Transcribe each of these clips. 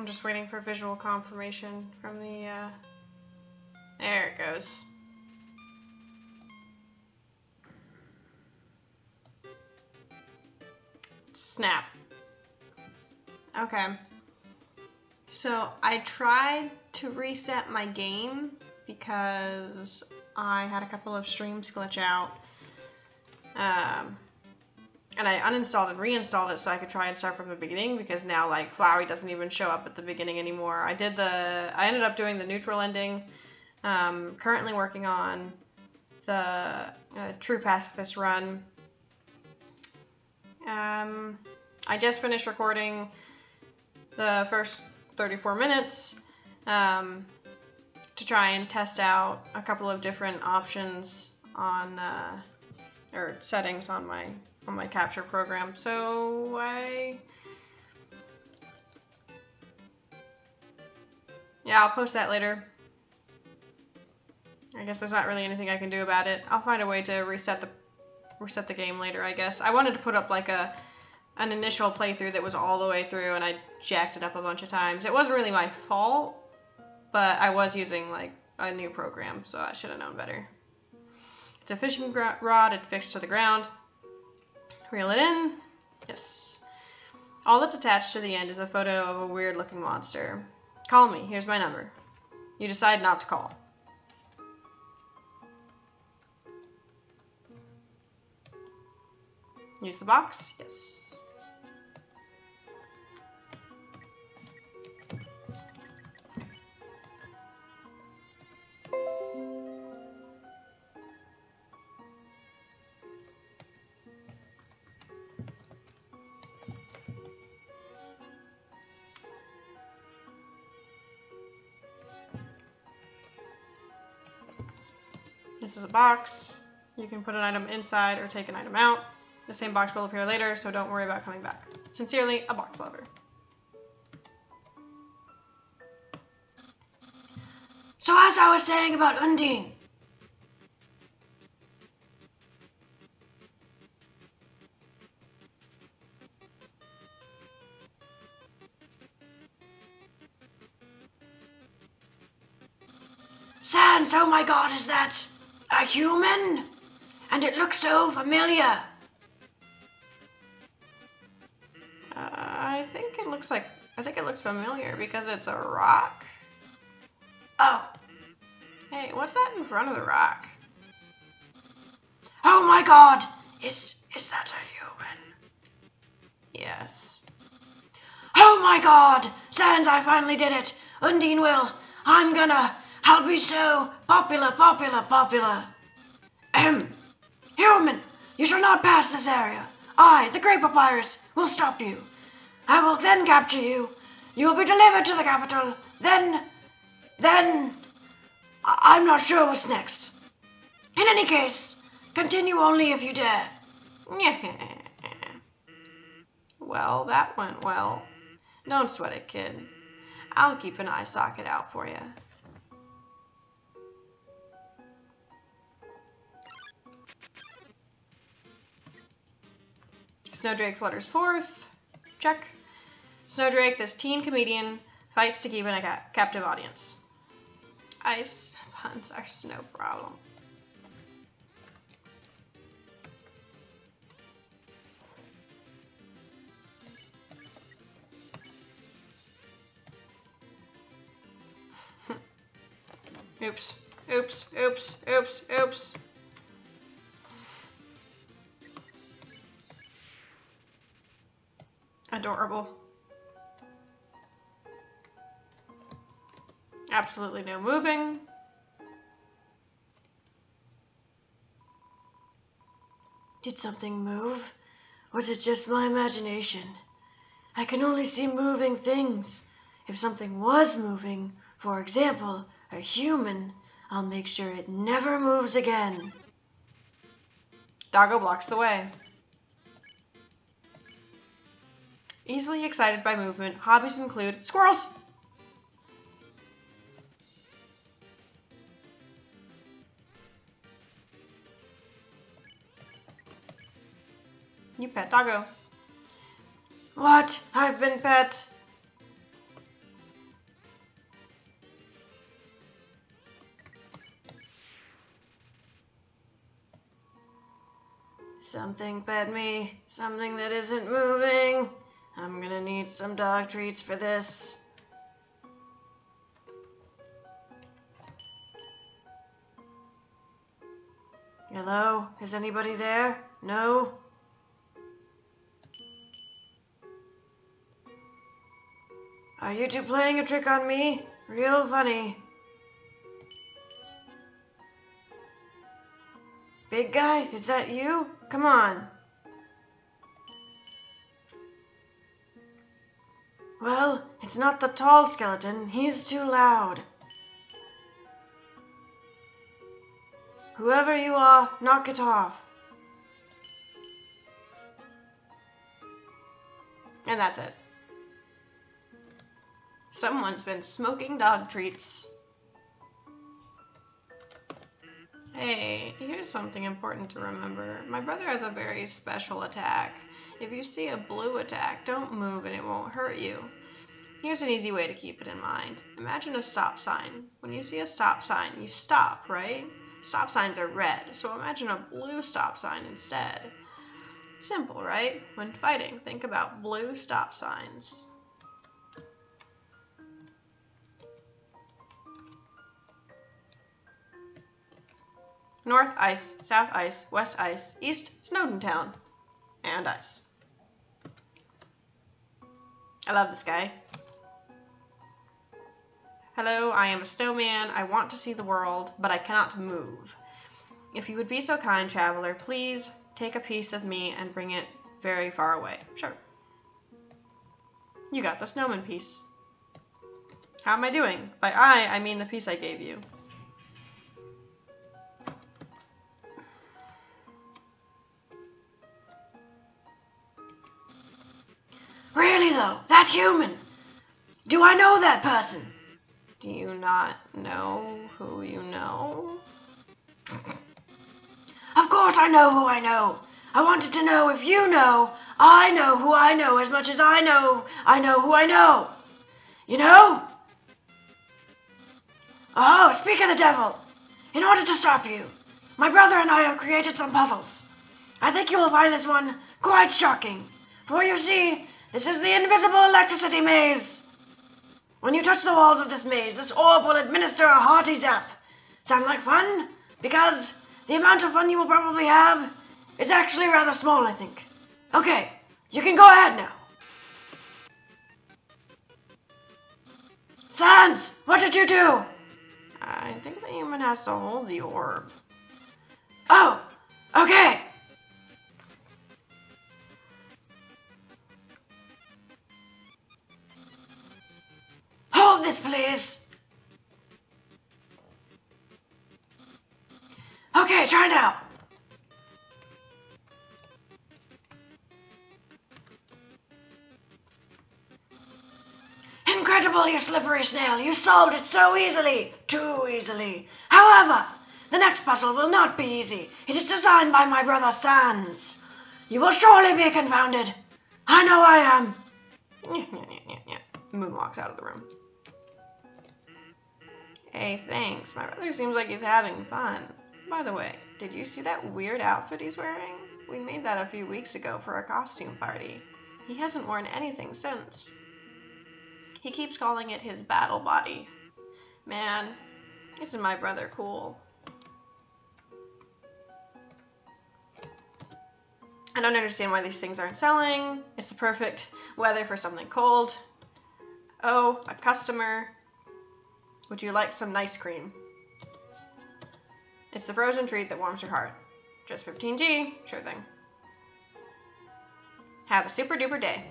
I'm just waiting for visual confirmation from the, there it goes. Snap. Okay. So I tried to reset my game because I had a couple of streams glitch out. And I uninstalled and reinstalled it so I could try and start from the beginning, because now like Flowey doesn't even show up at the beginning anymore. I ended up doing the neutral ending. Currently working on the true pacifist run. I just finished recording the first 34 minutes to try and test out a couple of different options on or settings on my capture program. So I'll post that later. I guess there's not really anything I can do about it. I'll find a way to reset the game later, I guess. I wanted to put up like an initial playthrough that was all the way through, and I jacked it up a bunch of times. It wasn't really my fault, but I was using like a new program, so I should have known better. It's a fishing rod, it's fixed to the ground. Reel it in. Yes. All that's attached to the end is a photo of a weird looking monster. Call me, here's my number. You decide not to call. Use the box? Yes. This is a box. You can put an item inside or take an item out. The same box will appear later, so don't worry about coming back. Sincerely, a box lover. So as I was saying about Undine. Sans, oh my god, is that a human? And it looks so familiar. I think it looks familiar because it's a rock. Oh. Hey, what's that in front of the rock? Oh my god! Is that a human? Yes. Oh my god! Sans, I finally did it! Undine will. I'll be so popular. Human, you shall not pass this area. I, the Great Papyrus, will stop you. I will then capture you. You will be delivered to the capital. Then, I'm not sure what's next. In any case, continue only if you dare. Well, that went well. Don't sweat it, kid. I'll keep an eye socket out for you. Snowdrake flutters forth. Check. Snowdrake, this teen comedian, fights to keep in a captive audience. Ice puns are no problem. Oops. Adorable. Absolutely no moving. Did something move? Was it just my imagination? I can only see moving things. If something was moving, for example, a human, I'll make sure it never moves again. Doggo blocks the way. Easily excited by movement, hobbies include squirrels. You pet Doggo. What? I've been pet. Something fed me. Something that isn't moving. I'm gonna need some dog treats for this. Hello? Is anybody there? No? Are you two playing a trick on me? Real funny. Big guy, is that you? Come on. Well, it's not the tall skeleton. He's too loud. Whoever you are, knock it off. And that's it. Someone's been smoking dog treats. Hey, here's something important to remember. My brother has a very special attack. If you see a blue attack, don't move and it won't hurt you. Here's an easy way to keep it in mind. Imagine a stop sign. When you see a stop sign, you stop, right? Stop signs are red, so imagine a blue stop sign instead. Simple, right? When fighting, think about blue stop signs. North ice, south ice, west ice, east Snowden Town, and ice. I love this guy. Hello, I am a snowman. I want to see the world, but I cannot move. If you would be so kind, traveler, please take a piece of me and bring it very far away. Sure. You got the snowman piece. How am I doing? By I mean the piece I gave you. Really though, that human! Do I know that person? Do you not know who you know? Of course I know who I know. I wanted to know if you know who I know as much as I know who I know. You know? Oh, speak of the devil. In order to stop you, my brother and I have created some puzzles. I think you will find this one quite shocking. For you see, this is the invisible electricity maze. When you touch the walls of this maze, this orb will administer a hearty zap. Sound like fun? Because the amount of fun you will probably have is actually rather small, I think. Okay, you can go ahead now. Sans, what did you do? I think the human has to hold the orb. Oh, okay. Hold this, please. Okay, try now. Incredible, you slippery snail. You solved it so easily. Too easily. However, the next puzzle will not be easy. It is designed by my brother Sans. You will surely be confounded. I know I am. Moon walks out of the room. Hey, thanks. My brother seems like he's having fun. By the way, did you see that weird outfit he's wearing? We made that a few weeks ago for a costume party. He hasn't worn anything since. He keeps calling it his battle body. Man, isn't my brother cool? I don't understand why these things aren't selling. It's the perfect weather for something cold. Oh, a customer. Would you like some nice cream? It's the frozen treat that warms your heart. Just 15G, sure thing. Have a super duper day.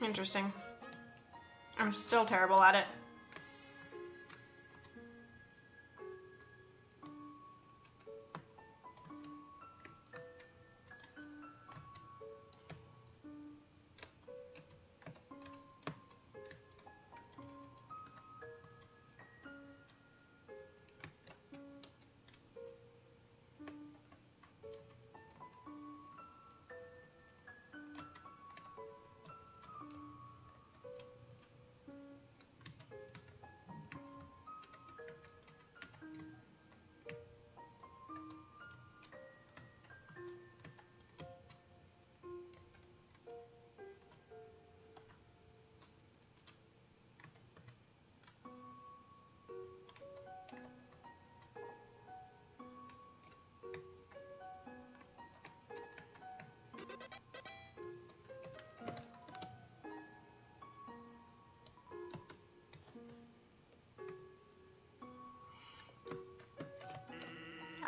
Interesting. I'm still terrible at it.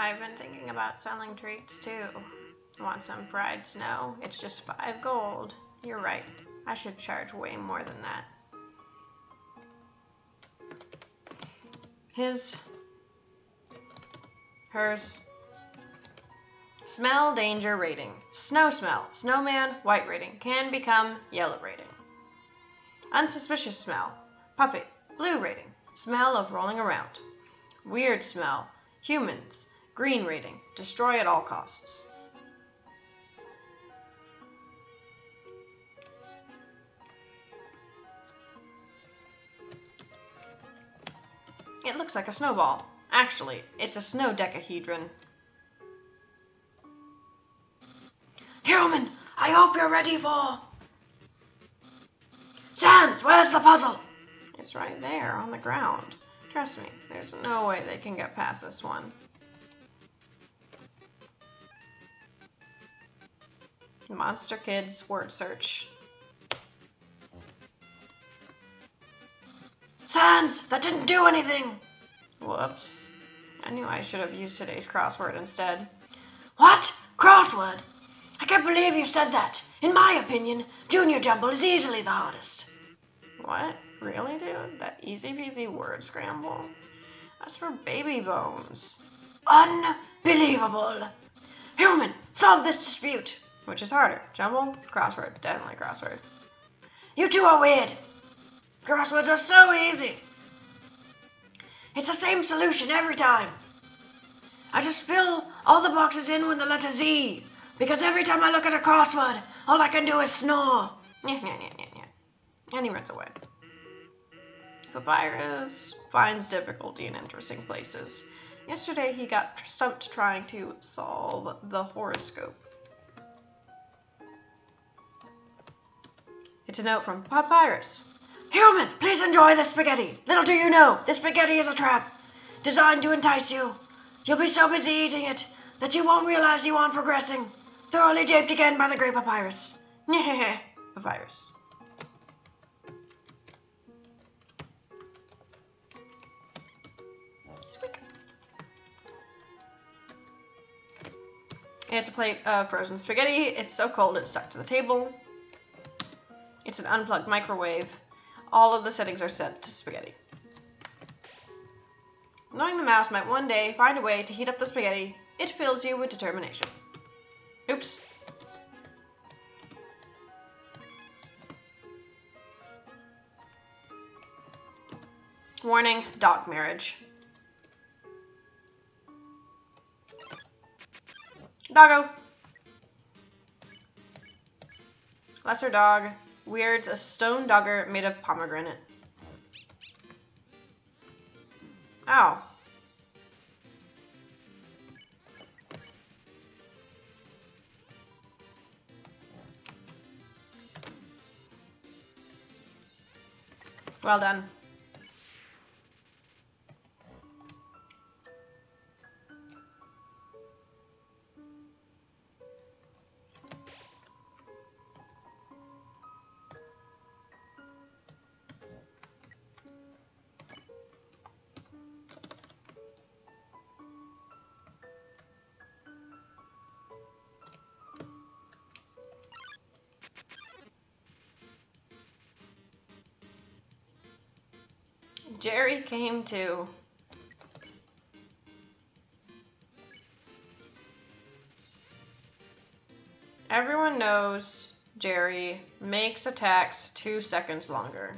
I've been thinking about selling treats too. Want some fried snow? It's just 5 gold. You're right. I should charge way more than that. His. Hers. Smell danger rating. Snow smell. Snowman, white rating. Can become yellow rating. Unsuspicious smell. Puppy, blue rating. Smell of rolling around. Weird smell. Humans, green rating. Destroy at all costs. It looks like a snowball. Actually, it's a snow decahedron. Human, I hope you're ready for... Sans, where's the puzzle? It's right there on the ground. Trust me, there's no way they can get past this one. Monster Kids word search. Sans, that didn't do anything! Whoops. I knew I should have used today's crossword instead. What? Crossword? I can't believe you said that. In my opinion, Junior Jumble is easily the hardest. What? Really, dude? That easy peasy word scramble? That's for baby bones. Unbelievable. Human, solve this dispute. Which is harder? Jumble? Crossword. Definitely crossword. You two are weird. Crosswords are so easy. It's the same solution every time. I just fill all the boxes in with the letter Z, because every time I look at a crossword, all I can do is snore. And he runs away. Papyrus finds difficulty in interesting places. Yesterday he got stumped trying to solve the horoscope. It's a note from Papyrus. Human, please enjoy the spaghetti. Little do you know, this spaghetti is a trap, designed to entice you. You'll be so busy eating it that you won't realize you aren't progressing. Thoroughly japed again by the great Papyrus. Papyrus. Squeak. It's a plate of frozen spaghetti. It's so cold it's stuck to the table. It's an unplugged microwave. All of the settings are set to spaghetti. Knowing the mouse might one day find a way to heat up the spaghetti, it fills you with determination. Oops. Warning, dog marriage. Doggo. Lesser dog weirds a stone dogger made of pomegranate. Ow. Well done. Jerry came to. Everyone knows Jerry makes attacks 2 seconds longer.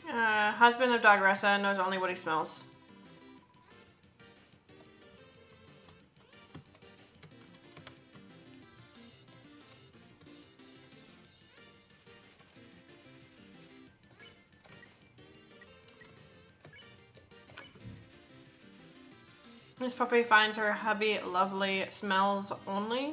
Husband of Dogressa knows only what he smells. This puppy finds her hubby lovely smells only.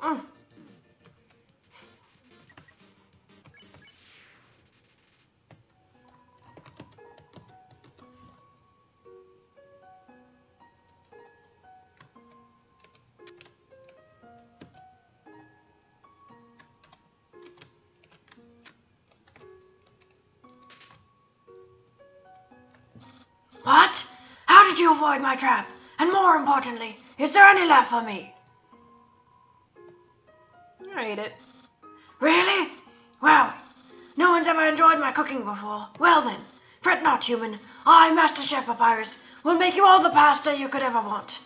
Mm. What? How did you avoid my trap? And more importantly, is there any left for me? I ate it. Really? Well, no one's ever enjoyed my cooking before. Well then, fret not, human. I, Master Chef Papyrus, will make you all the pasta you could ever want.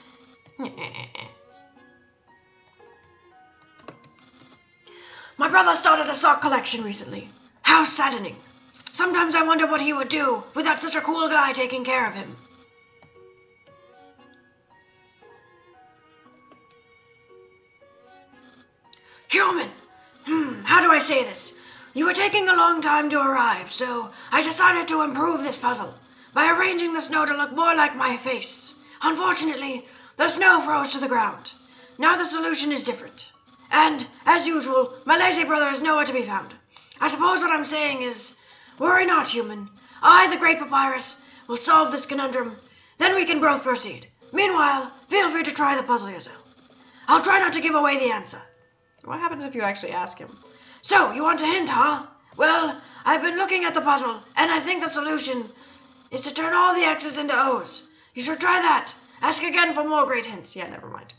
My brother started a sock collection recently. How saddening. Sometimes I wonder what he would do without such a cool guy taking care of him. Human! How do I say this? You were taking a long time to arrive, so I decided to improve this puzzle by arranging the snow to look more like my face. Unfortunately, the snow froze to the ground. Now the solution is different. And, as usual, my lazy brother is nowhere to be found. I suppose what I'm saying is, worry not, human. I, the great Papyrus, will solve this conundrum. Then we can both proceed. Meanwhile, feel free to try the puzzle yourself. I'll try not to give away the answer. What happens if you actually ask him? So, you want a hint, huh? Well, I've been looking at the puzzle, and I think the solution is to turn all the X's into O's. You should try that. Ask again for more great hints. Yeah, never mind.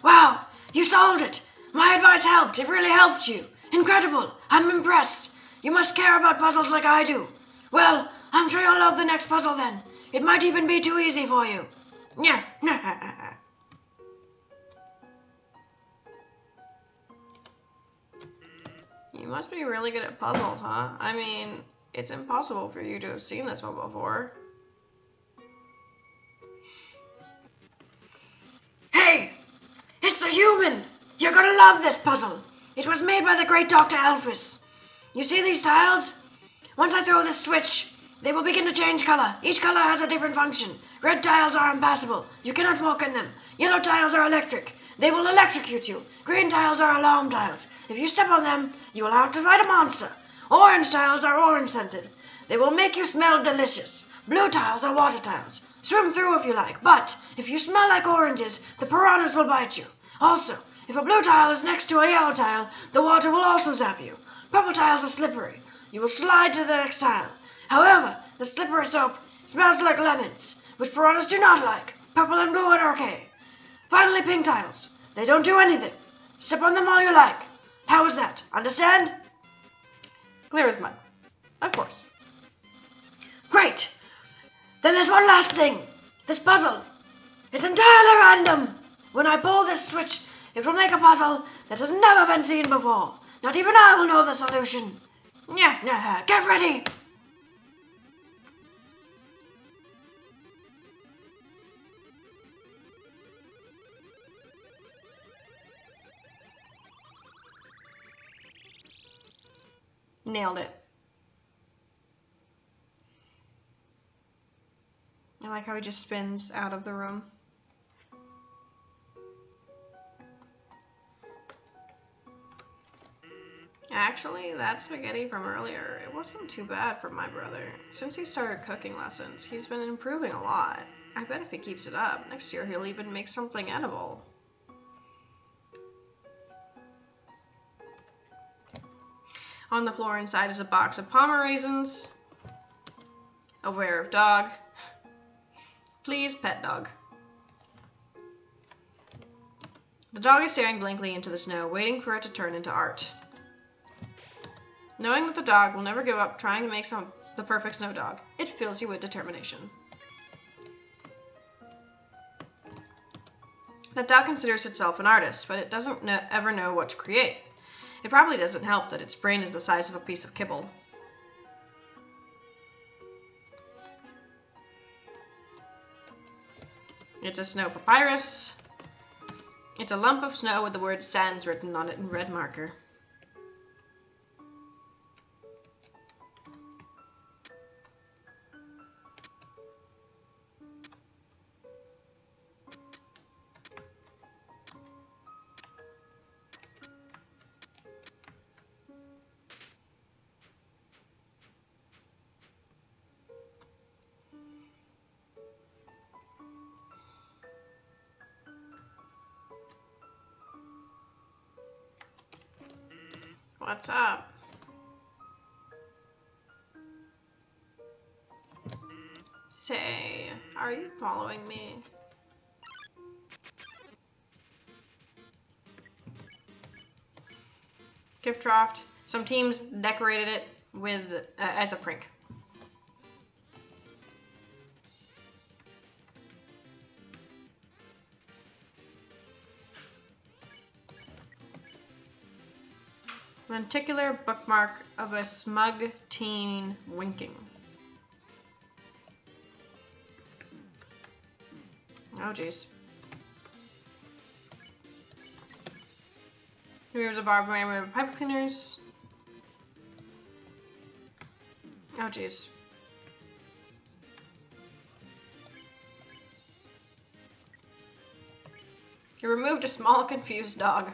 Wow, you solved it! My advice helped. It really helped you. Incredible. I'm impressed. You must care about puzzles like I do. Well, I'm sure you'll love the next puzzle then. It might even be too easy for you. Yeah. You must be really good at puzzles, huh? I mean, it's impossible for you to have seen this one before. Hey! It's the human! You're gonna love this puzzle. It was made by the great Dr. Elpis. You see these tiles? Once I throw this switch, they will begin to change color. Each color has a different function. Red tiles are impassable. You cannot walk in them. Yellow tiles are electric. They will electrocute you. Green tiles are alarm tiles. If you step on them, you will have to fight a monster. Orange tiles are orange-scented. They will make you smell delicious. Blue tiles are water tiles. Swim through if you like, but if you smell like oranges, the piranhas will bite you. Also, if a blue tile is next to a yellow tile, the water will also zap you. Purple tiles are slippery. You will slide to the next tile. However, the slippery soap smells like lemons, which piranhas do not like. Purple and blue are okay. Finally, pink tiles. They don't do anything. Step on them all you like. How is that? Understand? Clear as mud. Of course. Great! Then there's one last thing. This puzzle is entirely random. When I pull this switch, it will make a puzzle that has never been seen before. Not even I will know the solution. Yeah, get ready! Nailed it. I like how he just spins out of the room. Actually, that spaghetti from earlier, it wasn't too bad for my brother. Since he started cooking lessons, he's been improving a lot. I bet if he keeps it up, next year he'll even make something edible. On the floor inside is a box of Palmer raisins, aware of dog. Please, pet dog. The dog is staring blankly into the snow, waiting for it to turn into art. Knowing that the dog will never give up trying to make the perfect snow dog, it fills you with determination. That dog considers itself an artist, but it doesn't ever know what to create. It probably doesn't help that its brain is the size of a piece of kibble. It's a snow papyrus. It's a lump of snow with the word sans written on it in red marker. What's up? Say, are you following me? Gift dropped. Some teams decorated it with as a prank. Lenticular bookmark of a smug teen winking. Oh jeez. Remove the barbed wire, remove pipe cleaners. Oh jeez. You removed a small confused dog.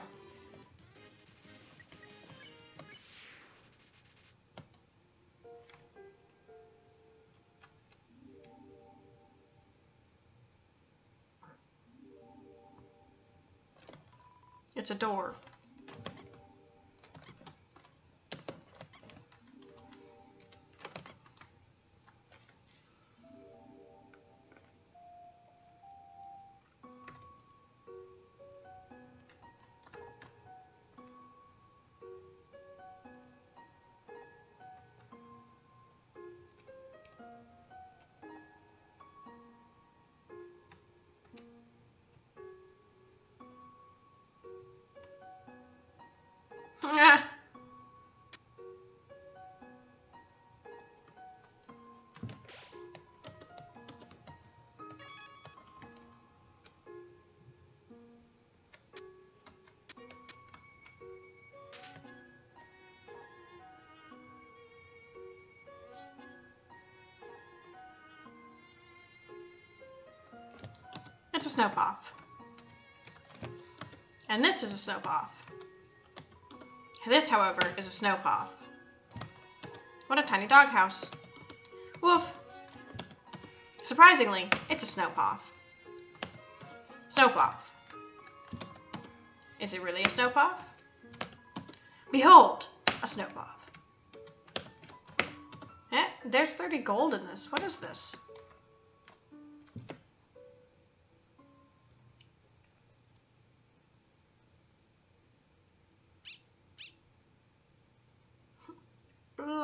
It's a door. It's a snow puff. And this is a snow puff. This, however, is a snow puff. What a tiny doghouse. Woof. Surprisingly, it's a snow puff. Snow puff. Is it really a snow puff? Behold, a snow puff. Eh, there's 30 gold in this. What is this?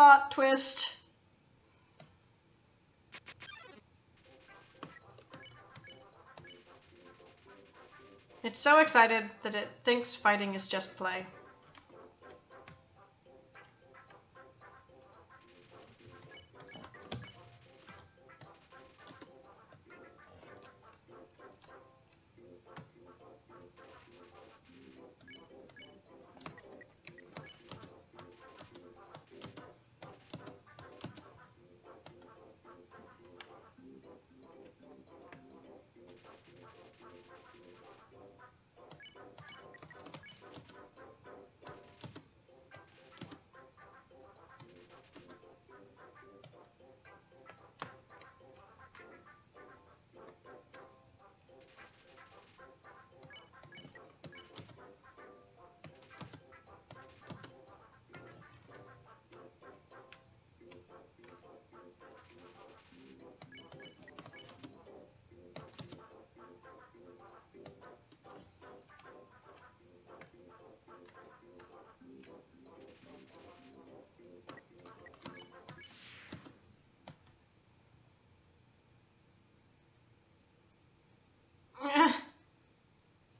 Plot twist. It's so excited that it thinks fighting is just play.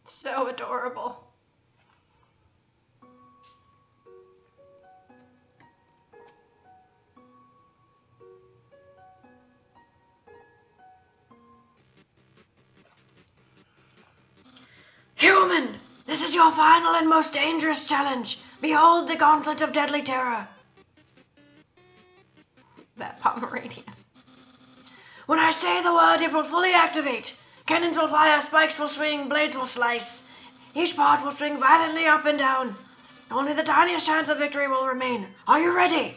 So adorable. Human, this is your final and most dangerous challenge. Behold the gauntlet of deadly terror. That Pomeranian. When I say the word, it will fully activate. Cannons will fire, spikes will swing, blades will slice. Each part will swing violently up and down. Only the tiniest chance of victory will remain. Are you ready?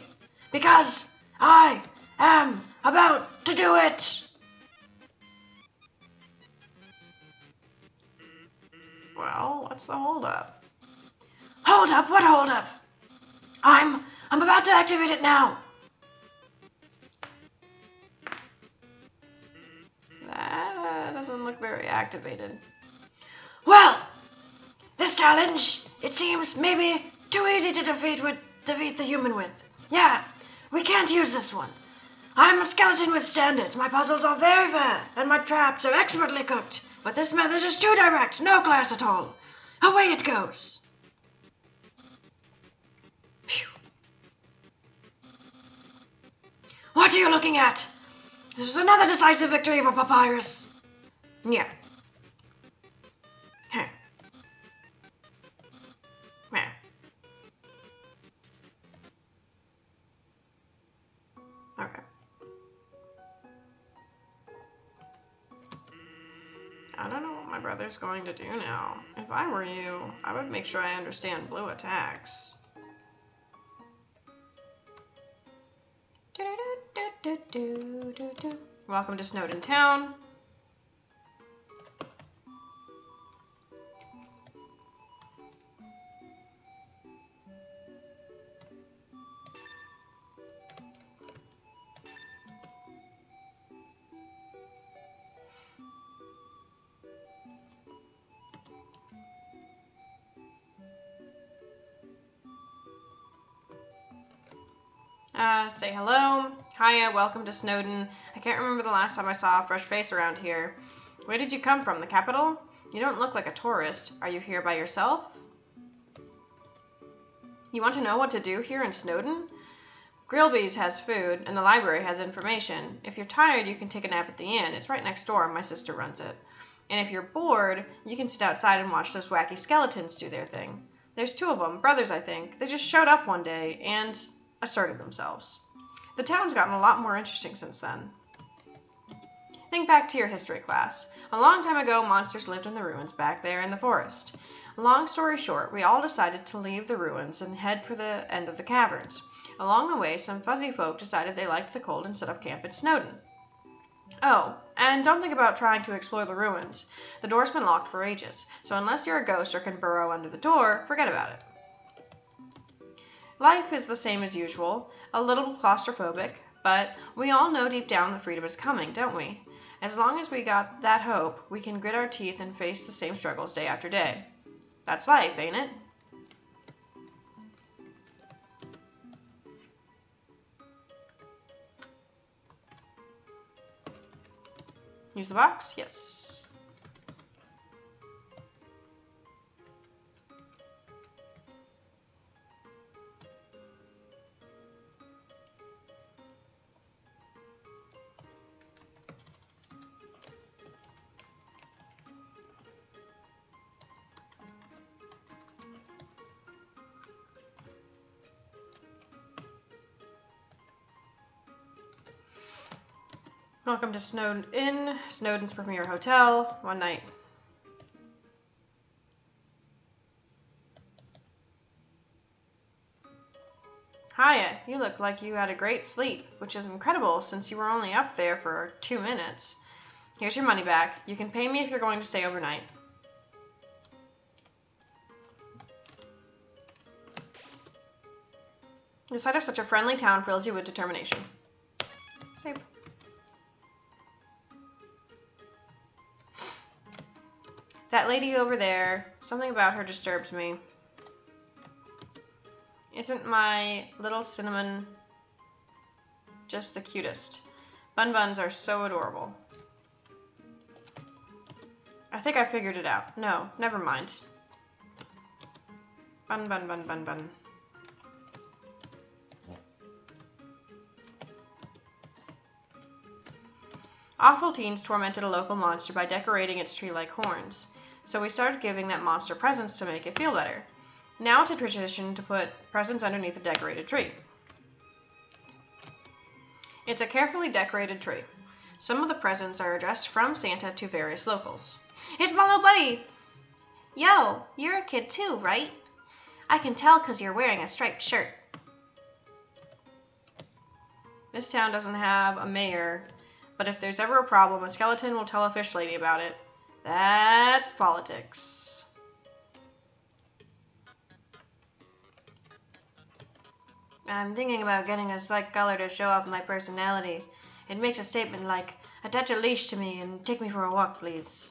Because I am about to do it. Well, what's the holdup? Hold up, what hold up? I'm about to activate it now. That doesn't look very activated. Well, this challenge, it seems maybe too easy to defeat the human with. Yeah, we can't use this one. I'm a skeleton with standards. My puzzles are very fair, and my traps are expertly cooked. But this method is too direct, no class at all. Away it goes. Phew. What are you looking at? This was another decisive victory for Papyrus. Yeah. Huh. Huh. Okay. I don't know what my brother's going to do now. If I were you, I would make sure I understand blue attacks. Welcome to Snowden Town. Say hello. Hiya, welcome to Snowden. I can't remember the last time I saw a fresh face around here. Where did you come from, the capital? You don't look like a tourist. Are you here by yourself? You want to know what to do here in Snowden? Grillby's has food, and the library has information. If you're tired, you can take a nap at the inn. It's right next door. My sister runs it. And if you're bored, you can sit outside and watch those wacky skeletons do their thing. There's two of them, brothers I think. They just showed up one day and asserted themselves. The town's gotten a lot more interesting since then. Think back to your history class. A long time ago, monsters lived in the ruins back there in the forest. Long story short, we all decided to leave the ruins and head for the end of the caverns. Along the way, some fuzzy folk decided they liked the cold and set up camp in Snowden. Oh, and don't think about trying to explore the ruins. The door's been locked for ages, so unless you're a ghost or can burrow under the door, forget about it. Life is the same as usual, a little claustrophobic, but we all know deep down that freedom is coming, don't we? As long as we got that hope, we can grit our teeth and face the same struggles day after day. That's life, ain't it? Use the box? Yes. Welcome to Snowden Inn, Snowden's premier hotel. One night. Hiya, you look like you had a great sleep, which is incredible since you were only up there for 2 minutes. Here's your money back. You can pay me if you're going to stay overnight. The sight of such a friendly town fills you with determination. Save. That lady over there, something about her disturbs me. Isn't my little cinnamon just the cutest? Bun buns are so adorable. I think I figured it out. No, never mind. Bun, bun, bun, bun, bun. Awful teens tormented a local monster by decorating its tree like horns. So we started giving that monster presents to make it feel better. Now it's a tradition to put presents underneath a decorated tree. It's a carefully decorated tree. Some of the presents are addressed from Santa to various locals. It's my little buddy! Yo, you're a kid too, right? I can tell 'cause you're wearing a striped shirt. This town doesn't have a mayor, but if there's ever a problem, a skeleton will tell a fish lady about it. That's politics. I'm thinking about getting a spiked collar to show off my personality. It makes a statement like, attach a leash to me and take me for a walk, please.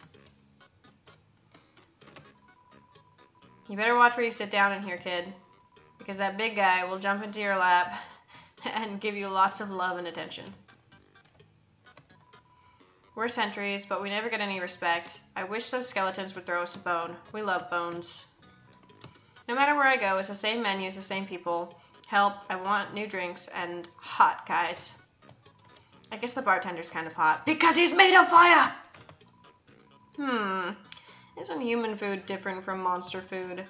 You better watch where you sit down in here, kid, because that big guy will jump into your lap and give you lots of love and attention. We're sentries, but we never get any respect. I wish those skeletons would throw us a bone. We love bones. No matter where I go, it's the same menus, the same people. Help, I want new drinks, and hot guys. I guess the bartender's kind of hot. Because he's made of fire! Isn't human food different from monster food?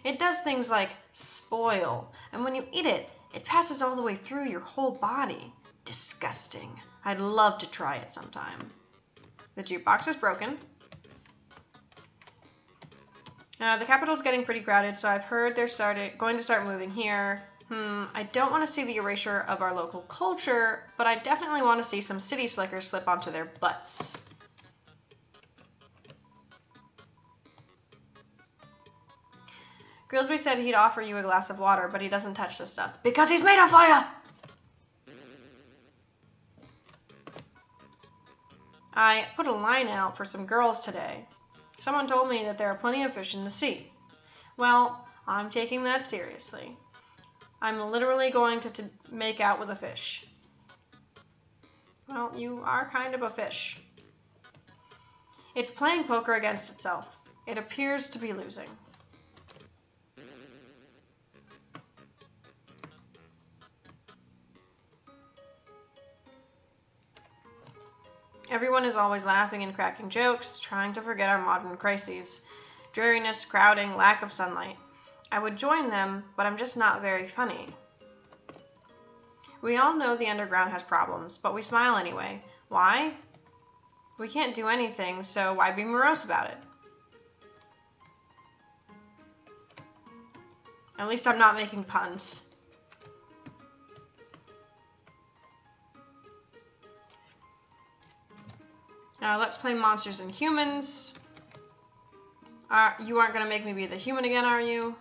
It does things like spoil, and when you eat it, it passes all the way through your whole body. Disgusting. I'd love to try it sometime. The jukebox is broken. The capital's getting pretty crowded, so I've heard they're going to start moving here. I don't want to see the erasure of our local culture, but I definitely want to see some city slickers slip onto their butts. Grilsby said he'd offer you a glass of water, but he doesn't touch this stuff. Because he's made of fire! I put a line out for some girls today. Someone told me that there are plenty of fish in the sea. Well, I'm taking that seriously. I'm literally going to make out with a fish. Well, you are kind of a fish. It's playing poker against itself. It appears to be losing. Everyone is always laughing and cracking jokes, trying to forget our modern crises. Dreariness, crowding, lack of sunlight. I would join them, but I'm just not very funny. We all know the underground has problems, but we smile anyway. Why? We can't do anything, so why be morose about it? At least I'm not making puns. Let's play Monsters and Humans. You aren't going to make me be the human again, are you?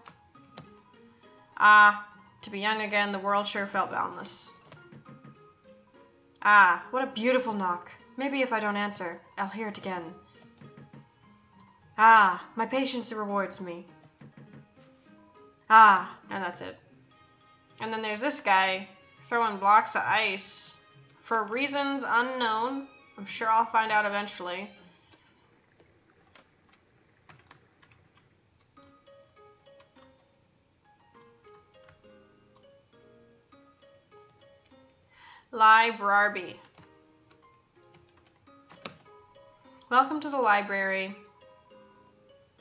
To be young again, the world sure felt boundless. What a beautiful knock. Maybe if I don't answer, I'll hear it again. My patience rewards me. And that's it. And then there's this guy throwing blocks of ice for reasons unknown. I'm sure I'll find out eventually. Library. Welcome to the library.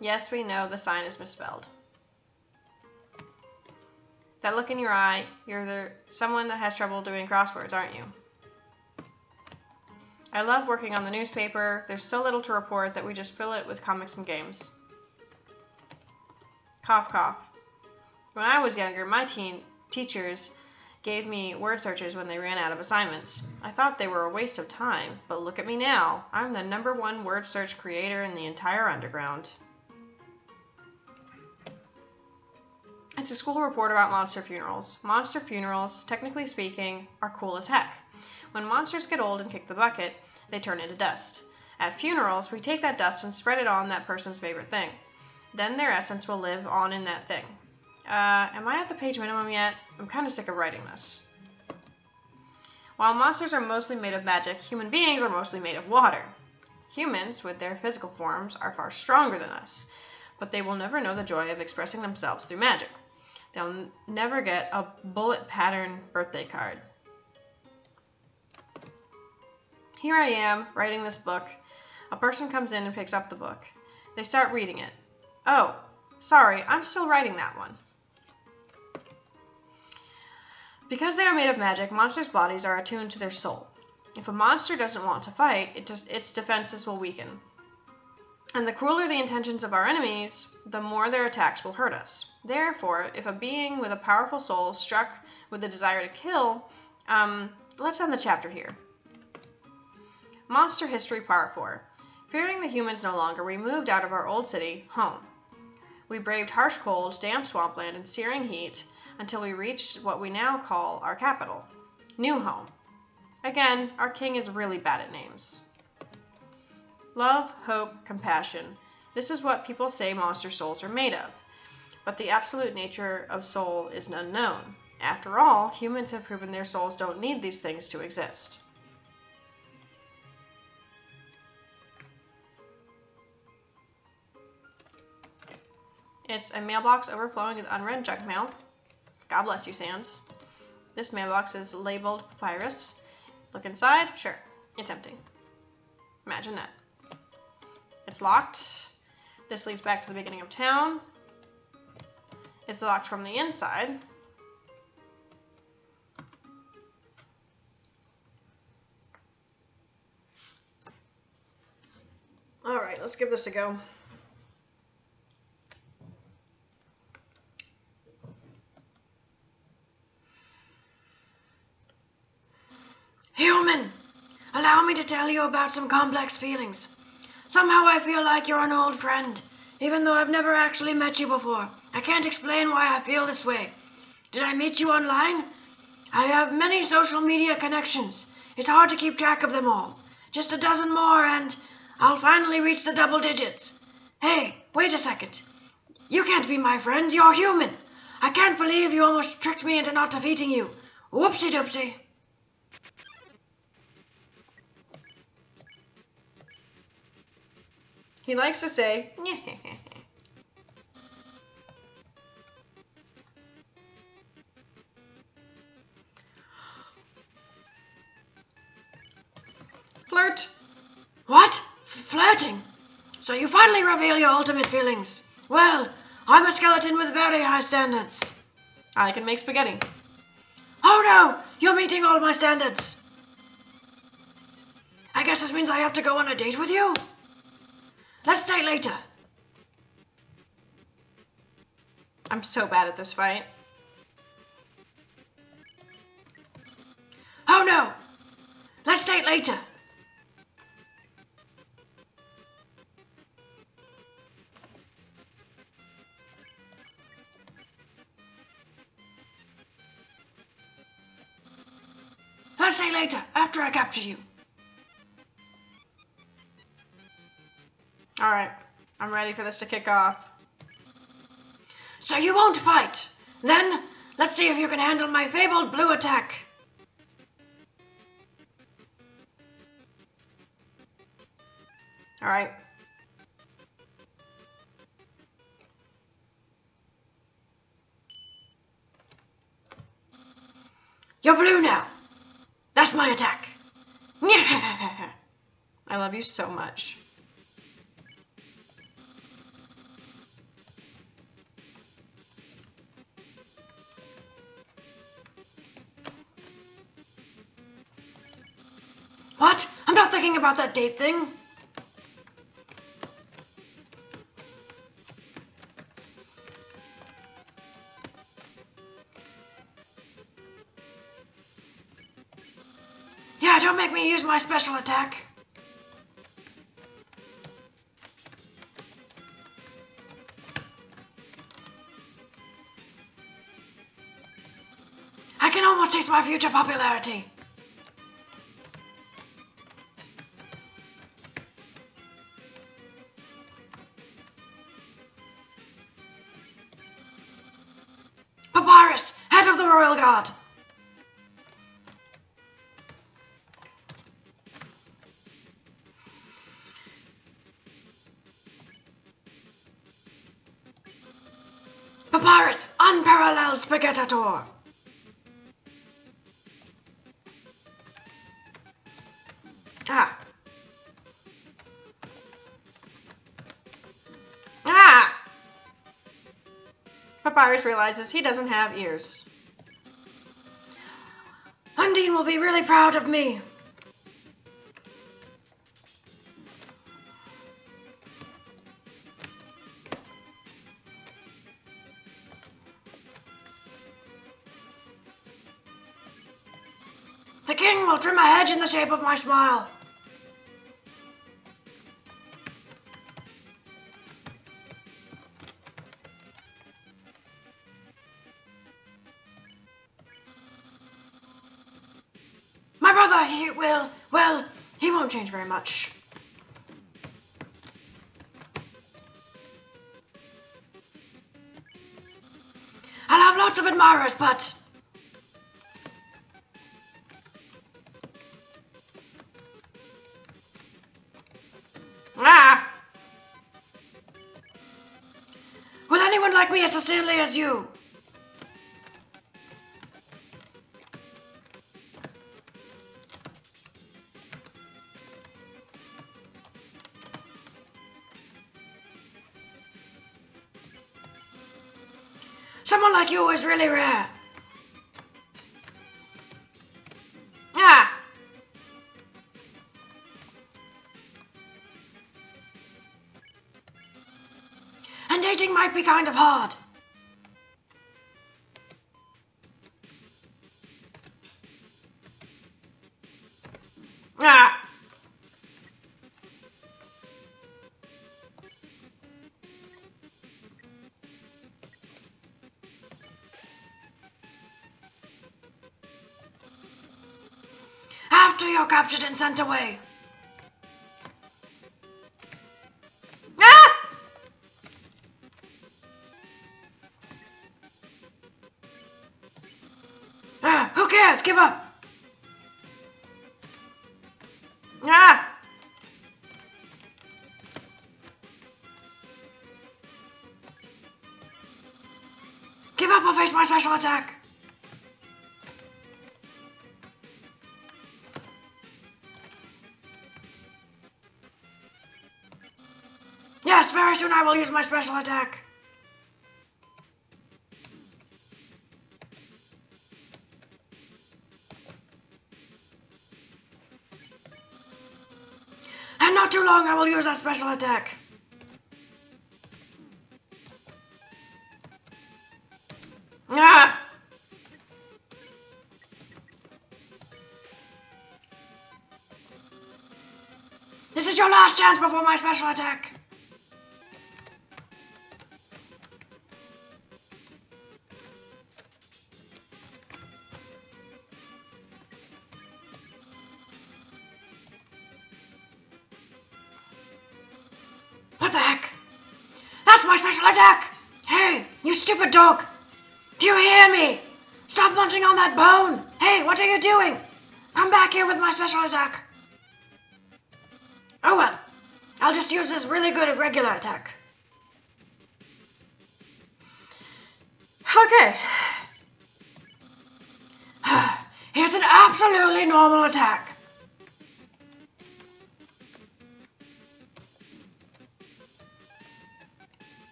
Yes, we know the sign is misspelled. That look in your eye, you're someone that has trouble doing crosswords, aren't you? I love working on the newspaper. There's so little to report that we just fill it with comics and games. Cough, cough. When I was younger, my teachers gave me word searches when they ran out of assignments. I thought they were a waste of time, but look at me now. I'm the #1 word search creator in the entire underground. It's a school report about monster funerals. Monster funerals, technically speaking, are cool as heck. When monsters get old and kick the bucket, they turn into dust. At funerals, we take that dust and spread it on that person's favorite thing. Then their essence will live on in that thing. Am I at the page minimum yet? I'm kind of sick of writing this. While monsters are mostly made of magic, human beings are mostly made of water. Humans, with their physical forms, are far stronger than us, but they will never know the joy of expressing themselves through magic. They'll never get a bullet pattern birthday card. Here I am, writing this book. A person comes in and picks up the book. They start reading it. Oh, sorry, I'm still writing that one. Because they are made of magic, monsters' bodies are attuned to their soul. If a monster doesn't want to fight, its defenses will weaken. And the crueler the intentions of our enemies, the more their attacks will hurt us. Therefore, if a being with a powerful soul struck with the desire to kill, let's end the chapter here. Monster History Part 4. Fearing the humans no longer, we moved out of our old city, home. We braved harsh cold, damp swampland, and searing heat until we reached what we now call our capital, New Home. Again, our king is really bad at names. Love, hope, compassion. This is what people say monster souls are made of. But the absolute nature of soul is unknown. After all, humans have proven their souls don't need these things to exist. It's a mailbox overflowing with unread junk mail. God bless you, Sans. This mailbox is labeled Papyrus. Look inside. Sure, it's empty. Imagine that. It's locked. This leads back to the beginning of town. It's locked from the inside. Alright, let's give this a go. Human, allow me to tell you about some complex feelings. Somehow I feel like you're an old friend, even though I've never actually met you before. I can't explain why I feel this way. Did I meet you online? I have many social media connections. It's hard to keep track of them all. Just a dozen more and I'll finally reach the double digits. Hey, wait a second. You can't be my friend, you're human. I can't believe you almost tricked me into not defeating you. Whoopsie doopsie. He likes to say, flirt. What? Flirting? So you finally reveal your ultimate feelings. Well, I'm a skeleton with very high standards. I can make spaghetti. Oh no! You're meeting all my standards. I guess this means I have to go on a date with you? Let's date later. I'm so bad at this fight. Oh no! Let's date later. Let's date later, after I capture you. Alright, I'm ready for this to kick off. So you won't fight. Then, let's see if you can handle my fabled blue attack. Alright. You're blue now. That's my attack. I love you so much. What? I'm not thinking about that date thing. Yeah, don't make me use my special attack. I can almost taste my future popularity. Papyrus, head of the Royal Guard. Papyrus, unparalleled spaghettator. Ah. Ah! Papyrus realizes he doesn't have ears. Undine will be really proud of me. The king will trim a hedge in the shape of my smile. My brother, he won't change very much. I'll have lots of admirers, but... Ah! Will anyone like me as sincerely as you? Someone like you is really rare. Ah! And dating might be kind of hard. Ah! After you're captured and sent away. Ah! Who cares? Give up. Ah! Give up or face my special attack. Yes, very soon I will use my special attack. And not too long I will use that special attack. Ah! This is your last chance before my special attack. What the heck? That's my special attack! Hey, you stupid dog! Do you hear me? Stop munching on that bone! Hey, what are you doing? Come back here with my special attack. Oh well, I'll just use this really good regular attack. Okay. Here's an absolutely normal attack.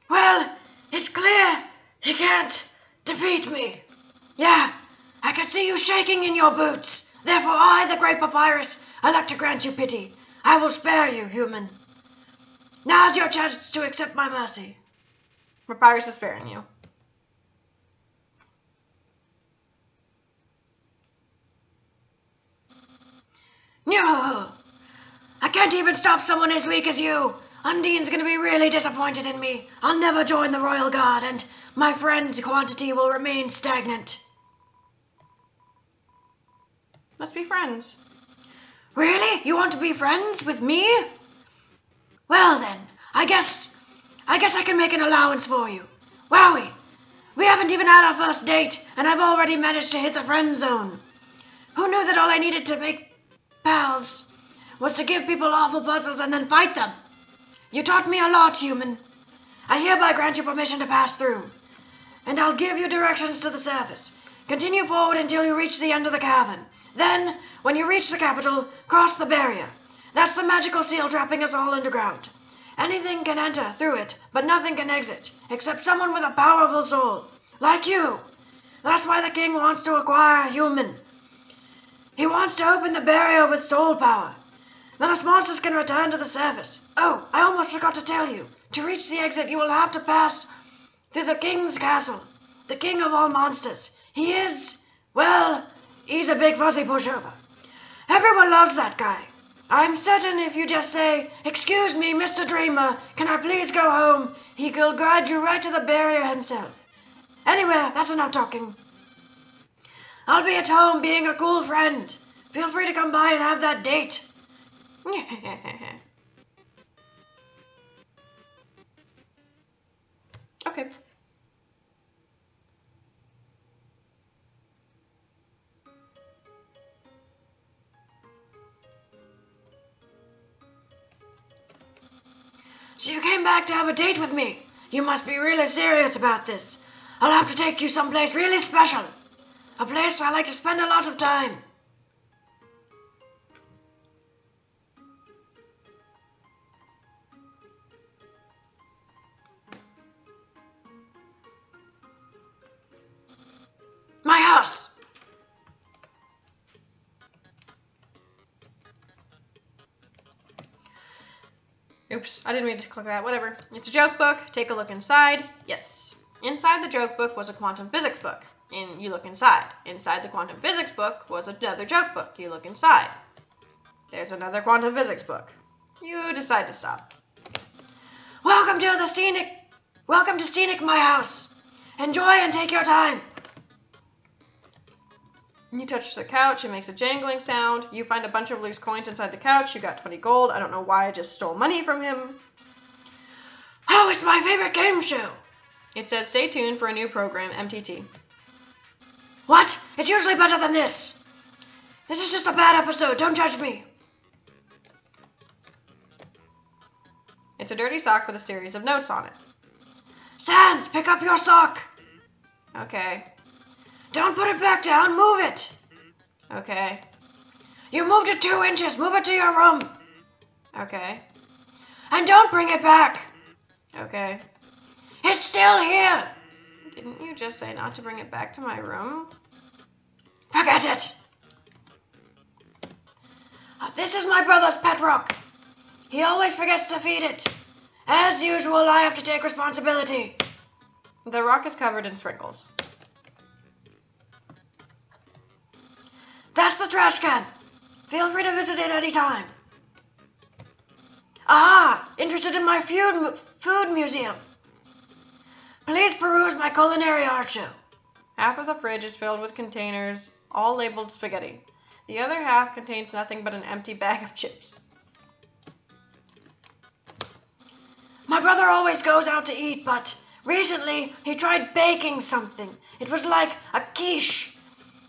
Well, it's clear you can't defeat me. Yeah, I can see you shaking in your boots. Therefore I, the great Papyrus, elect to grant you pity. I will spare you, human. Now's your chance to accept my mercy. Papyrus is sparing you. No, I can't even stop someone as weak as you. Undine's gonna be really disappointed in me. I'll never join the Royal Guard, and my friend's quantity will remain stagnant. Let's be friends. Really? You want to be friends with me? Well then, I guess I can make an allowance for you. Wowie! We haven't even had our first date, and I've already managed to hit the friend zone. Who knew that all I needed to make pals was to give people awful puzzles and then fight them? You taught me a lot, human. I hereby grant you permission to pass through, and I'll give you directions to the surface. Continue forward until you reach the end of the cavern. Then, when you reach the capital, cross the barrier. That's the magical seal trapping us all underground. Anything can enter through it, but nothing can exit, except someone with a powerful soul, like you. That's why the king wants to acquire a human. He wants to open the barrier with soul power. Then us monsters can return to the surface. Oh, I almost forgot to tell you. To reach the exit, you will have to pass through the king's castle, the king of all monsters. He is, well, he's a big fuzzy pushover. Everyone loves that guy. I'm certain if you just say, "Excuse me, Mr. Dreamer, can I please go home?" he'll guide you right to the barrier himself. Anyway, that's enough talking. I'll be at home being a cool friend. Feel free to come by and have that date. Okay. So you came back to have a date with me. You must be really serious about this. I'll have to take you someplace really special. A place I like to spend a lot of time. My house. Oops, I didn't mean to click that. Whatever. It's a joke book. Take a look inside. Yes. Inside the joke book was a quantum physics book. You look inside. Inside the quantum physics book was another joke book. You look inside. There's another quantum physics book. You decide to stop. Welcome to Scenic My House. Enjoy and take your time. You touch the couch, it makes a jangling sound. You find a bunch of loose coins inside the couch. You got 20 gold. I don't know why I just stole money from him. Oh, it's my favorite game show. It says stay tuned for a new program, MTT. What? It's usually better than this. This is just a bad episode. Don't judge me. It's a dirty sock with a series of notes on it. Sans, pick up your sock. Okay. Don't put it back down. Move it. Okay. You moved it 2 inches. Move it to your room. Okay. And don't bring it back. Okay. It's still here. Didn't you just say not to bring it back to my room? Forget it. This is my brother's pet rock. He always forgets to feed it. As usual, I have to take responsibility. The rock is covered in sprinkles. That's the trash can. Feel free to visit it any time. Aha! Interested in my food museum? Please peruse my culinary art show. Half of the fridge is filled with containers, all labeled spaghetti. The other half contains nothing but an empty bag of chips. My brother always goes out to eat, but recently he tried baking something. It was like a quiche,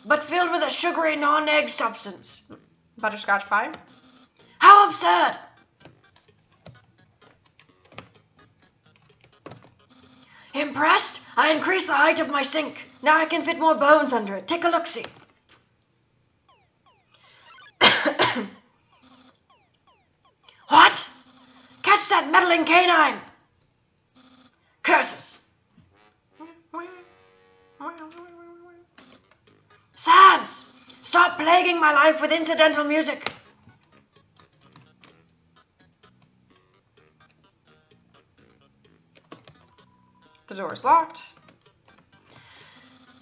but filled with a sugary non-egg substance. Butterscotch pie? How absurd! Impressed? I increased the height of my sink. Now I can fit more bones under it. Take a look-see. What? Catch that meddling canine! Curses! Sans! Stop plaguing my life with incidental music. The door's locked.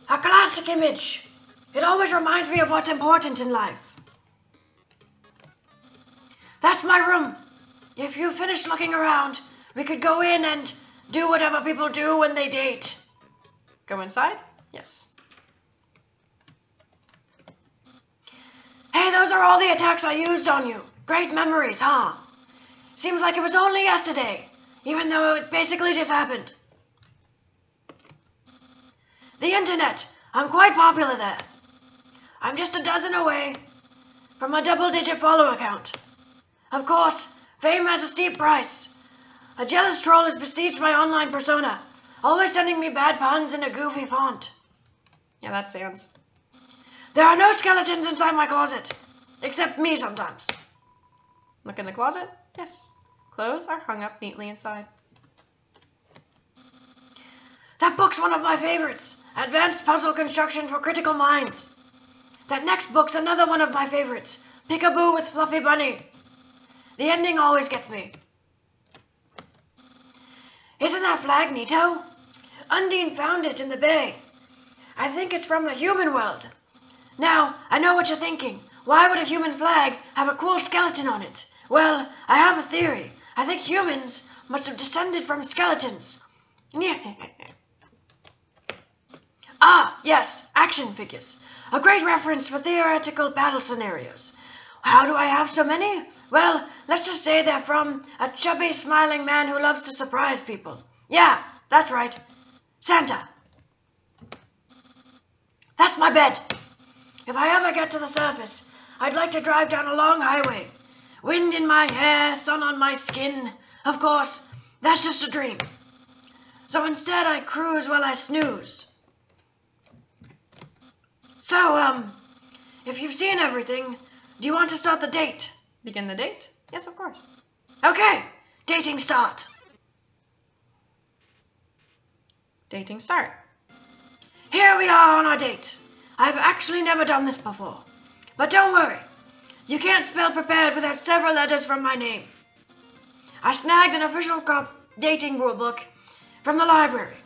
A classic image. It always reminds me of what's important in life. That's my room. If you finish looking around, we could go in and do whatever people do when they date. Go inside? Yes. Hey, those are all the attacks I used on you. Great memories, huh? Seems like it was only yesterday, even though it basically just happened. The internet. I'm quite popular there. I'm just a dozen away from a double-digit follower count. Of course, fame has a steep price. A jealous troll has besieged my online persona, always sending me bad puns in a goofy font. Yeah, that stands. There are no skeletons inside my closet, except me sometimes. Look in the closet? Yes. Clothes are hung up neatly inside. That book's one of my favorites. Advanced Puzzle Construction for Critical Minds. That next book's another one of my favorites. Peekaboo with Fluffy Bunny. The ending always gets me. Isn't that flag neato? Undine found it in the bay. I think it's from the human world. Now, I know what you're thinking. Why would a human flag have a cool skeleton on it? Well, I have a theory. I think humans must have descended from skeletons. Ah, yes, action figures. A great reference for theoretical battle scenarios. How do I have so many? Well, let's just say they're from a chubby, smiling man who loves to surprise people. Yeah, that's right. Santa. That's my bed. If I ever get to the surface, I'd like to drive down a long highway. Wind in my hair, sun on my skin. Of course, that's just a dream. So instead I cruise while I snooze. So, if you've seen everything, do you want to start the date? Begin the date? Yes, of course. Okay, dating start. Dating start. Here we are on our date. I've actually never done this before. But don't worry, you can't spell prepared without several letters from my name. I snagged an official dating rulebook from the library.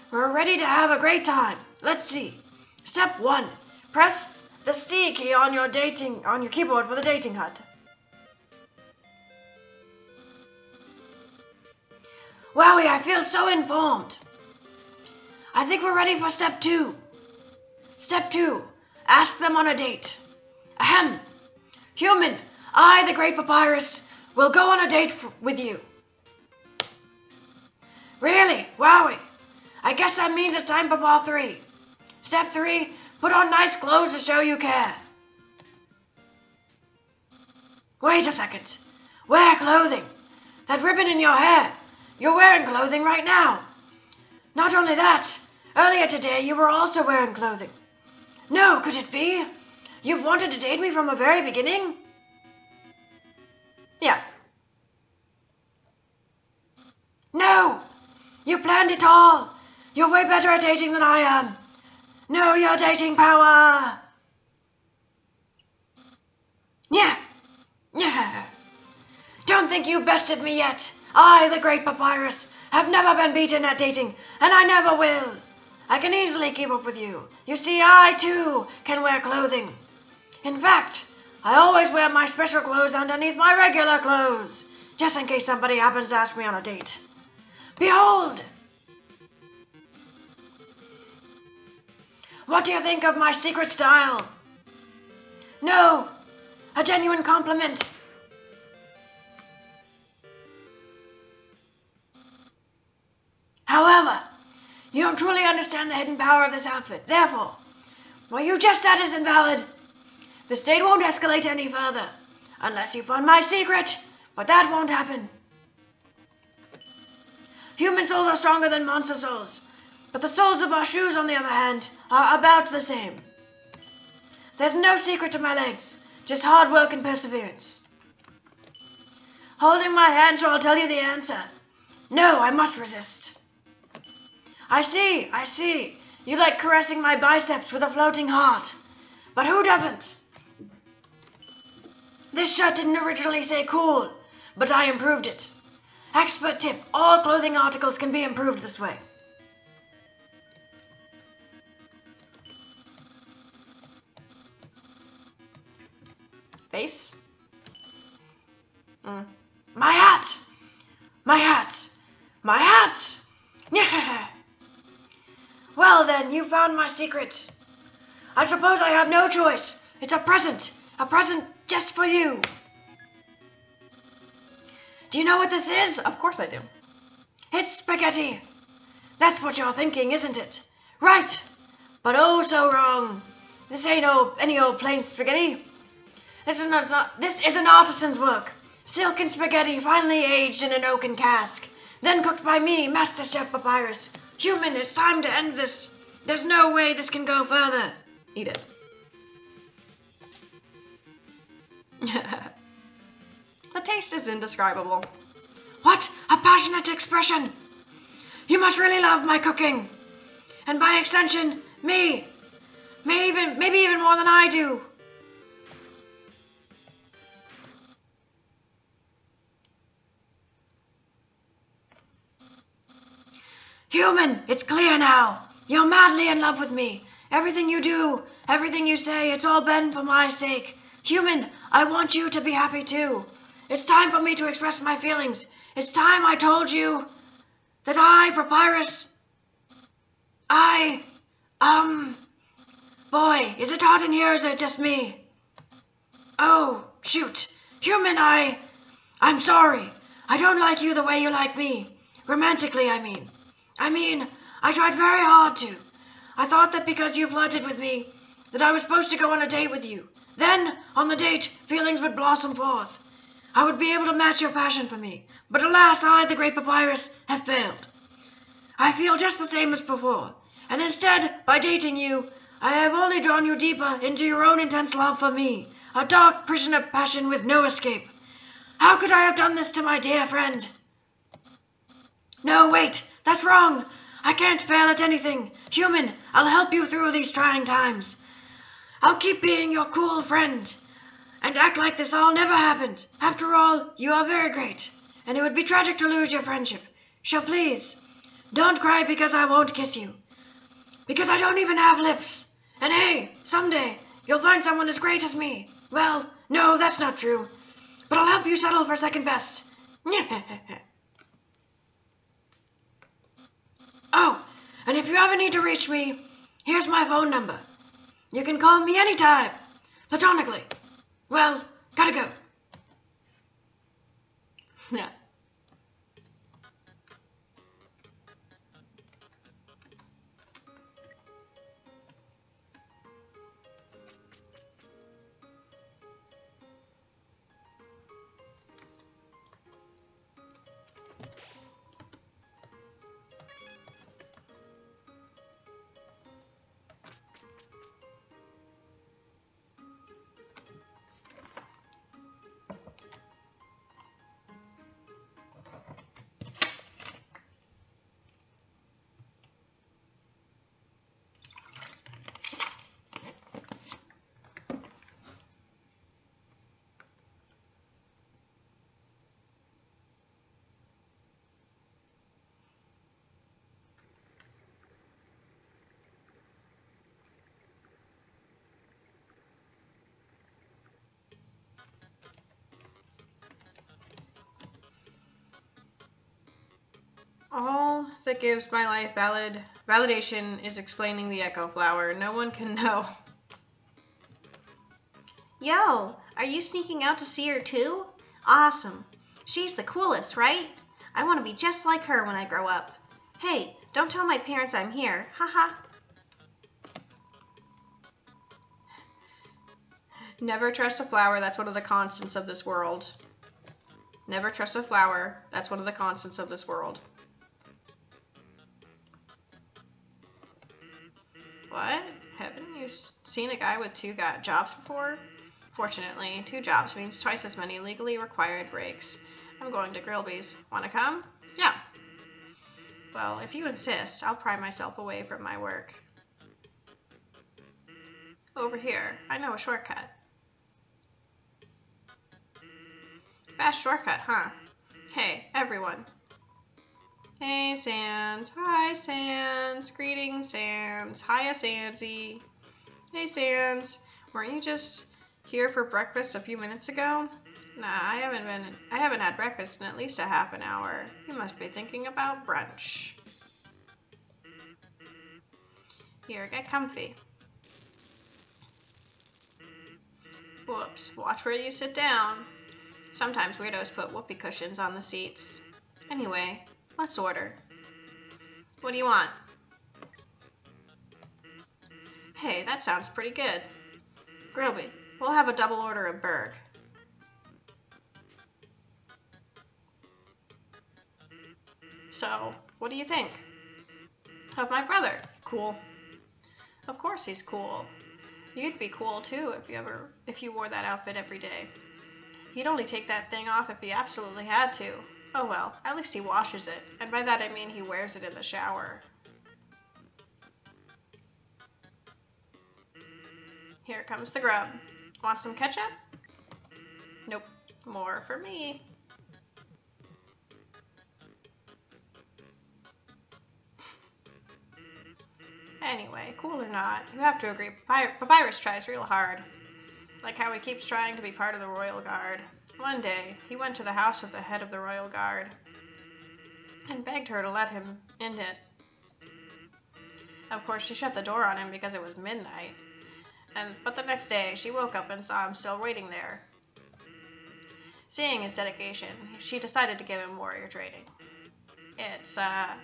We're ready to have a great time. Let's see. Step 1. Press the C key on your keyboard for the dating HUD. Wowie, I feel so informed. I think we're ready for step 2. Step 2. Ask them on a date. Ahem. Human, I, the Great Papyrus, will go on a date with you. Really? Wowie. I guess that means it's time for part 3. Step 3. Put on nice clothes to show you care. Wait a second. Wear clothing. That ribbon in your hair. You're wearing clothing right now. Not only that, earlier today you were also wearing clothing. No, could it be? You've wanted to date me from the very beginning? Yeah. No! You planned it all. You're way better at dating than I am. Know your dating power. Yeah. Yeah. Don't think you bested me yet. I, the Great Papyrus, have never been beaten at dating, and I never will. I can easily keep up with you. You see, I, too, can wear clothing. In fact, I always wear my special clothes underneath my regular clothes, just in case somebody happens to ask me on a date. Behold! What do you think of my secret style? No, a genuine compliment. However, you don't truly understand the hidden power of this outfit. Therefore, what you just said is invalid. The state won't escalate any further, unless you find my secret, but that won't happen. Human souls are stronger than monster souls, but the soles of our shoes, on the other hand, are about the same. There's no secret to my legs, just hard work and perseverance. Holding my hand, so I'll tell you the answer. No, I must resist. I see. You like caressing my biceps with a floating heart. But who doesn't? This shirt didn't originally say cool, but I improved it. Expert tip, all clothing articles can be improved this way. Face? My hat! My hat! My hat! Yeah! Well then, you found my secret. I suppose I have no choice. It's a present just for you. Do you know what this is? Of course I do. It's spaghetti. That's what you're thinking, isn't it? Right, but oh so wrong. This ain't any old plain spaghetti. This is an artisan's work. Silken spaghetti finely aged in an oaken cask, then cooked by me, Master Chef Papyrus. Human, it's time to end this. There's no way this can go further. Eat it. The taste is indescribable. What a passionate expression. You must really love my cooking. And by extension, me. Maybe even more than I do. Human, it's clear now. You're madly in love with me. Everything you do, everything you say, it's all been for my sake. Human, I want you to be happy too. It's time for me to express my feelings. It's time I told you that I, Papyrus, boy, is it hot in here or is it just me? Oh, shoot. Human, I'm sorry. I don't like you the way you like me. Romantically, I mean, I tried very hard to. I thought that because you flirted with me, that I was supposed to go on a date with you. Then, on the date, feelings would blossom forth. I would be able to match your passion for me. But alas, I, the great Papyrus, have failed. I feel just the same as before. And instead, by dating you, I have only drawn you deeper into your own intense love for me. A dark prison of passion with no escape. How could I have done this to my dear friend? No, wait, that's wrong. I can't fail at anything. Human, I'll help you through these trying times. I'll keep being your cool friend and act like this all never happened. After all, you are very great, and it would be tragic to lose your friendship. So please, don't cry because I won't kiss you. Because I don't even have lips. And hey, someday, you'll find someone as great as me. Well, no, that's not true. But I'll help you settle for second best. Oh, and if you ever need to reach me, here's my phone number. You can call me anytime, platonically. Well, gotta go. Yeah. All that gives my life validation is explaining the echo flower. No one can know. Yo, are you sneaking out to see her too? Awesome. She's the coolest, right? I want to be just like her when I grow up. Hey, don't tell my parents I'm here. Haha. Never trust a flower. That's one of the constants of this world. Never trust a flower. That's one of the constants of this world. What? Haven't you seen a guy with two jobs before? Fortunately, 2 jobs means twice as many legally required breaks. I'm going to Grillby's. Wanna come? Yeah. Well, if you insist, I'll pry myself away from my work. Over here. I know a shortcut. Fast shortcut, huh? Hey, everyone. Hey, Sans. Hi, Sans. Greetings, Sans. Hiya, Sansy. Hey, Sans. Weren't you just here for breakfast a few minutes ago? Nah, I haven't had breakfast in at least a half an hour. You must be thinking about brunch. Here, get comfy. Whoops, watch where you sit down. Sometimes weirdos put whoopee cushions on the seats. Anyway, let's order. What do you want? Hey, that sounds pretty good. Grilby, we'll have a double order of burg. So, what do you think? Of my brother? Cool. Of course he's cool. You'd be cool too if you wore that outfit every day. He'd only take that thing off if he absolutely had to. Oh well, at least he washes it, and by that I mean he wears it in the shower. Here comes the grub. Want some ketchup? Nope, more for me. Anyway, cool or not, you have to agree, Papyrus tries real hard. Like how he keeps trying to be part of the Royal Guard. One day, he went to the house of the head of the Royal Guard and begged her to let him in it. Of course, she shut the door on him because it was midnight. But the next day, she woke up and saw him still waiting there. Seeing his dedication, she decided to give him warrior training. It's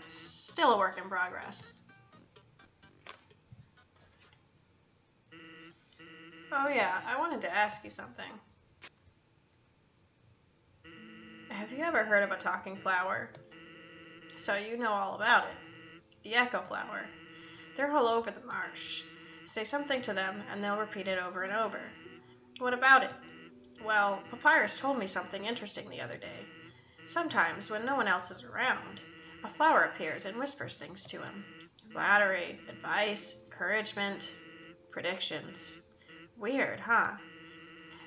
still a work in progress. Oh yeah, I wanted to ask you something. Have you ever heard of a talking flower? So you know all about it. The echo flower. They're all over the marsh. Say something to them and they'll repeat it over and over. What about it? Well, Papyrus told me something interesting the other day. Sometimes, when no one else is around, a flower appears and whispers things to him. Flattery, advice, encouragement, predictions. Weird, huh?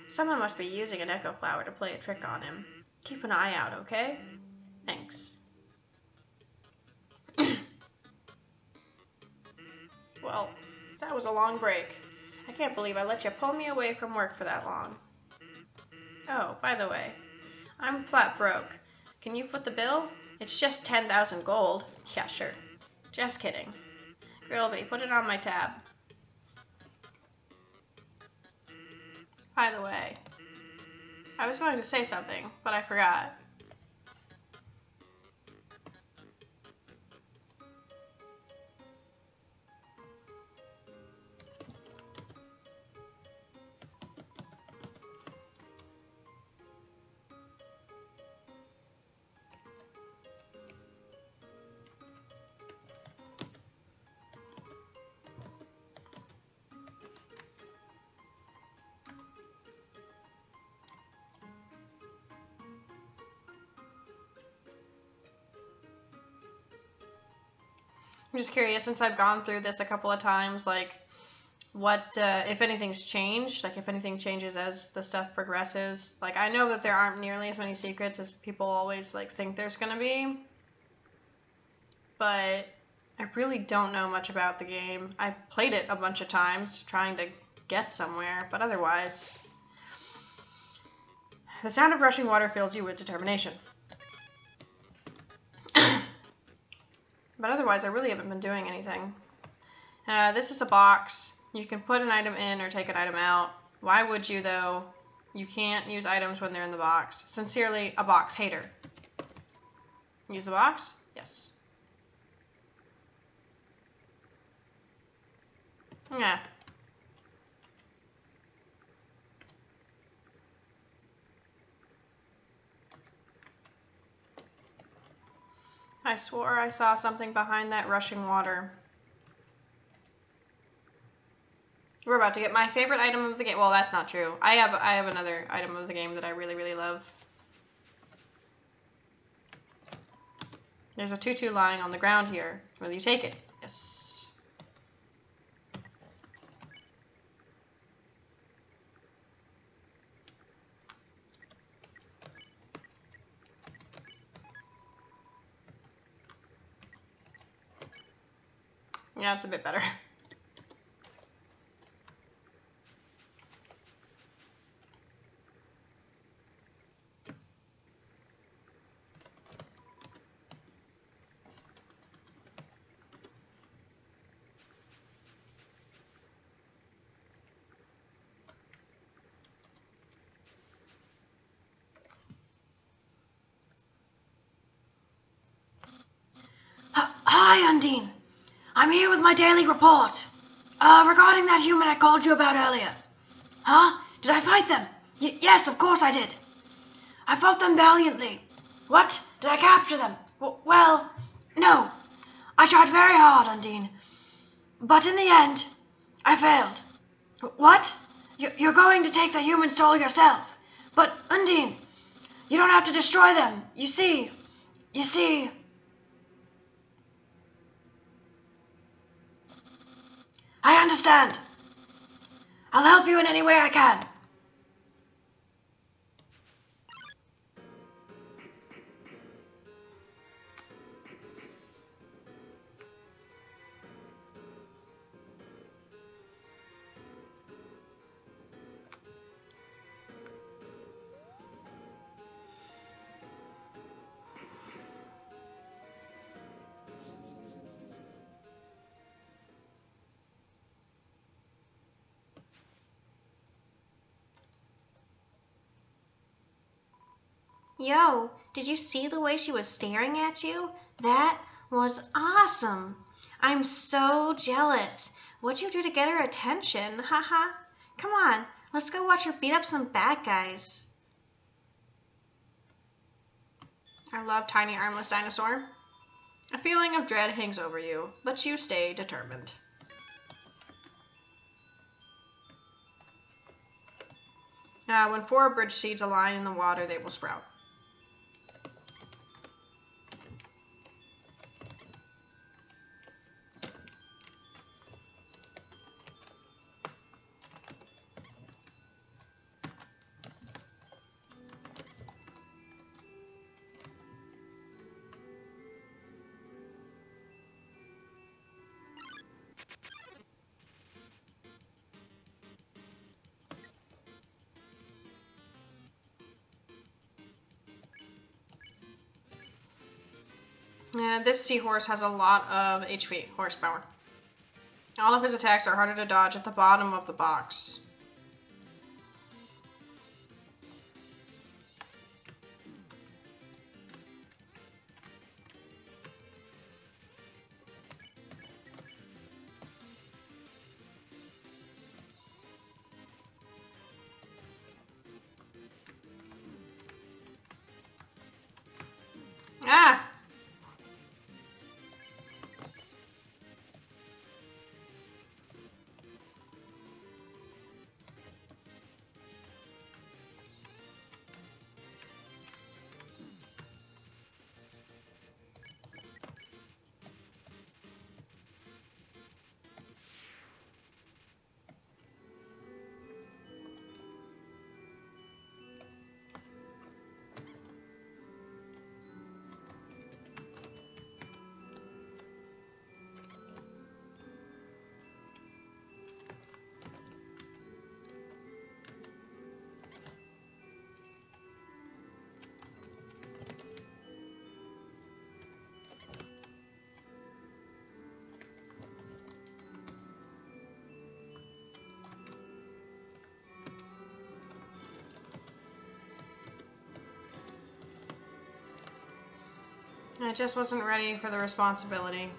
Someone must be using an echo flower to play a trick on him. Keep an eye out, okay? Thanks. Well, that was a long break. I can't believe I let you pull me away from work for that long. Oh, by the way, I'm flat broke. Can you foot the bill? It's just 10,000 gold. Yeah, sure. Just kidding. Grilby, put it on my tab. By the way, I was going to say something, but I forgot. I'm just curious, since I've gone through this a couple of times, like, what, if anything's changed, like, if anything changes as the stuff progresses. Like, I know that there aren't nearly as many secrets as people always, like, think there's gonna be, but I really don't know much about the game. I've played it a bunch of times, trying to get somewhere, but otherwise, the sound of rushing water fills you with determination. But otherwise, I really haven't been doing anything. This is a box. You can put an item in or take an item out. Why would you, though? You can't use items when they're in the box. Sincerely, a box hater. Use the box? Yes. Yeah. I swore I saw something behind that rushing water. We're about to get my favorite item of the game. Well, that's not true. I have another item of the game that I really, really love. There's a tutu lying on the ground here. Will you take it? Yes. Yeah, it's a bit better. Hi, Undine. I'm here with my daily report. Regarding that human I called you about earlier. Huh? Did I fight them? Yes, of course I did. I fought them valiantly. What? Did I capture them? Well, no. I tried very hard, Undine. But in the end, I failed. What? You're going to take the human soul yourself. But, Undine, you don't have to destroy them. You see... I understand. I'll help you in any way I can. Yo, did you see the way she was staring at you? That was awesome. I'm so jealous. What'd you do to get her attention? Haha. Come on, let's go watch her beat up some bad guys. I love Tiny Armless Dinosaur. A feeling of dread hangs over you, but you stay determined. When 4 bridge seeds align in the water, they will sprout. This seahorse has a lot of HP, horsepower. All of his attacks are harder to dodge at the bottom of the box. Ah! I just wasn't ready for the responsibility.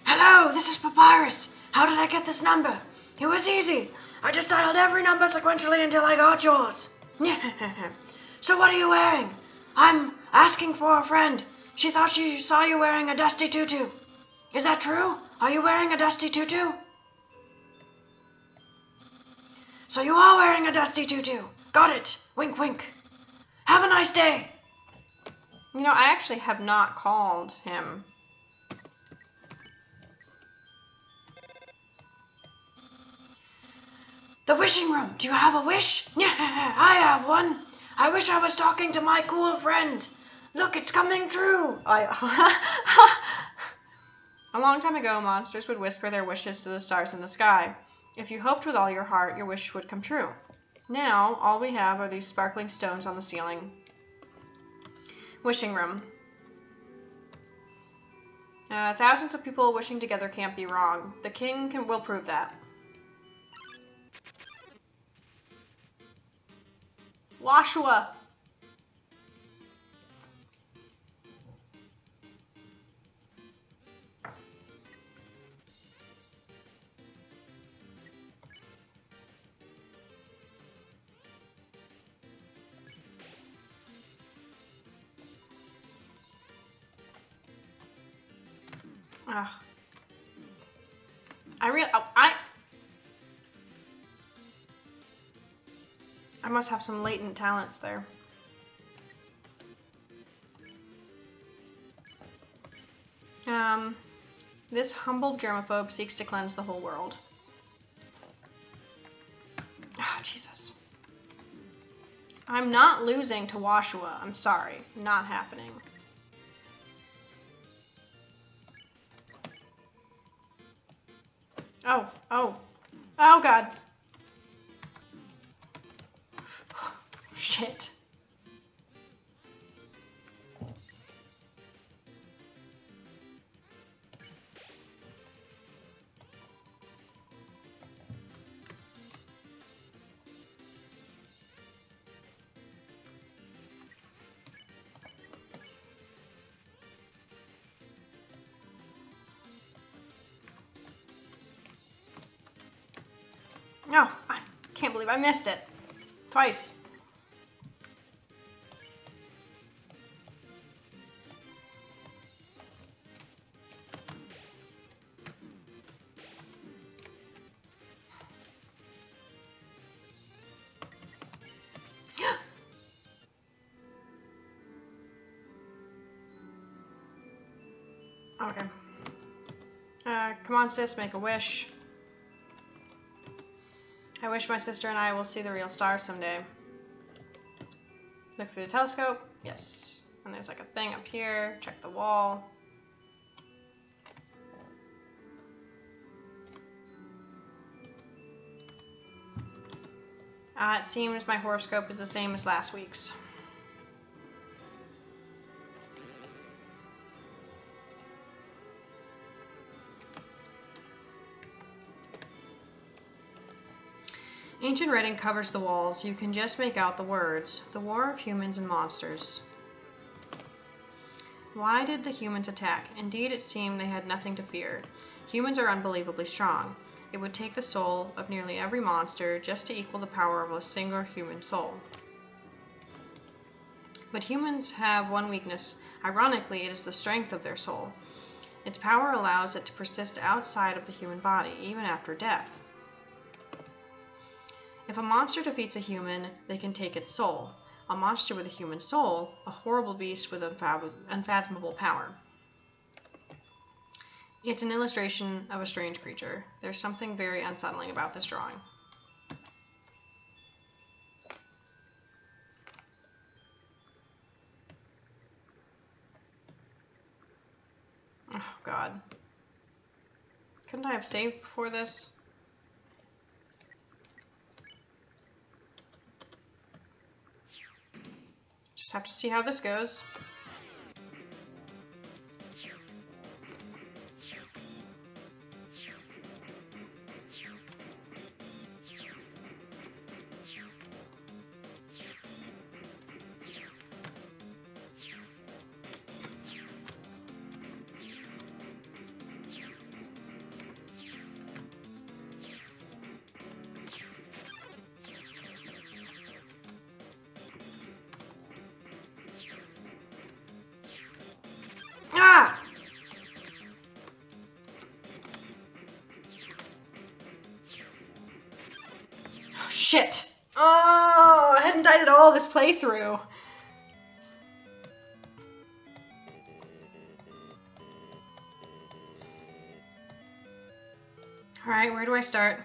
Hello, this is Papyrus. How did I get this number? It was easy. I just dialed every number sequentially until I got yours. So what are you wearing? I'm asking for a friend. She thought she saw you wearing a dusty tutu. Is that true? Are you wearing a dusty tutu? So you are wearing a dusty tutu. Got it. Wink, wink. Have a nice day. You know, I actually have not called him. The wishing room. Do you have a wish? Yeah, I have one. I wish I was talking to my cool friend. Look, it's coming true. A long time ago, monsters would whisper their wishes to the stars in the sky. If you hoped with all your heart, your wish would come true. Now, all we have are these sparkling stones on the ceiling. Wishing room. Thousands of people wishing together can't be wrong. The king will prove that. Washua. I must have some latent talents there. This humble germaphobe seeks to cleanse the whole world. Ah, Jesus. I'm not losing to Washua. I'm sorry. Not happening. Oh, oh. Oh, God. Shit. No, I can't believe I missed it. Twice. Okay. Come on, sis, make a wish. I wish my sister and I will see the real stars someday. Look through the telescope. Yes. And there's like a thing up here. Check the wall. It seems my horoscope is the same as last week's. Ancient writing covers the walls. You can just make out the words. The war of humans and monsters. Why did the humans attack? Indeed, it seemed they had nothing to fear. Humans are unbelievably strong. It would take the soul of nearly every monster just to equal the power of a single human soul. But humans have one weakness. Ironically, it is the strength of their soul. Its power allows it to persist outside of the human body, even after death. If a monster defeats a human, they can take its soul. A monster with a human soul, a horrible beast with unfathomable power. It's an illustration of a strange creature. There's something very unsettling about this drawing. Oh, God. Couldn't I have saved before this? Just have to see how this goes. Ah! Oh, shit! Oh, I hadn't died at all this playthrough. Alright, where do I start?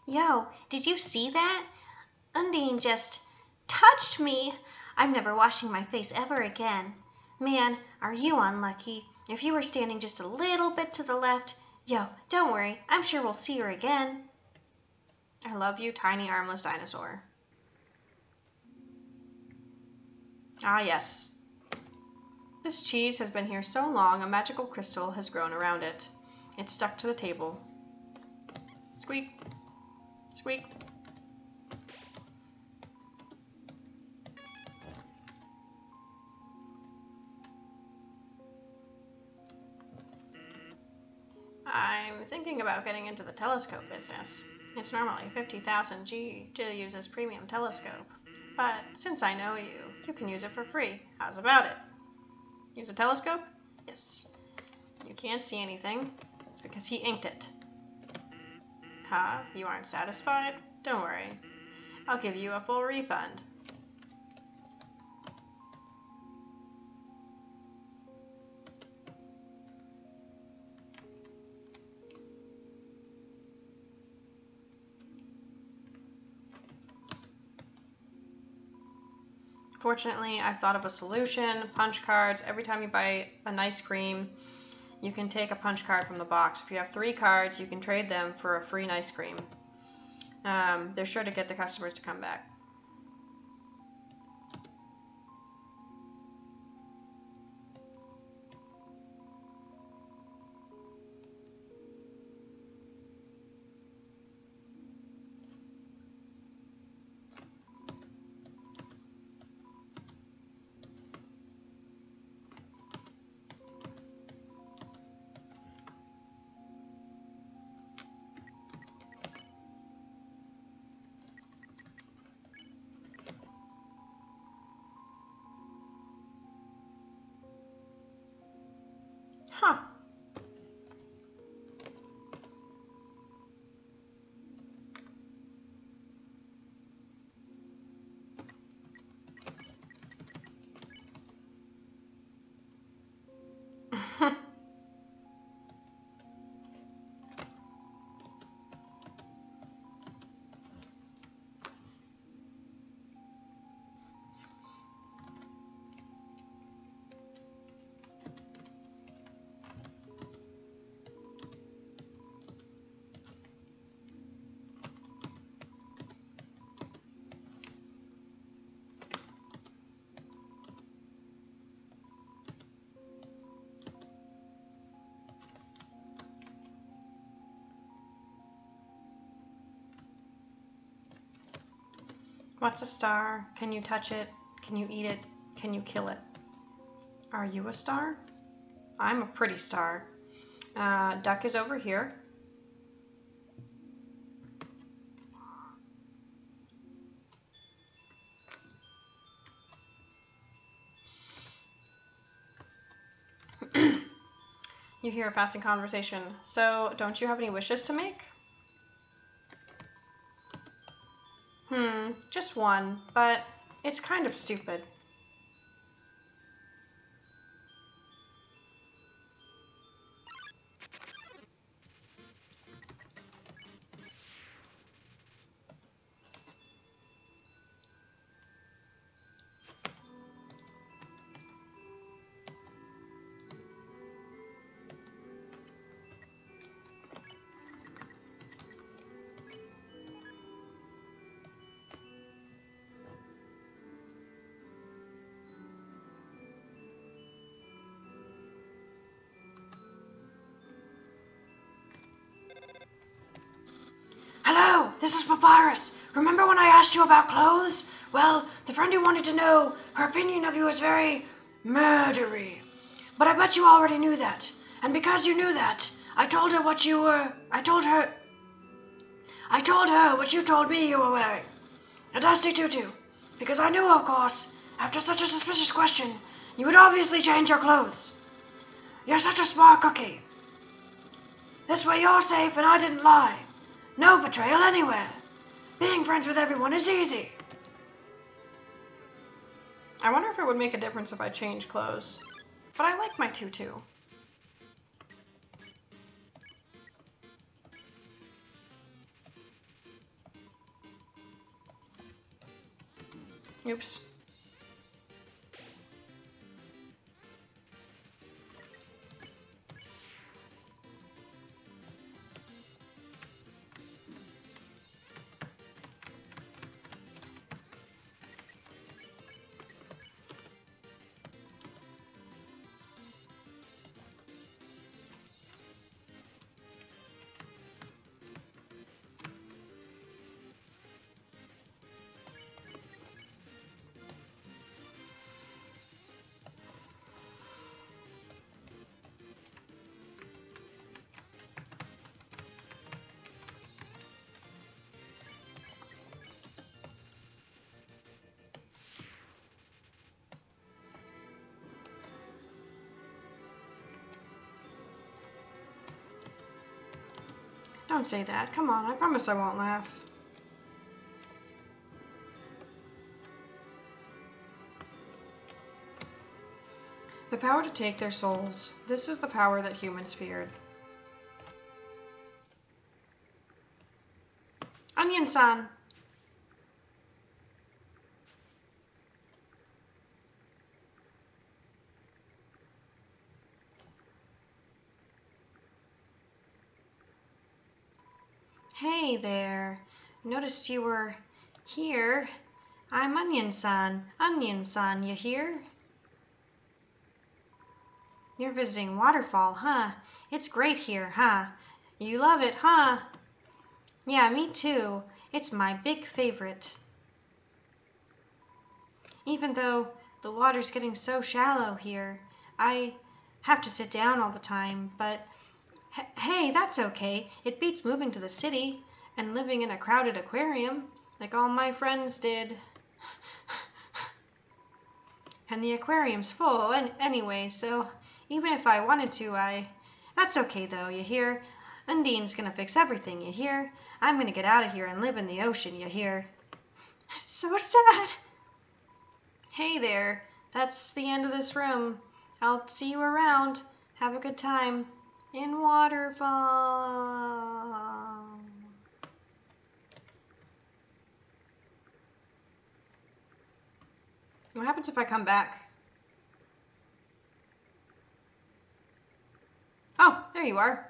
Yo, did you see that? Undine just touched me. I'm never washing my face ever again. Man, are you unlucky. If you were standing just a little bit to the left, yo, don't worry. I'm sure we'll see her again. I love you, tiny armless dinosaur. Ah, yes. This cheese has been here so long, a magical crystal has grown around it. It's stuck to the table. Squeak. Squeak. I'm thinking about getting into the telescope business. It's normally 50,000 G to use this premium telescope. But since I know you, you can use it for free. How's about it? Use a telescope? Yes. You can't see anything because he inked it. Huh? You aren't satisfied? Don't worry. I'll give you a full refund. Fortunately, I've thought of a solution. Punch cards. Every time you buy an ice cream, you can take a punch card from the box. If you have 3 cards, you can trade them for a free ice cream. They're sure to get the customers to come back. Huh. What's a star? Can you touch it? Can you eat it? Can you kill it? Are you a star? I'm a pretty star. Duck is over here. You hear a passing conversation. So, don't you have any wishes to make? Just one, but it's kind of stupid. Hello, this is Papyrus. Remember when I asked you about clothes? Well, the friend who wanted to know, her opinion of you is very murdery. But I bet you already knew that. And because you knew that, I told her what you were... I told her what you told me you were wearing. A dusty tutu. Because I knew, of course, after such a suspicious question, you would obviously change your clothes. You're such a smart cookie. This way you're safe and I didn't lie. No betrayal anywhere. Being friends with everyone is easy. I wonder if it would make a difference if I change clothes. But I like my tutu. Oops. Don't say that. Come on, I promise I won't laugh. The power to take their souls. This is the power that humans feared. Onion-san! Hey there. Noticed you were here. I'm Onion-san. Onion-san, you here? You're visiting Waterfall, huh? It's great here, huh? You love it, huh? Yeah, me too. It's my big favorite. Even though the water's getting so shallow here, I have to sit down all the time, but hey, that's okay. It beats moving to the city and living in a crowded aquarium like all my friends did. And the aquarium's full anyway, so even if I wanted to, that's okay though, you hear? Undine's gonna fix everything, you hear? I'm gonna get out of here and live in the ocean, you hear? So sad. Hey there, that's the end of this room. I'll see you around. Have a good time. In Waterfall. What happens if I come back? Oh, there you are.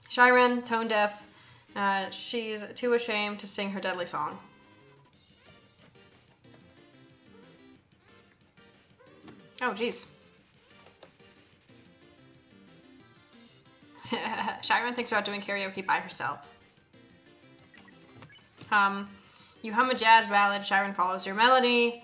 Shiren, tone deaf. She's too ashamed to sing her deadly song. Oh, jeez. Sharon thinks about doing karaoke by herself. You hum a jazz ballad, Sharon follows your melody.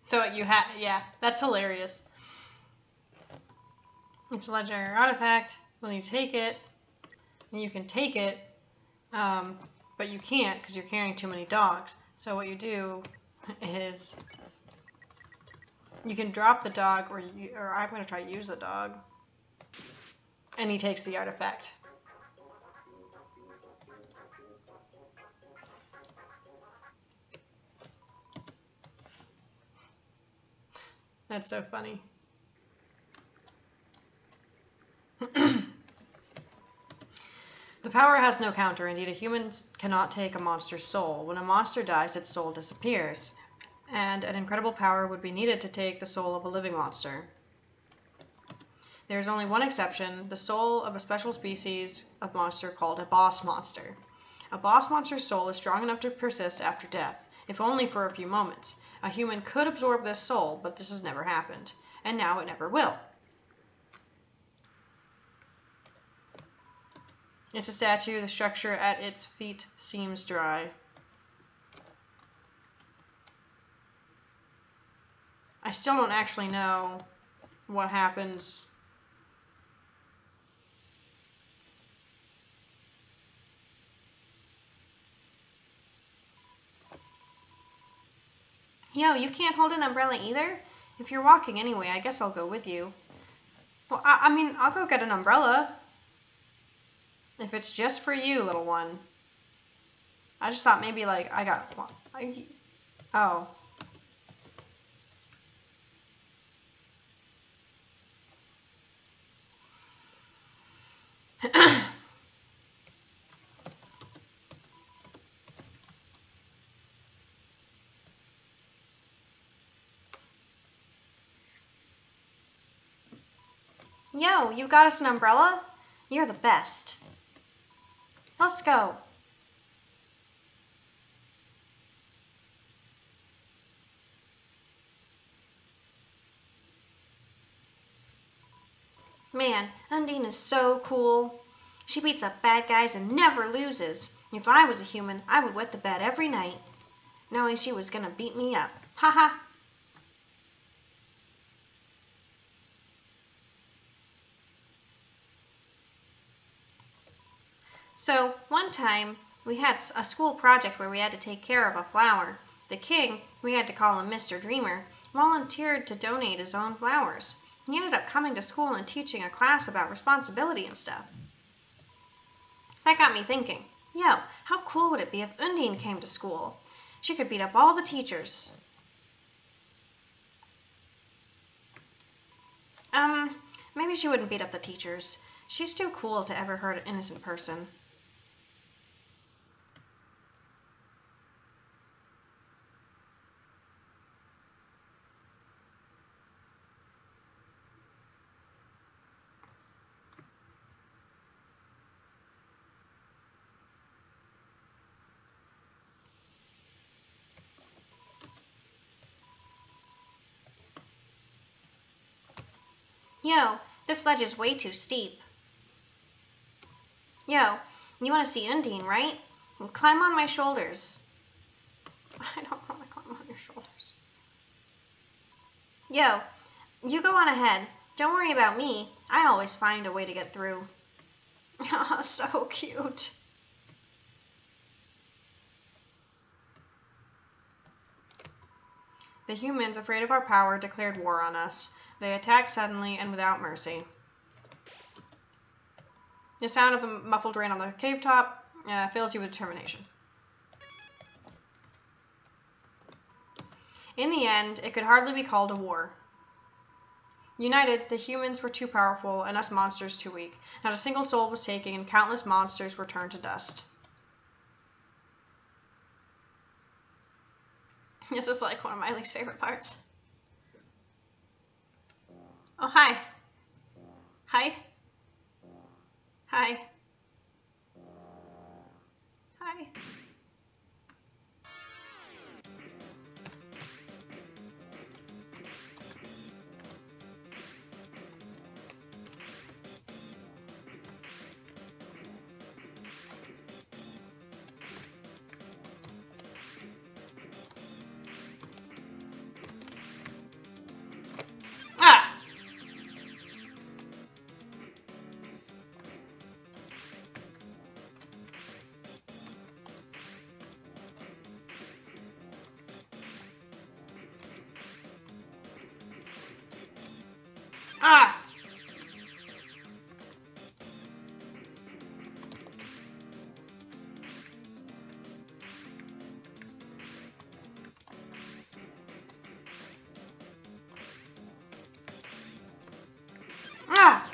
So you had, yeah, that's hilarious. It's a legendary artifact. When you take it, and you can take it, but you can't because you're carrying too many dogs. So what you do is you can drop the dog, or I'm going to try to use the dog, and he takes the artifact. That's so funny. The power has no counter. Indeed, a human cannot take a monster's soul. When a monster dies, its soul disappears, and an incredible power would be needed to take the soul of a living monster. There is only one exception, the soul of a special species of monster called a boss monster. A boss monster's soul is strong enough to persist after death, if only for a few moments. A human could absorb this soul, but this has never happened, and now it never will. It's a statue. The structure at its feet seems dry. I still don't actually know what happens. Yo, you can't hold an umbrella either? If you're walking anyway, I guess I'll go with you. Well, I mean, I'll go get an umbrella. If it's just for you, little one. I just thought maybe, like, I got one. Oh. Yo, you got us an umbrella? You're the best. Let's go. Man, Undine is so cool. She beats up bad guys and never loses. If I was a human, I would wet the bed every night, knowing she was gonna beat me up. Ha ha. So, one time, we had a school project where we had to take care of a flower. The king, we had to call him Mr. Dreamer, volunteered to donate his own flowers. He ended up coming to school and teaching a class about responsibility and stuff. That got me thinking, yo, how cool would it be if Undine came to school? She could beat up all the teachers. Maybe she wouldn't beat up the teachers. She's too cool to ever hurt an innocent person. Yo, this ledge is way too steep. Yo, you want to see Undine, right? Climb on my shoulders. I don't want to climb on your shoulders. Yo, you go on ahead. Don't worry about me. I always find a way to get through. Oh, so cute. The humans, afraid of our power, declared war on us. They attacked suddenly and without mercy. The sound of the muffled rain on the cave top fills you with determination. In the end, it could hardly be called a war. United, the humans were too powerful and us monsters too weak. Not a single soul was taken and countless monsters were turned to dust. This is like one of my least favorite parts. Oh, hi. Hi. Hi. Hi. Ah! Ah! Ah!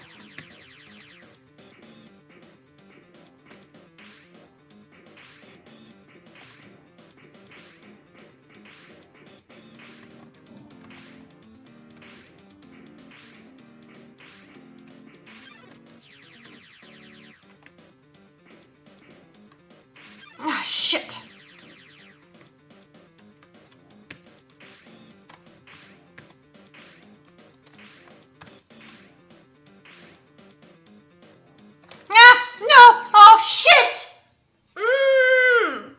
Ah, shit. Ah, no! Oh, shit! Mmm!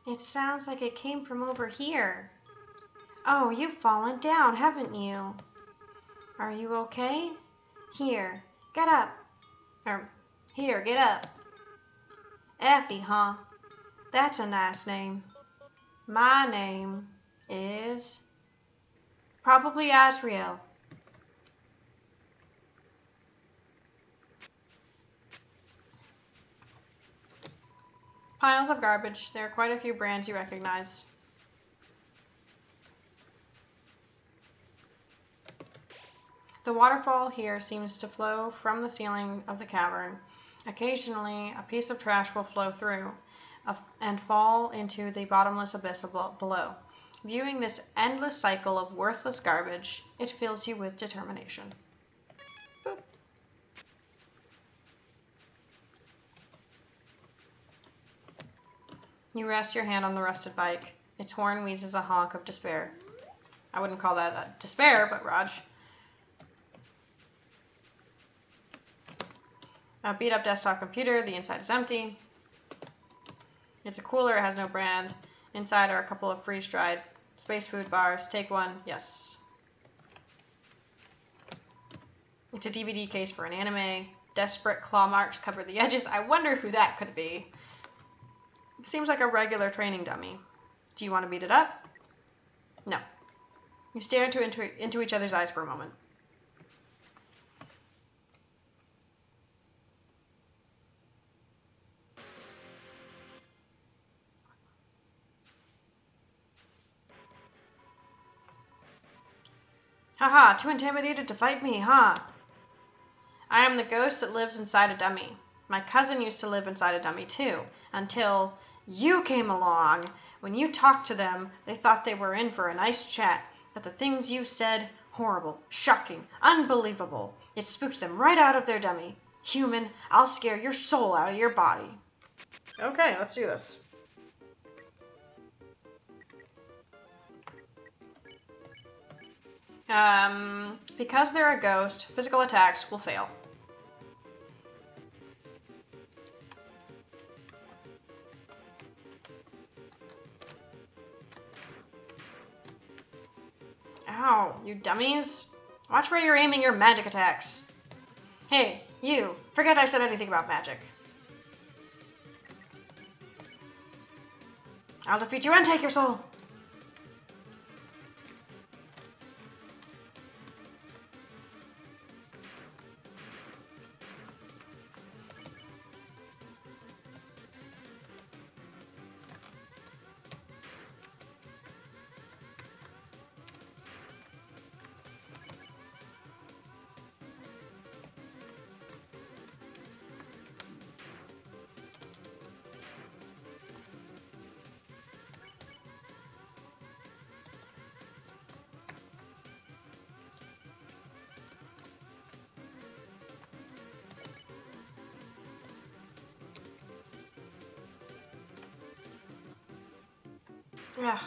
It sounds like it came from over here. Oh, you've fallen down, haven't you? Are you okay? Here, get up. Here, get up. Effie, huh? That's a nice name. My name is probably Asriel. Piles of garbage. There are quite a few brands you recognize. The waterfall here seems to flow from the ceiling of the cavern. Occasionally, a piece of trash will flow through and fall into the bottomless abyss below. Viewing this endless cycle of worthless garbage, it fills you with determination. Boop. You rest your hand on the rusted bike. Its horn wheezes a honk of despair. I wouldn't call that a despair, but Raj. A beat-up desktop computer. The inside is empty. It's a cooler. It has no brand. Inside are a couple of freeze-dried space food bars. Take one. Yes. It's a DVD case for an anime. Desperate claw marks cover the edges. I wonder who that could be. It seems like a regular training dummy. Do you want to beat it up? No. You stare into each other's eyes for a moment. Haha, too intimidated to fight me, huh? I am the ghost that lives inside a dummy. My cousin used to live inside a dummy too, until you came along. When you talked to them, they thought they were in for a nice chat, but the things you said, horrible, shocking, unbelievable. It spooked them right out of their dummy. Human, I'll scare your soul out of your body. Okay, let's do this. Because they're a ghost, physical attacks will fail. Ow, you dummies. Watch where you're aiming your magic attacks. Hey, you, forget I said anything about magic. I'll defeat you and take your soul. Ugh.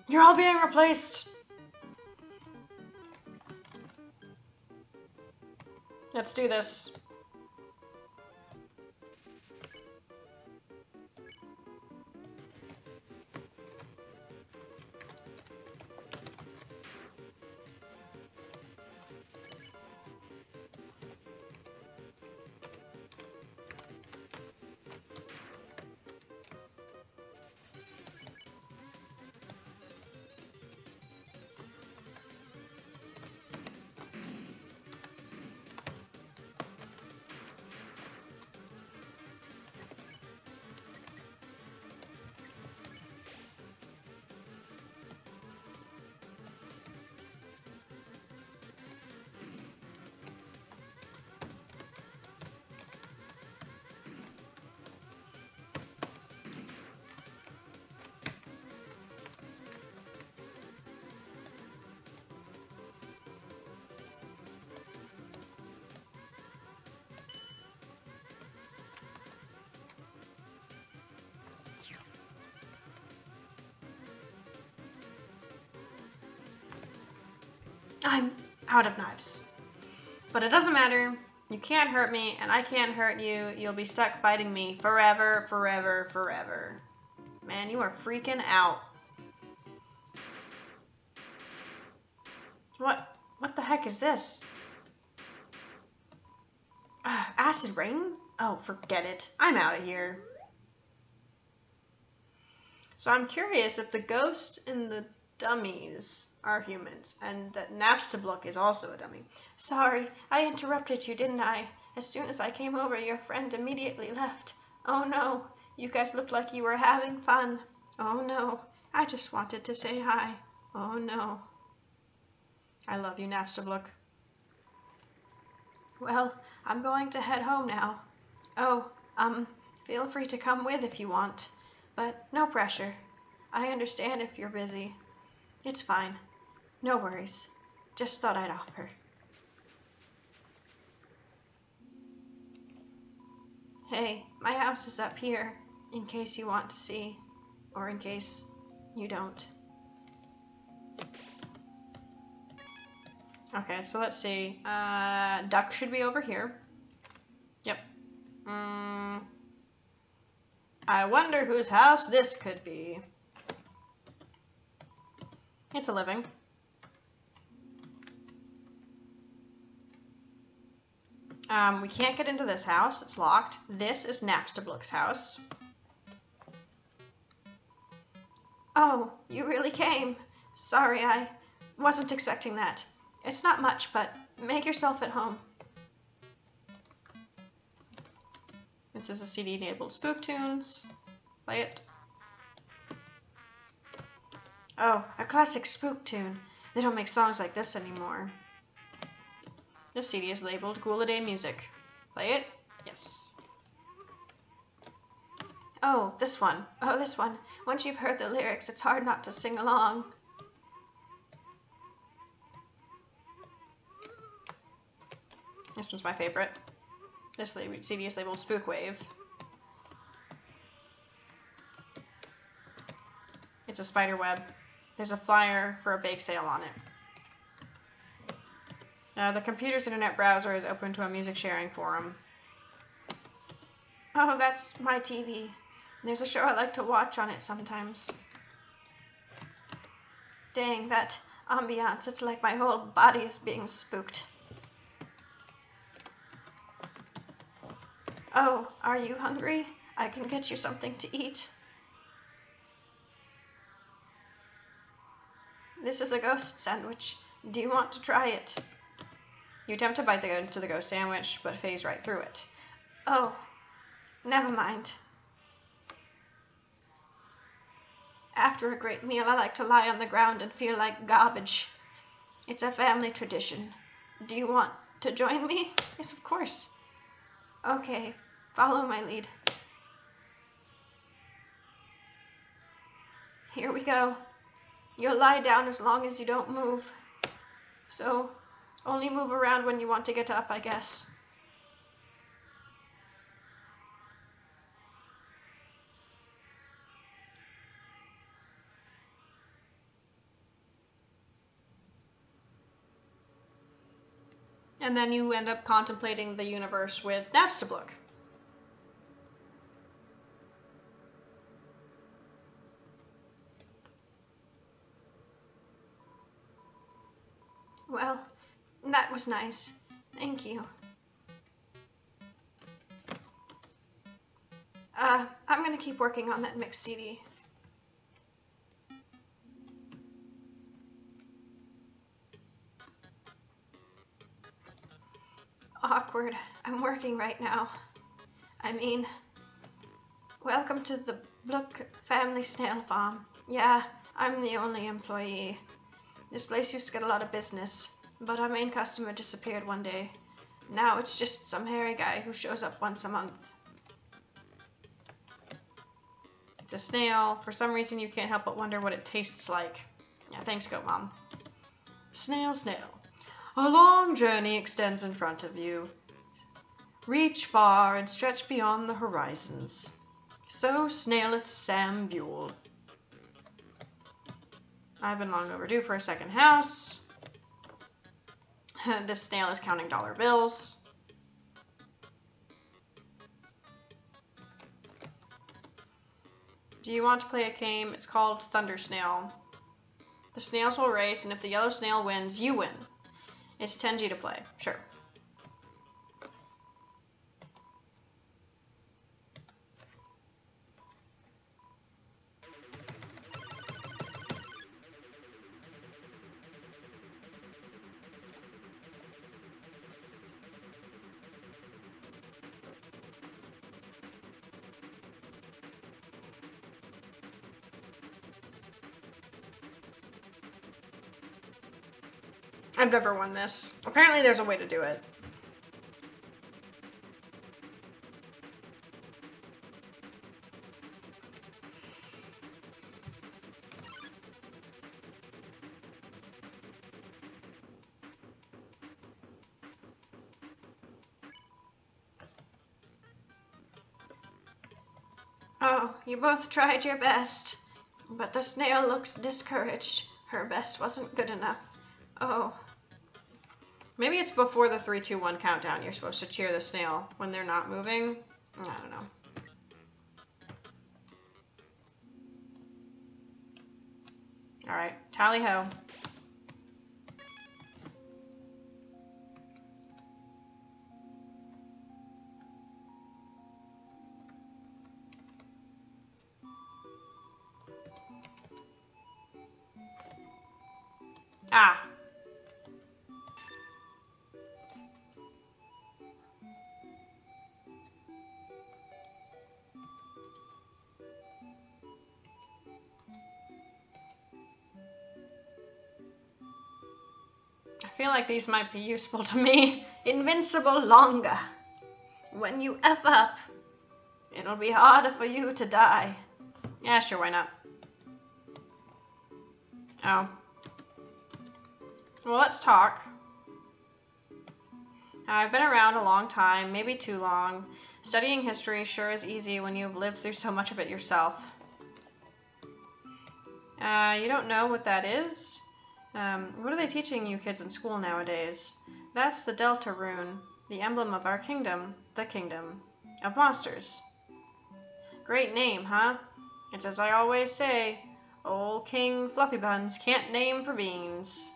You're all being replaced. Let's do this. I'm out of knives. But it doesn't matter. You can't hurt me, and I can't hurt you. You'll be stuck fighting me forever, forever, forever. Man, you are freaking out. What the heck is this? Acid rain? Oh, forget it. I'm out of here. So I'm curious if the ghost and the dummies are humans, and that Napstablook is also a dummy. Sorry, I interrupted you, didn't I? As soon as I came over, your friend immediately left. Oh no, you guys looked like you were having fun. Oh no, I just wanted to say hi. Oh no. I love you, Napstablook. Well, I'm going to head home now. Oh, feel free to come with if you want, but no pressure. I understand if you're busy. It's fine. No worries. Just thought I'd offer. Hey, my house is up here, in case you want to see, or in case you don't. Okay, so let's see. Duck should be over here. Yep. I wonder whose house this could be. It's a living. We can't get into this house. It's locked. This is Napstablook's house. Oh, you really came. Sorry, I wasn't expecting that. It's not much, but make yourself at home. This is a CD-enabled Spook Tunes. Play it. Oh, a classic spook tune. They don't make songs like this anymore. This CD is labeled Ghoul-A-Day Music. Play it? Yes. Oh, this one. Oh, this one. Once you've heard the lyrics, it's hard not to sing along. This one's my favorite. This CD is labeled Spook Wave. It's a spider web. There's a flyer for a bake sale on it. The computer's internet browser is open to a music sharing forum. Oh, that's my TV. There's a show I like to watch on it sometimes. Dang, that ambiance. It's like my whole body is being spooked. Oh, are you hungry? I can get you something to eat. This is a ghost sandwich. Do you want to try it? You attempt to bite into the ghost sandwich, but phase right through it. Oh, never mind. After a great meal, I like to lie on the ground and feel like garbage. It's a family tradition. Do you want to join me? Yes, of course. Okay, follow my lead. Here we go. You'll lie down as long as you don't move. So, only move around when you want to get up, I guess. And then you end up contemplating the universe with Napstablook. Well, that was nice. Thank you. I'm gonna keep working on that mixed CD. Awkward. I'm working right now. I mean, welcome to the Blook family snail farm. Yeah, I'm the only employee. This place used to get a lot of business, but our main customer disappeared one day. Now it's just some hairy guy who shows up once a month. It's a snail. For some reason you can't help but wonder what it tastes like. Yeah, thanks, Goat Mom. Snail, snail. A long journey extends in front of you. Reach far and stretch beyond the horizons. So snaileth Sam Buell. I've been long overdue for a second house. This snail is counting dollar bills. Do you want to play a game? It's called Thunder Snail. The snails will race, and if the yellow snail wins, you win. It's 10G to play. Sure. I've never won this. Apparently there's a way to do it. Oh, you both tried your best, but the snail looks discouraged. Her best wasn't good enough. Oh. Maybe it's before the 3, 2, 1 countdown. You're supposed to cheer the snail when they're not moving. I don't know. Alright, tally ho. Ah. I feel like these might be useful to me. Invincible longer. When you F up, it'll be harder for you to die. Yeah, sure, why not? Oh. Well, let's talk. I've been around a long time, maybe too long. Studying history sure is easy when you've lived through so much of it yourself. You don't know what that is? What are they teaching you kids in school nowadays? That's the Delta Rune, the emblem of our kingdom, the kingdom of monsters. Great name, huh? It's as I always say, old King Fluffy Buns can't name for beans.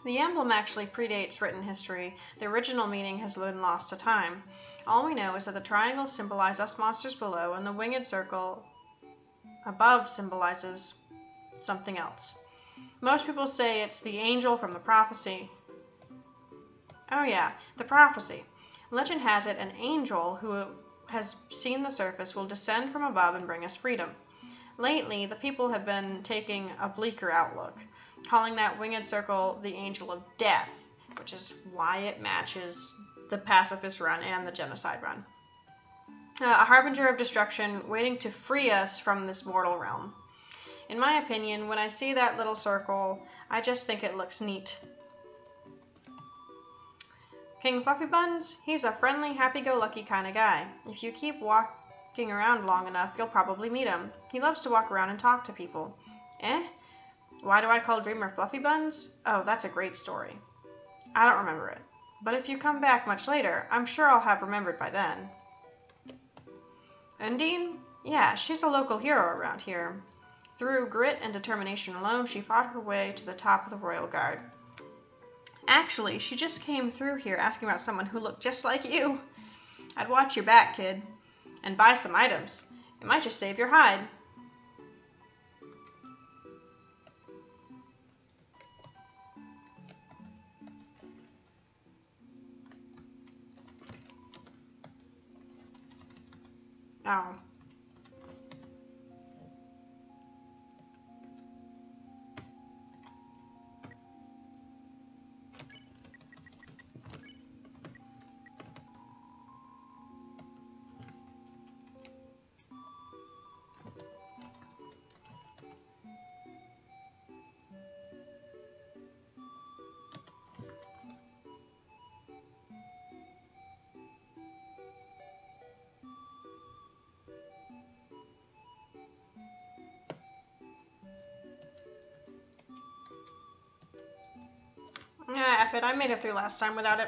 The emblem actually predates written history. The original meaning has been lost to time. All we know is that the triangles symbolize us monsters below, and the winged circle above symbolizes something else. Most people say it's the angel from the prophecy. Oh yeah, the prophecy. Legend has it an angel who has seen the surface will descend from above and bring us freedom. Lately, the people have been taking a bleaker outlook, calling that winged circle the angel of death, which is why it matches the Pacifist Run and the Genocide Run. A harbinger of destruction waiting to free us from this mortal realm. In my opinion, when I see that little circle, I just think it looks neat. King Fluffy Buns, he's a friendly, happy-go-lucky kind of guy. If you keep walking around long enough, you'll probably meet him. He loves to walk around and talk to people. Eh? Why do I call Dreamer Fluffy Buns? Oh, that's a great story. I don't remember it. But if you come back much later, I'm sure I'll have remembered by then. Undine? Yeah, she's a local hero around here. Through grit and determination alone, she fought her way to the top of the Royal Guard. Actually, she just came through here asking about someone who looked just like you. I'd watch your back, kid. And buy some items. It might just save your hide. Oh. F it. I made it through last time without it.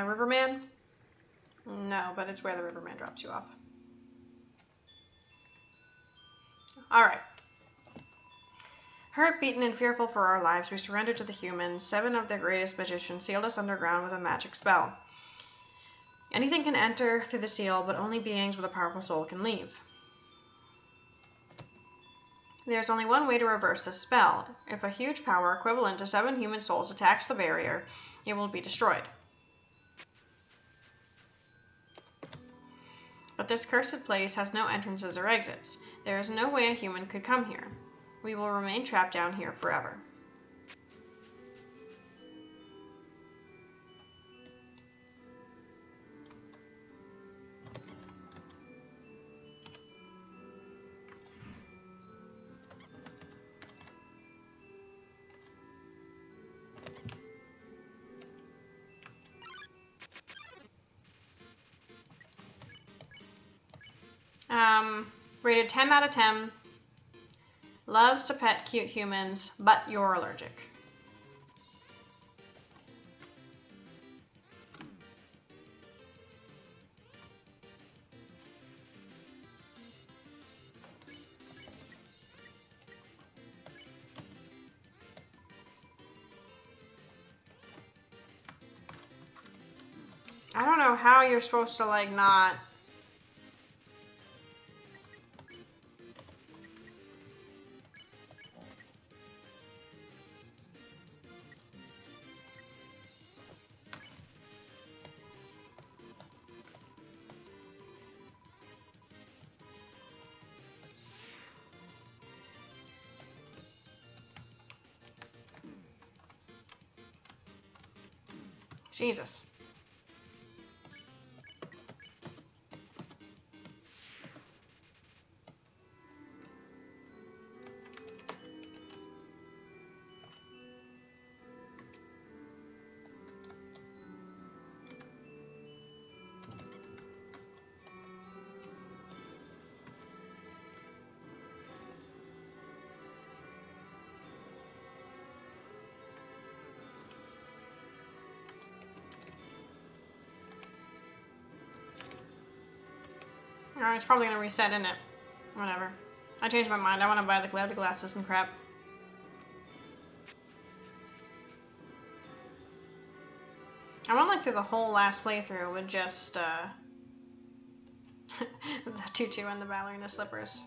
Riverman? No, but it's where the Riverman drops you off. Alright. Hurt, beaten, and fearful for our lives, we surrendered to the humans. 7 of their greatest magicians sealed us underground with a magic spell. Anything can enter through the seal, but only beings with a powerful soul can leave. There's only one way to reverse this spell. If a huge power equivalent to 7 human souls attacks the barrier, it will be destroyed. But this cursed place has no entrances or exits. There is no way a human could come here. We will remain trapped down here forever. Rated 10 out of 10. Loves to pet cute humans, but you're allergic. I don't know how you're supposed to, like, not... Jesus. Alright, it's probably gonna reset, isn't it? Whatever. I changed my mind. I want to buy the cloudy glasses and crap. I went like through the whole last playthrough with just the tutu and the ballerina slippers.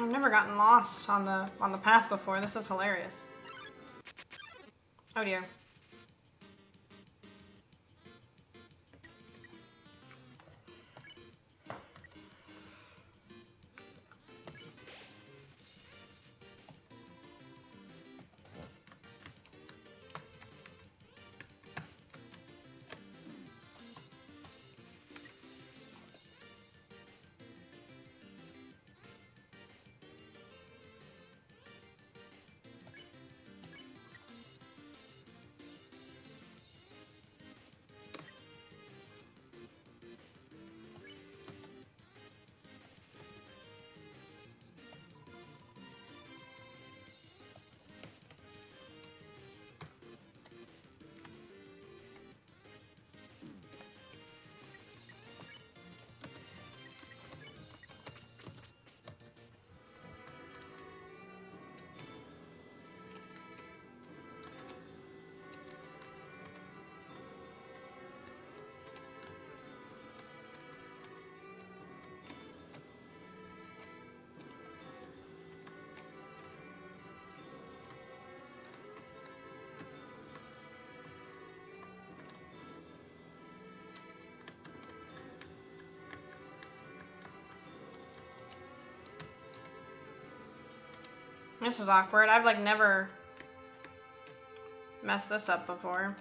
I've never gotten lost on the path before. This is hilarious. Oh dear. This is awkward. I've like never messed this up before.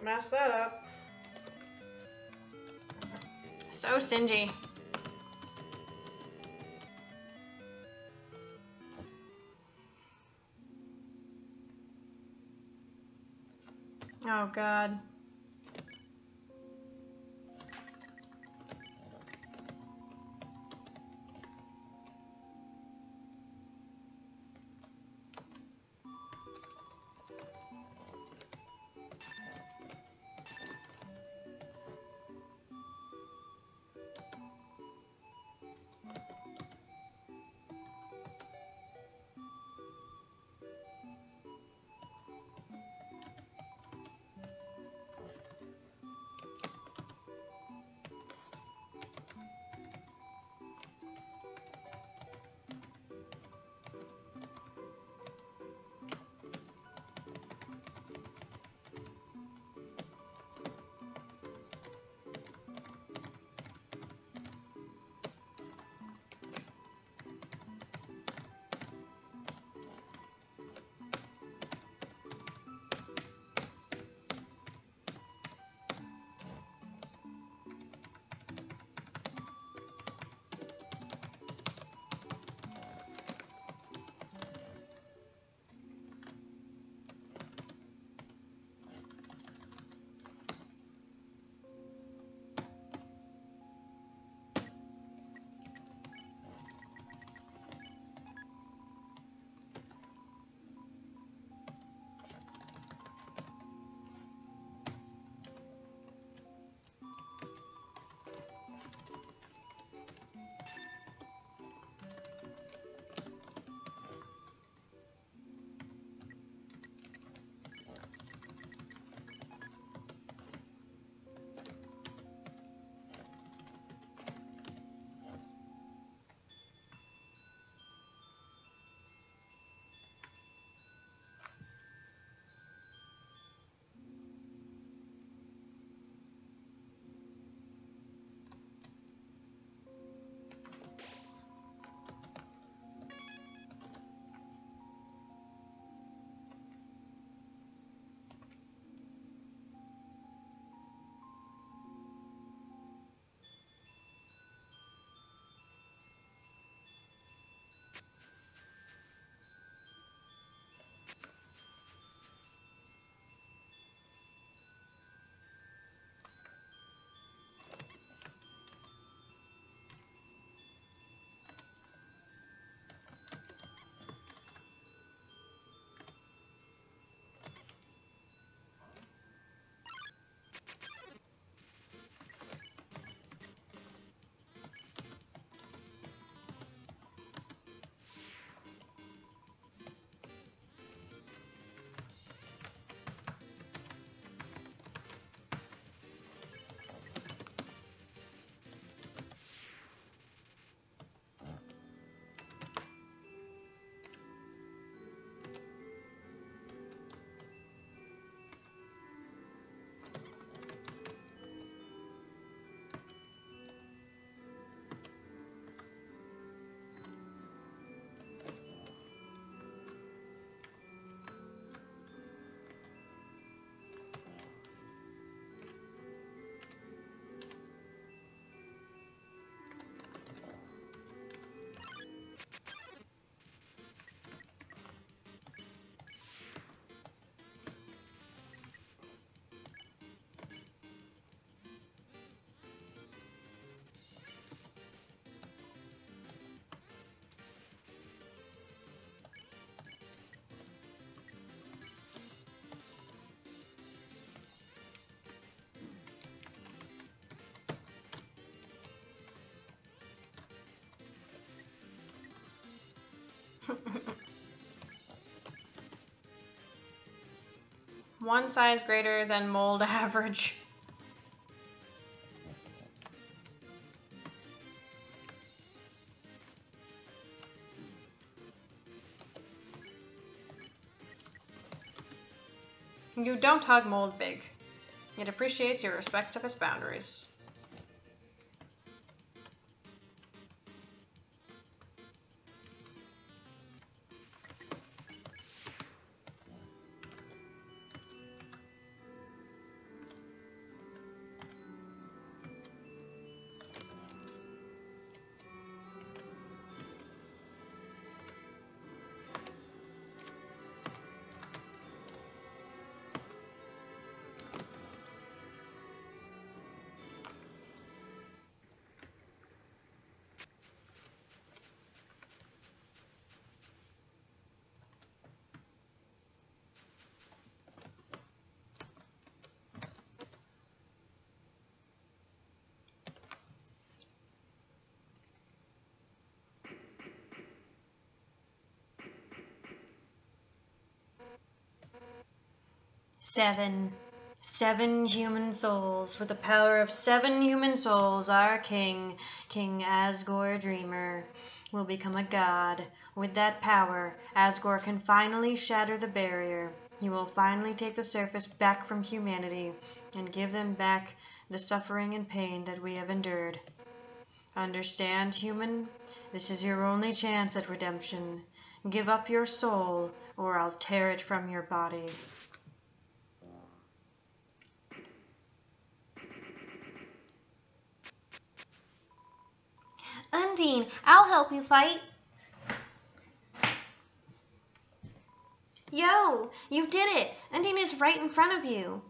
Mess that up. So stingy. Oh God. One size greater than mold average. You don't hug mold big. It appreciates your respect of its boundaries. Seven human souls. With the power of 7 human souls, our king, King Asgore Dreamer, will become a god. With that power, Asgore can finally shatter the barrier. He will finally take the surface back from humanity and give them back the suffering and pain that we have endured. Understand, human? This is your only chance at redemption. Give up your soul, or I'll tear it from your body. Undine, I'll help you fight. Yo, you did it. Undine is right in front of you.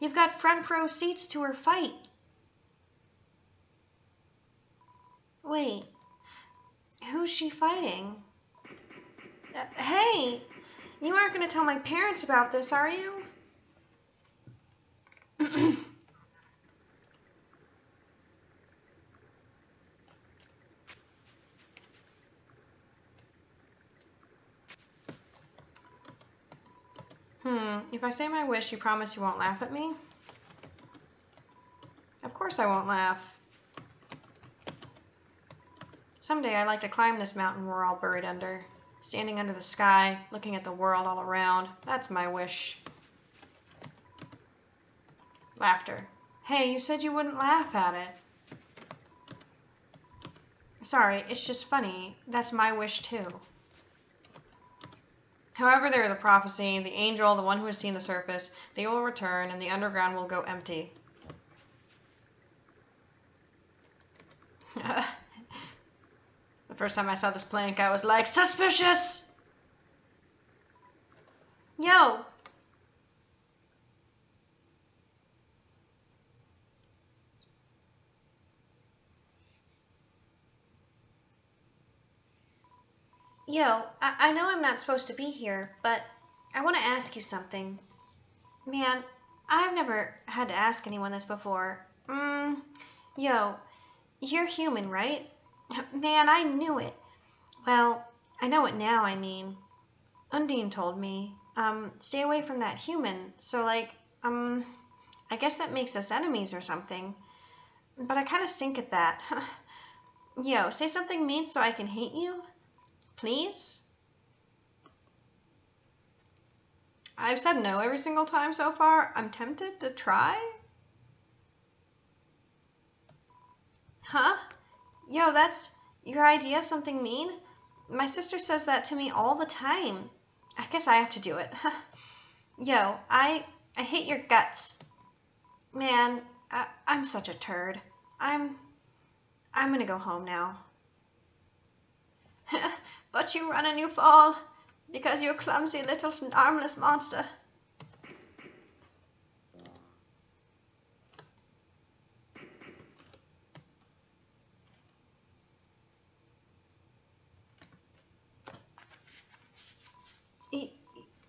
You've got front row seats to her fight. Wait, who's she fighting? Hey, you aren't going to tell my parents about this, are you? If I say my wish, you promise you won't laugh at me? Of course I won't laugh. Someday I'd like to climb this mountain we're all buried under. Standing under the sky, looking at the world all around. That's my wish. Laughter. Hey, you said you wouldn't laugh at it. Sorry, it's just funny. That's my wish too. However, there is a prophecy, the angel, the one who has seen the surface, they will return, and the underground will go empty. The first time I saw this plank, I was like, suspicious! Yo! I know I'm not supposed to be here, but I want to ask you something. Man, I've never had to ask anyone this before. Yo, you're human, right? Man, I knew it. Well, I know it now, I mean. Undine told me, stay away from that human, so I guess that makes us enemies or something. But I kind of stink at that. Yo, say something mean so I can hate you? Please? I've said no every single time so far. I'm tempted to try. Huh? Yo, that's your idea of something mean? My sister says that to me all the time. I guess I have to do it. Yo, I hate your guts. Man, I'm such a turd. I'm gonna go home now. But you run and you fall, because you're a clumsy little armless monster.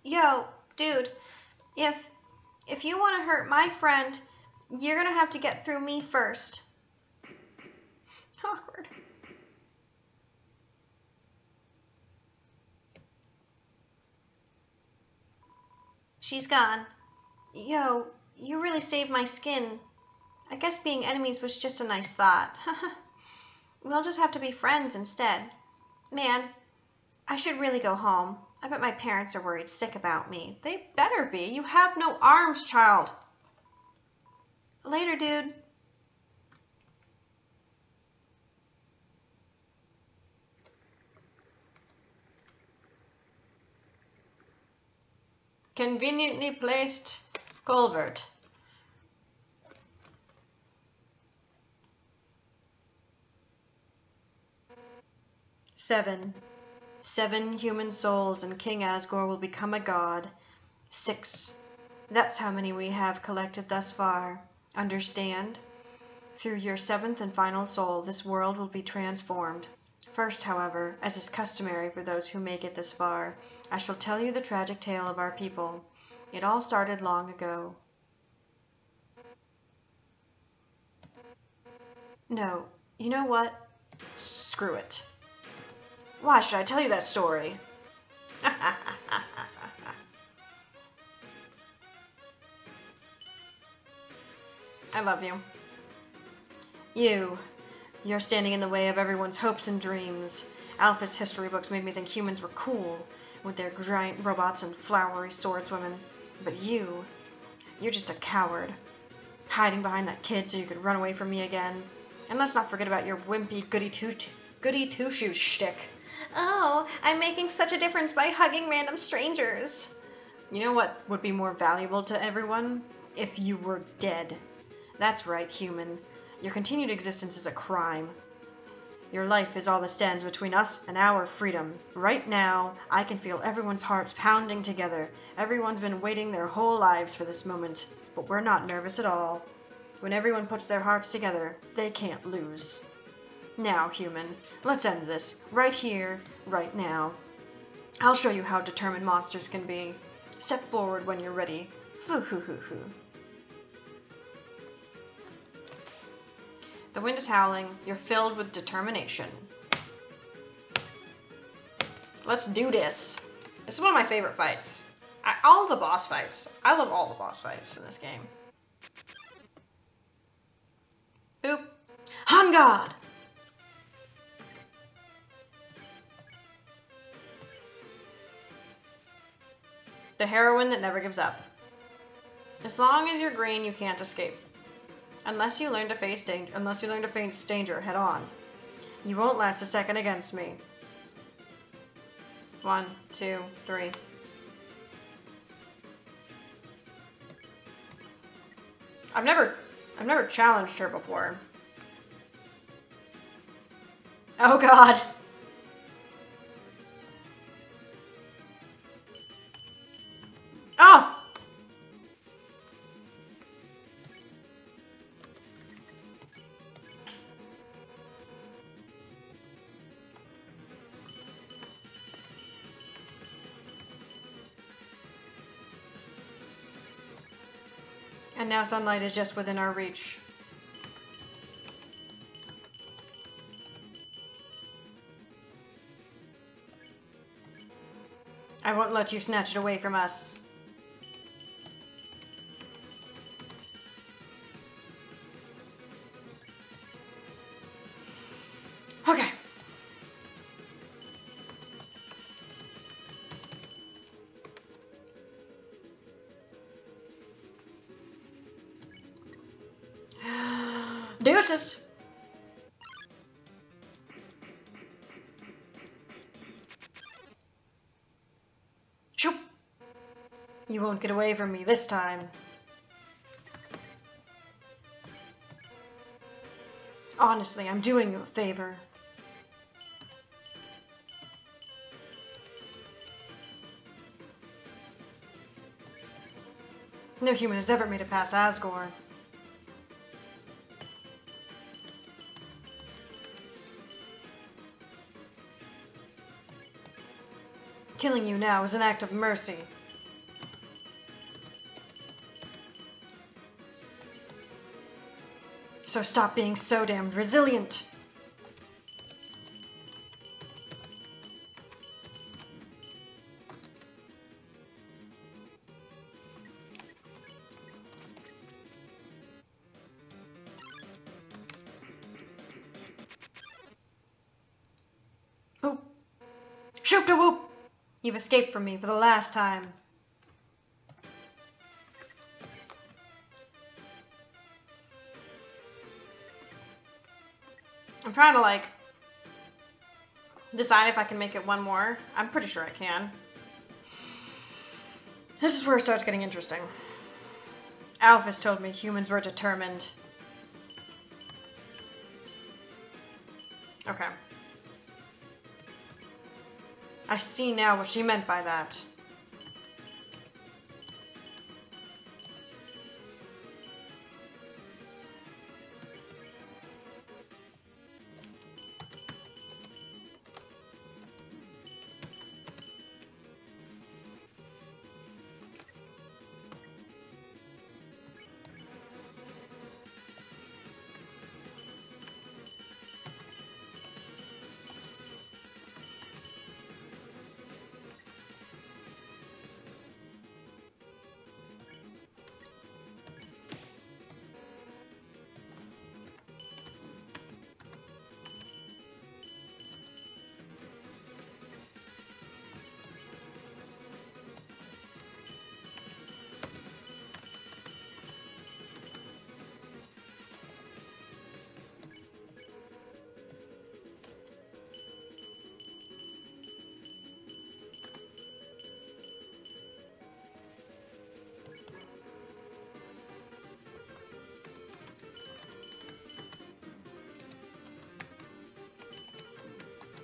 Yo, dude, if you want to hurt my friend, you're gonna have to get through me first. Awkward. She's gone. Yo, you really saved my skin. I guess being enemies was just a nice thought. We'll just have to be friends instead. Man, I should really go home. I bet my parents are worried sick about me. They better be. You have no arms, child. Later, dude. Conveniently placed culvert. Seven. 7 human souls and King Asgore will become a god. 6. That's how many we have collected thus far. Understand? Through your 7th and final soul, this world will be transformed. First, however, as is customary for those who make it this far, I shall tell you the tragic tale of our people. It all started long ago. No, you know what? Screw it. Why should I tell you that story? I love you. You're standing in the way of everyone's hopes and dreams. Alpha's history books made me think humans were cool, with their giant robots and flowery swordswomen. But you're just a coward, hiding behind that kid so you could run away from me again. And let's not forget about your wimpy goody two-shoes shtick. Oh, I'm making such a difference by hugging random strangers. You know what would be more valuable to everyone? If you were dead. That's right, human. Your continued existence is a crime. Your life is all that stands between us and our freedom. Right now, I can feel everyone's hearts pounding together. Everyone's been waiting their whole lives for this moment. But we're not nervous at all. When everyone puts their hearts together, they can't lose. Now, human, let's end this. Right here, right now. I'll show you how determined monsters can be. Step forward when you're ready. Foo-hoo-hoo-hoo. The wind is howling. You're filled with determination. Let's do this. This is one of my favorite fights. All the boss fights. I love all the boss fights in this game. Boop. On guard! The heroine that never gives up. As long as you're green, you can't escape. Unless you learn to face danger head on. You won't last a second against me. 1, 2, 3. I've never challenged her before. Oh God. Oh! And now sunlight is just within our reach. I won't let you snatch it away from us. Okay. Deuces! Shoop! You won't get away from me this time. Honestly, I'm doing you a favor. No human has ever made it past Asgore. Killing you now is an act of mercy. So stop being so damned resilient. Shoop-de-whoop! You've escaped from me for the last time. I'm trying to, like, decide if I can make it one more. I'm pretty sure I can. This is where it starts getting interesting. Alphys told me humans were determined. Okay. I see now what she meant by that.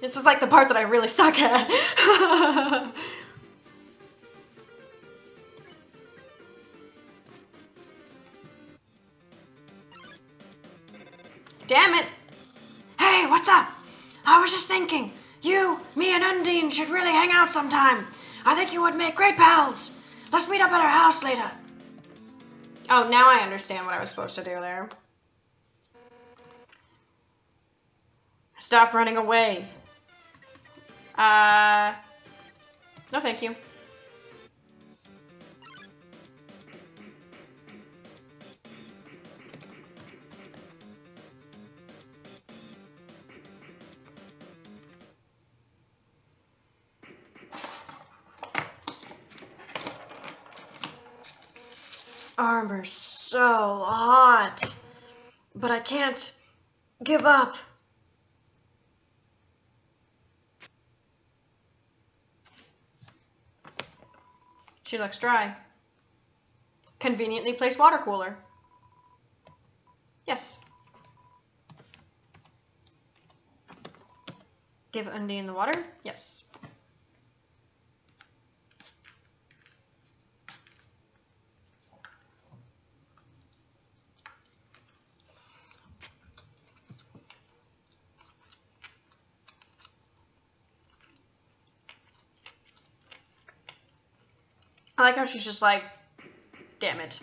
This is like the part that I really suck at. Damn it! Hey, what's up? I was just thinking, you, me, and Undine should really hang out sometime. I think you would make great pals. Let's meet up at her house later. Oh, now I understand what I was supposed to do there. Stop running away. No thank you. Armor's so hot, but I can't give up. She looks dry. Conveniently placed water cooler. Yes. Give Undine the water? Yes. I like how she's just like, damn it.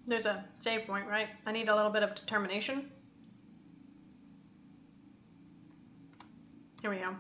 There's a save point, right? I need a little bit of determination. Here we go.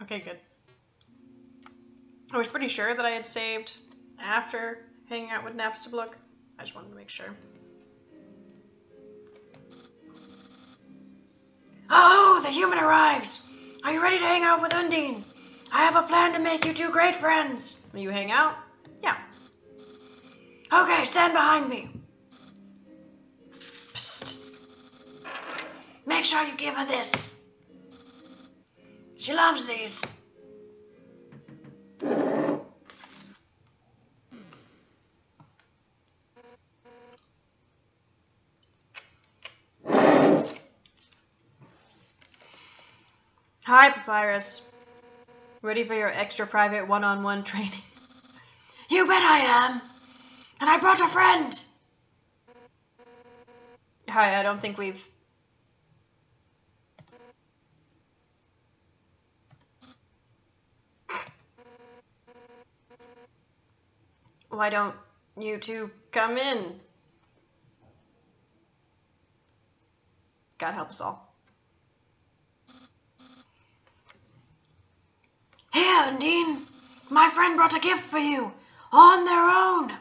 Okay, good. I was pretty sure that I had saved after hanging out with Napstablook. I just wanted to make sure. Oh, the human arrives! Are you ready to hang out with Undine? I have a plan to make you two great friends. Will you hang out? Yeah. Okay, stand behind me. Psst. Make sure you give her this. She loves these. Hi, Papyrus. Ready for your extra private one-on-one training? You bet I am. And I brought a friend. Hi, I don't think we've... Why don't you two come in? God help us all. Here, Undine. My friend brought a gift for you. On their own.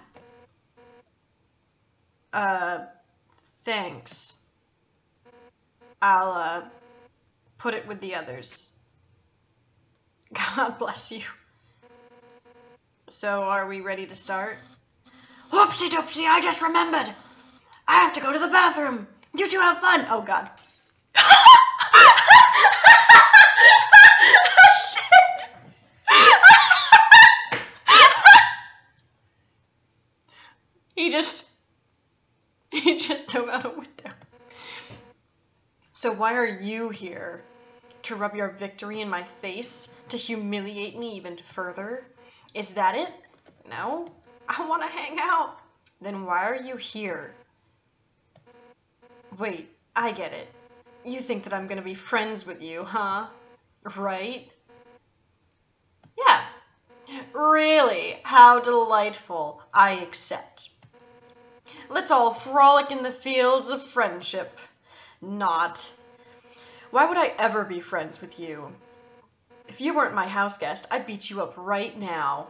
Thanks. I'll, put it with the others. God bless you. So, are we ready to start? Whoopsie doopsie, I just remembered. I have to go to the bathroom. You two have fun. Oh, God. Shit! He just dove out a window. So why are you here? To rub your victory in my face? To humiliate me even further? Is that it? No? I want to hang out. Then why are you here? Wait, I get it. You think that I'm gonna be friends with you, huh? Right? Yeah. Really? How delightful. I accept. Let's all frolic in the fields of friendship. Not. Why would I ever be friends with you? If you weren't my house guest, I'd beat you up right now.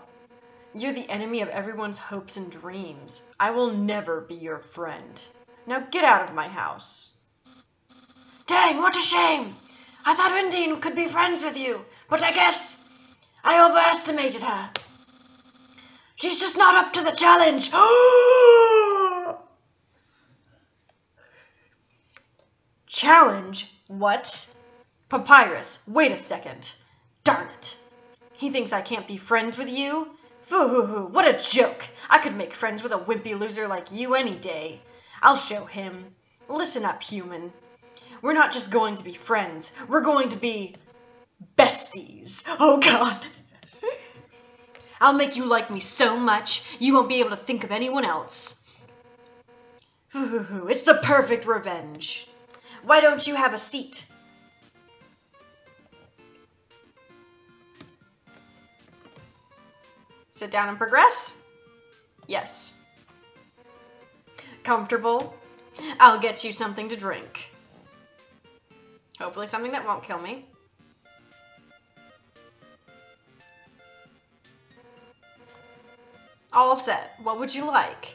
You're the enemy of everyone's hopes and dreams. I will never be your friend. Now get out of my house. Dang, what a shame. I thought Undine could be friends with you, but I guess I overestimated her. She's just not up to the challenge. Challenge? What? Papyrus, wait a second. Darn it. He thinks I can't be friends with you? Foo-hoo-hoo, what a joke. I could make friends with a wimpy loser like you any day. I'll show him. Listen up, human. We're not just going to be friends. We're going to be besties. Oh, God. I'll make you like me so much, you won't be able to think of anyone else. Foo-hoo-hoo, it's the perfect revenge. Why don't you have a seat? Sit down and progress? Yes. Comfortable? I'll get you something to drink. Hopefully something that won't kill me. All set. What would you like?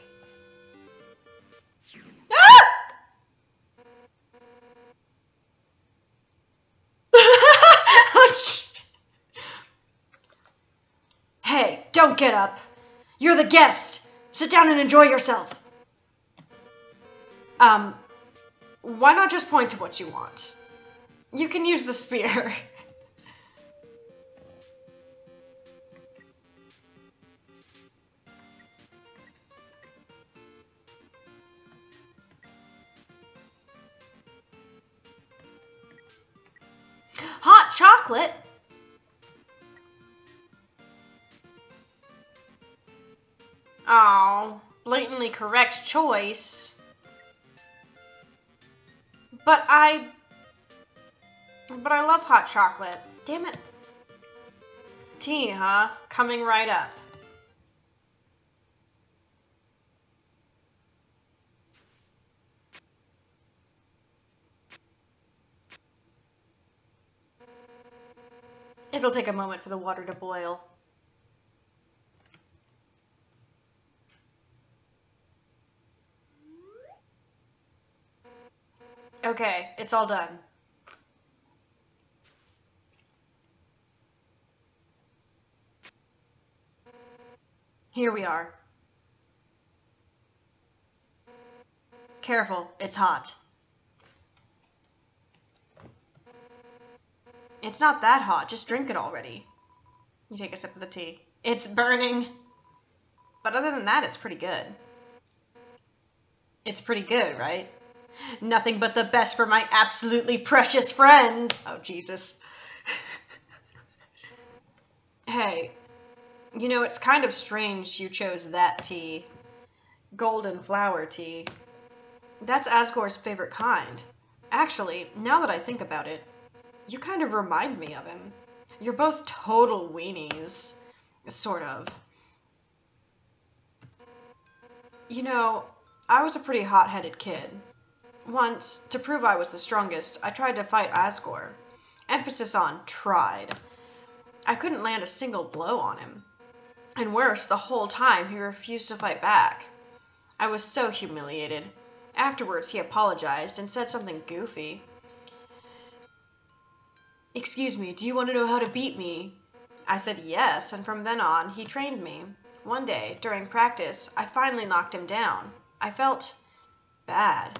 Ah! Hey, don't get up. You're the guest. Sit down and enjoy yourself. Why not just point to what you want? You can use the spear. Hot chocolate? Oh, blatantly correct choice. But I love hot chocolate. Damn it. Tea, huh? Coming right up. It'll take a moment for the water to boil. Okay, it's all done. Here we are. Careful, it's hot. It's not that hot, just drink it already. You take a sip of the tea. It's burning. But other than that, it's pretty good. It's pretty good, right? Nothing but the best for my absolutely precious friend. Oh, Jesus. Hey, you know, it's kind of strange you chose that tea. Golden flower tea. That's Asgore's favorite kind. Actually, now that I think about it, you kind of remind me of him. You're both total weenies. Sort of. You know, I was a pretty hot-headed kid. Once, to prove I was the strongest, I tried to fight Asgore. Emphasis on tried. I couldn't land a single blow on him. And worse, the whole time he refused to fight back. I was so humiliated. Afterwards, he apologized and said something goofy. "Excuse me, do you want to know how to beat me?" I said yes, and from then on, he trained me. One day, during practice, I finally knocked him down. I felt bad.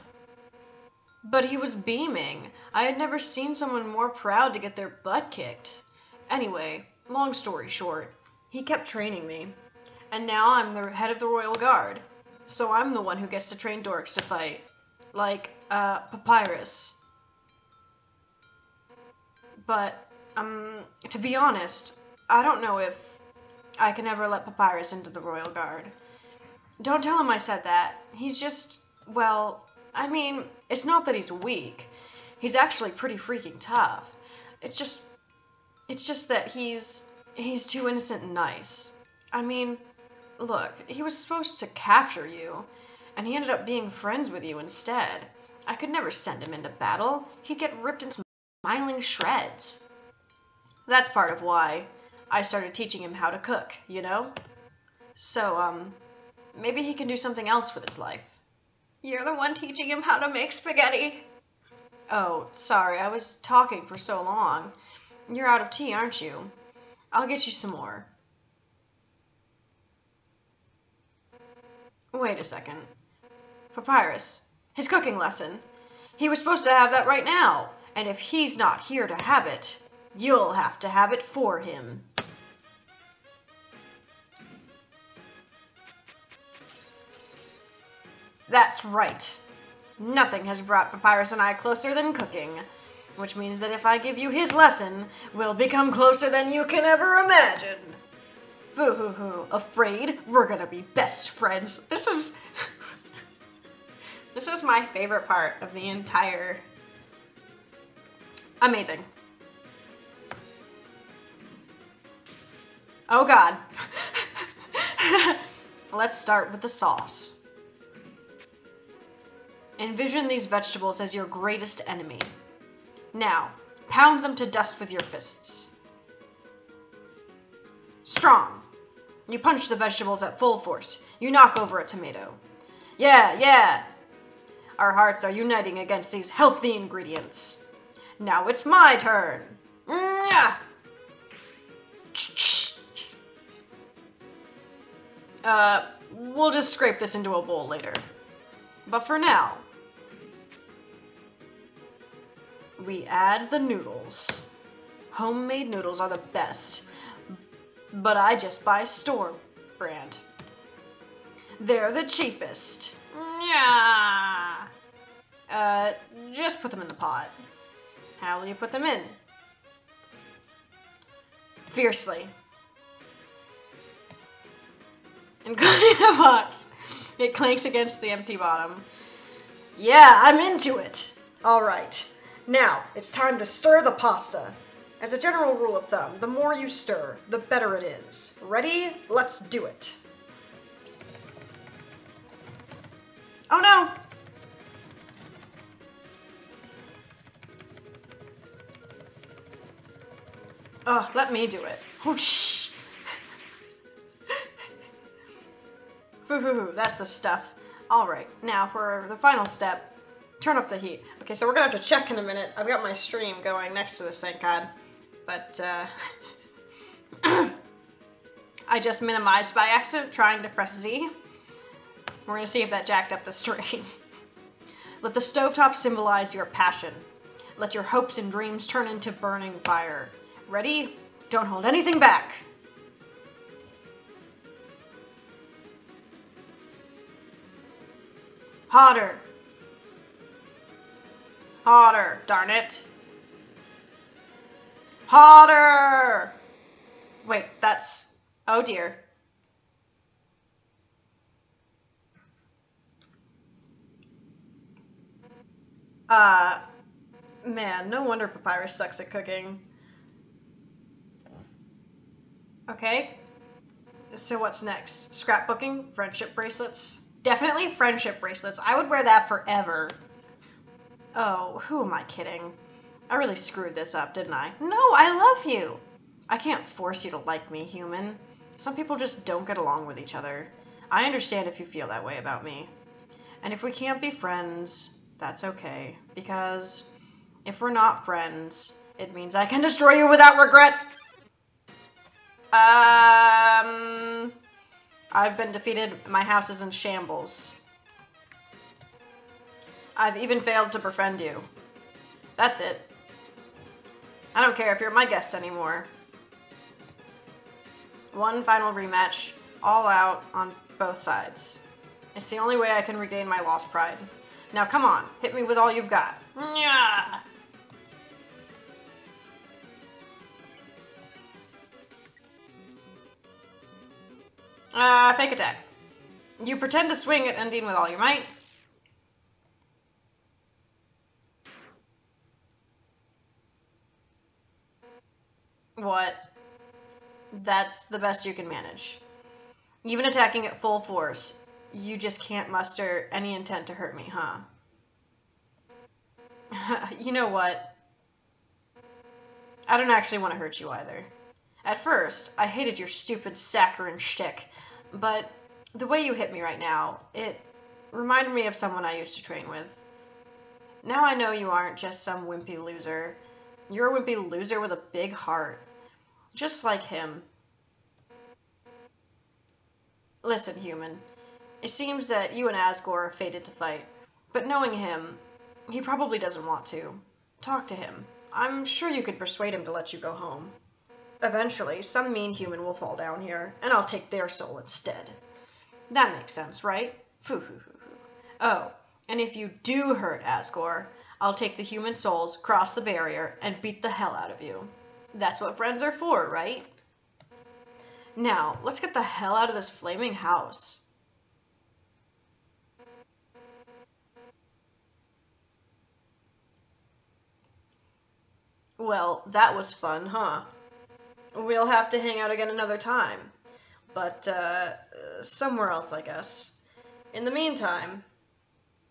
But he was beaming. I had never seen someone more proud to get their butt kicked. Anyway, long story short, he kept training me. And now I'm the head of the Royal Guard. So I'm the one who gets to train dorks to fight. Like, Papyrus. But, to be honest, I don't know if I can ever let Papyrus into the Royal Guard. Don't tell him I said that. He's just, well, I mean, it's not that he's weak. He's actually pretty freaking tough. It's just that he's too innocent and nice. I mean, look, he was supposed to capture you, and he ended up being friends with you instead. I could never send him into battle. He'd get ripped into smiling shreds. That's part of why I started teaching him how to cook, you know? So, maybe he can do something else with his life. You're the one teaching him how to make spaghetti. Oh, sorry, I was talking for so long. You're out of tea, aren't you? I'll get you some more. Wait a second. Papyrus, his cooking lesson. He was supposed to have that right now, and if he's not here to have it, you'll have to have it for him. That's right. Nothing has brought Papyrus and I closer than cooking, which means that if I give you his lesson, we'll become closer than you can ever imagine. Boo-hoo-hoo. Afraid? We're gonna be best friends. This is my favorite part of the entire... Amazing. Oh God. Let's start with the sauce. Envision these vegetables as your greatest enemy. Now, pound them to dust with your fists. Strong. You punch the vegetables at full force. You knock over a tomato. Yeah. Our hearts are uniting against these healthy ingredients. Now it's my turn. We'll just scrape this into a bowl later. But for now, we add the noodles. Homemade noodles are the best, but I just buy store brand. They're the cheapest. Just put them in the pot. How will you put them in? Fiercely. Including the box. It clanks against the empty bottom. Yeah, I'm into it. All right. Now, it's time to stir the pasta. As a general rule of thumb, the more you stir, the better it is. Ready? Let's do it. Oh no! Oh, let me do it. Whoosh. That's the stuff. Alright, now for the final step, turn up the heat. Okay, so we're gonna have to check in a minute. I've got my stream going next to this, thank God. But, I just minimized by accident trying to press Z. We're gonna see if that jacked up the stream. Let the stovetop symbolize your passion. Let your hopes and dreams turn into burning fire. Ready? Don't hold anything back. Hotter. Hotter, darn it. Hotter! Wait, that's... Oh dear. Man, no wonder Papyrus sucks at cooking. Okay. So what's next? Scrapbooking? Friendship bracelets? Definitely friendship bracelets. I would wear that forever. Oh, who am I kidding? I really screwed this up, didn't I? No, I love you. I can't force you to like me, human. Some people just don't get along with each other. I understand if you feel that way about me. And if we can't be friends, that's okay. Because if we're not friends, it means I can destroy you without regret. I've been defeated. My house is in shambles. I've even failed to befriend you. That's it. I don't care if you're my guest anymore. One final rematch, all out on both sides. It's the only way I can regain my lost pride. Now come on, hit me with all you've got. Nyah! Fake attack. You pretend to swing at Undine with all your might. What? That's the best you can manage. Even attacking at full force, you just can't muster any intent to hurt me, huh? You know what? I don't actually want to hurt you either. At first, I hated your stupid saccharine shtick, but the way you hit me right now, it reminded me of someone I used to train with. Now I know you aren't just some wimpy loser. You're a wimpy loser with a big heart. Just like him. Listen, human. It seems that you and Asgore are fated to fight, but knowing him, he probably doesn't want to. Talk to him. I'm sure you could persuade him to let you go home. Eventually, some mean human will fall down here, and I'll take their soul instead. That makes sense, right? Oh, and if you do hurt Asgore, I'll take the human souls, cross the barrier, and beat the hell out of you. That's what friends are for, right? Now, let's get the hell out of this flaming house. Well, that was fun, huh? We'll have to hang out again another time. But, somewhere else, I guess. In the meantime,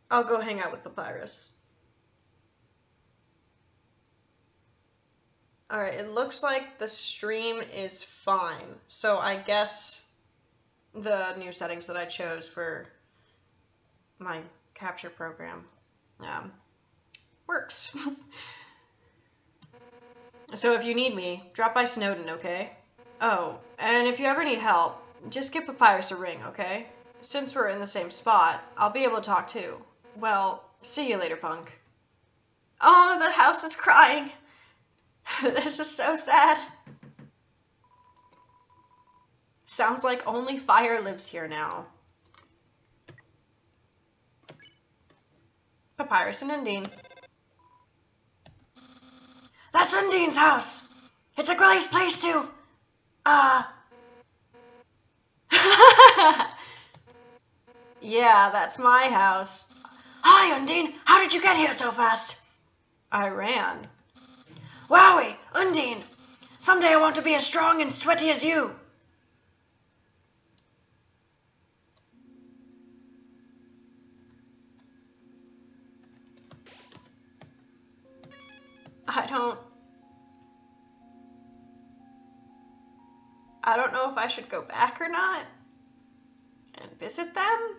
I'll go hang out with Papyrus. Alright, it looks like the stream is fine. So I guess the new settings that I chose for my capture program works. So if you need me, drop by Snowden, okay? Oh, and if you ever need help, just give Papyrus a ring, okay? Since we're in the same spot, I'll be able to talk too. Well, see you later, punk. Oh, the house is crying. This is so sad. Sounds like only fire lives here now. Papyrus and Undine. That's Undine's house. It's a great place to, Yeah, that's my house. Hi, Undine. How did you get here so fast? I ran. Wowie, Undine. Someday I want to be as strong and sweaty as you. I don't... I don't know if I should go back or not and visit them.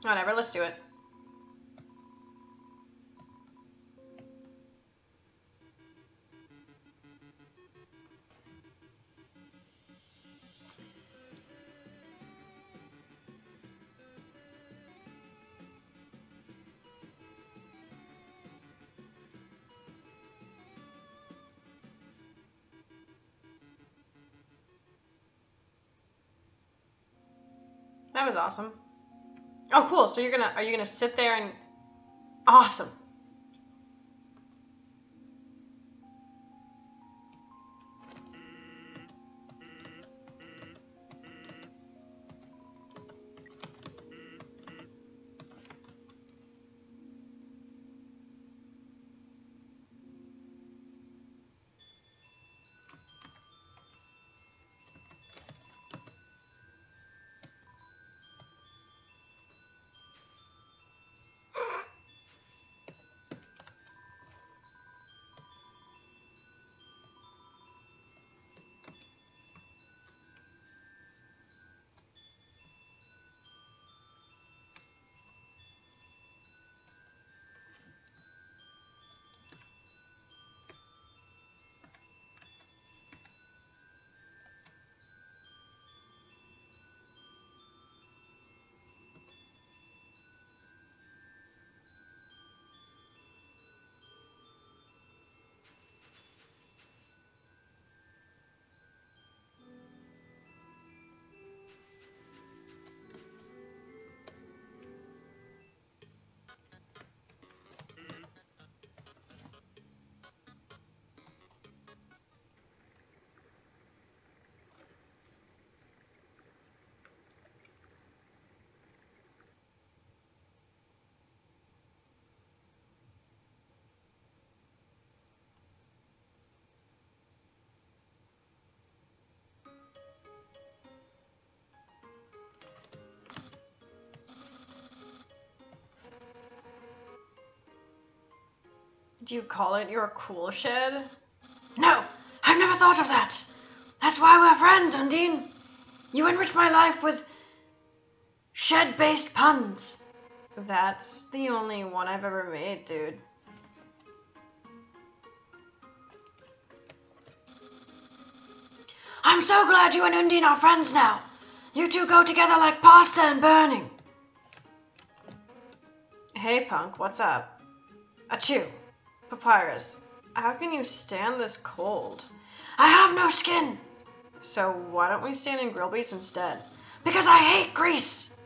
Whatever, let's do it. That was awesome. Oh, cool. So are you gonna sit there and awesome. Do you call it your cool shed? No, I've never thought of that. That's why we're friends, Undine. You enrich my life with shed-based puns. That's the only one I've ever made, dude. I'm so glad you and Undine are friends now. You two go together like pasta and burning. Hey, punk, what's up? Achoo. Papyrus, how can you stand this cold? I have no skin. So why don't we stand in Grillby's instead? Because I hate grease.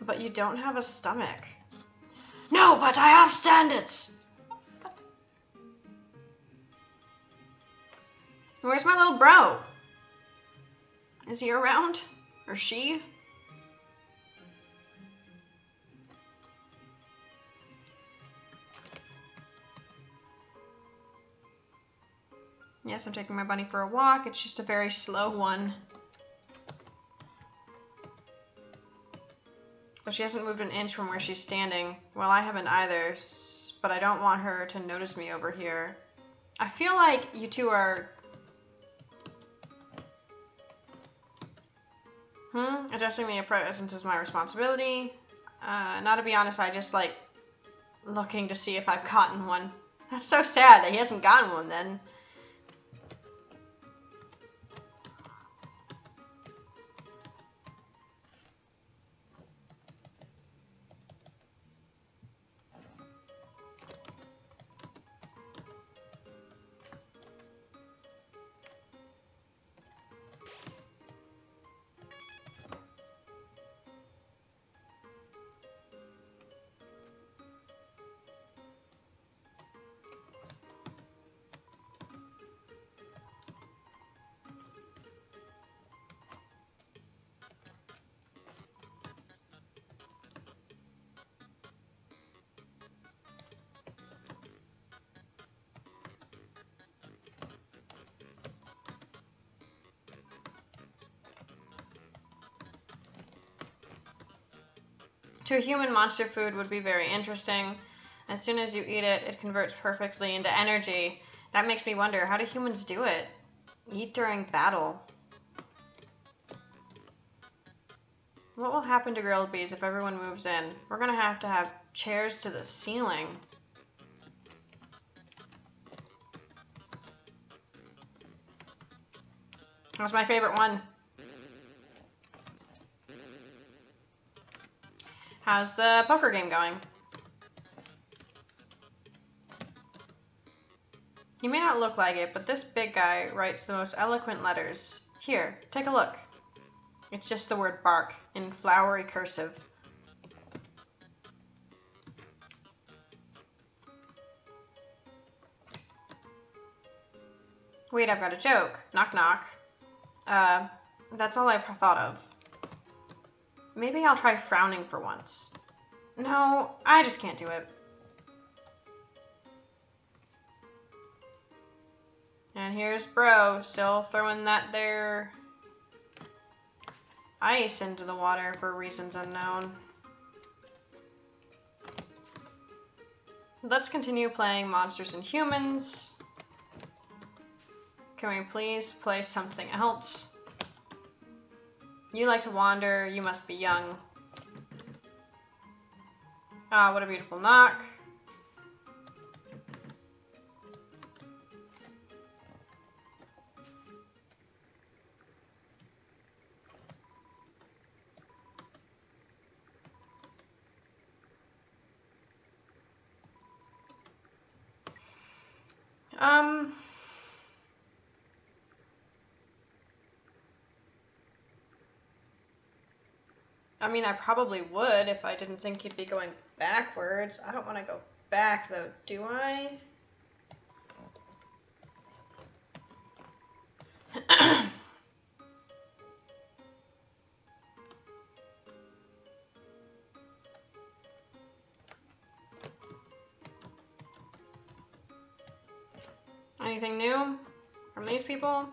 But you don't have a stomach. No, but I have standards. Where's my little bro? Is he around? Or she? Yes, I'm taking my bunny for a walk. It's just a very slow one. But she hasn't moved an inch from where she's standing. Well, I haven't either, but I don't want her to notice me over here. I feel like you two are... Adjusting the presence is my responsibility. Not to be honest, I just like looking to see if I've gotten one. That's so sad that he hasn't gotten one then. To a human, monster food would be very interesting. As soon as you eat it, it converts perfectly into energy. That makes me wonder, how do humans do it? Eat during battle. What will happen to grilled bees if everyone moves in? We're gonna have to have chairs to the ceiling. That was my favorite one. How's the poker game going? You may not look like it, but this big guy writes the most eloquent letters. Here, take a look. It's just the word bark in flowery cursive. Wait, I've got a joke. Knock knock. That's all I've thought of. Maybe I'll try frowning for once. No, I just can't do it. And here's Bro, still throwing that there ice into the water for reasons unknown. Let's continue playing Monsters and Humans. Can we please play something else? You like to wander, you must be young. Ah, what a beautiful knock. I mean, I probably would if I didn't think you'd be going backwards. I don't want to go back, though, do I? Anything new from these people?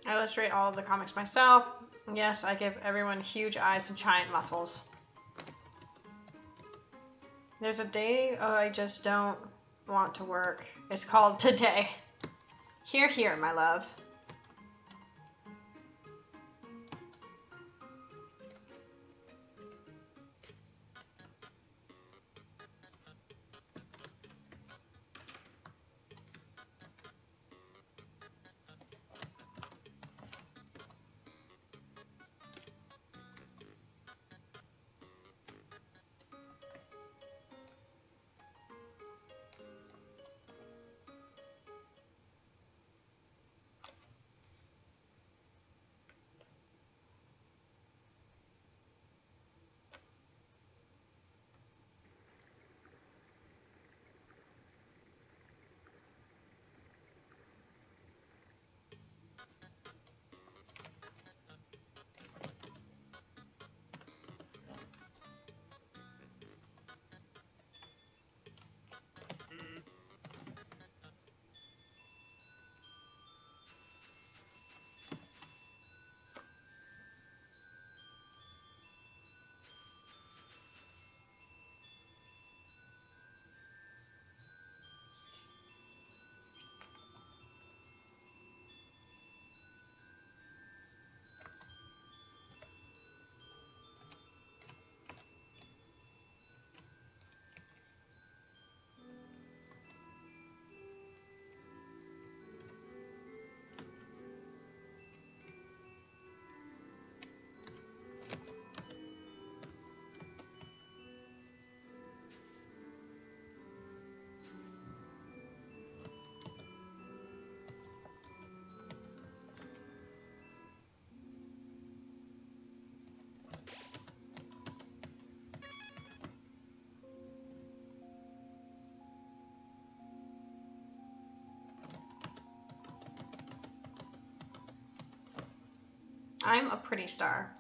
I illustrate all of the comics myself. Yes, I give everyone huge eyes and giant muscles. There's a day I just don't want to work. It's called today. Here, here, my love. I'm a pretty star.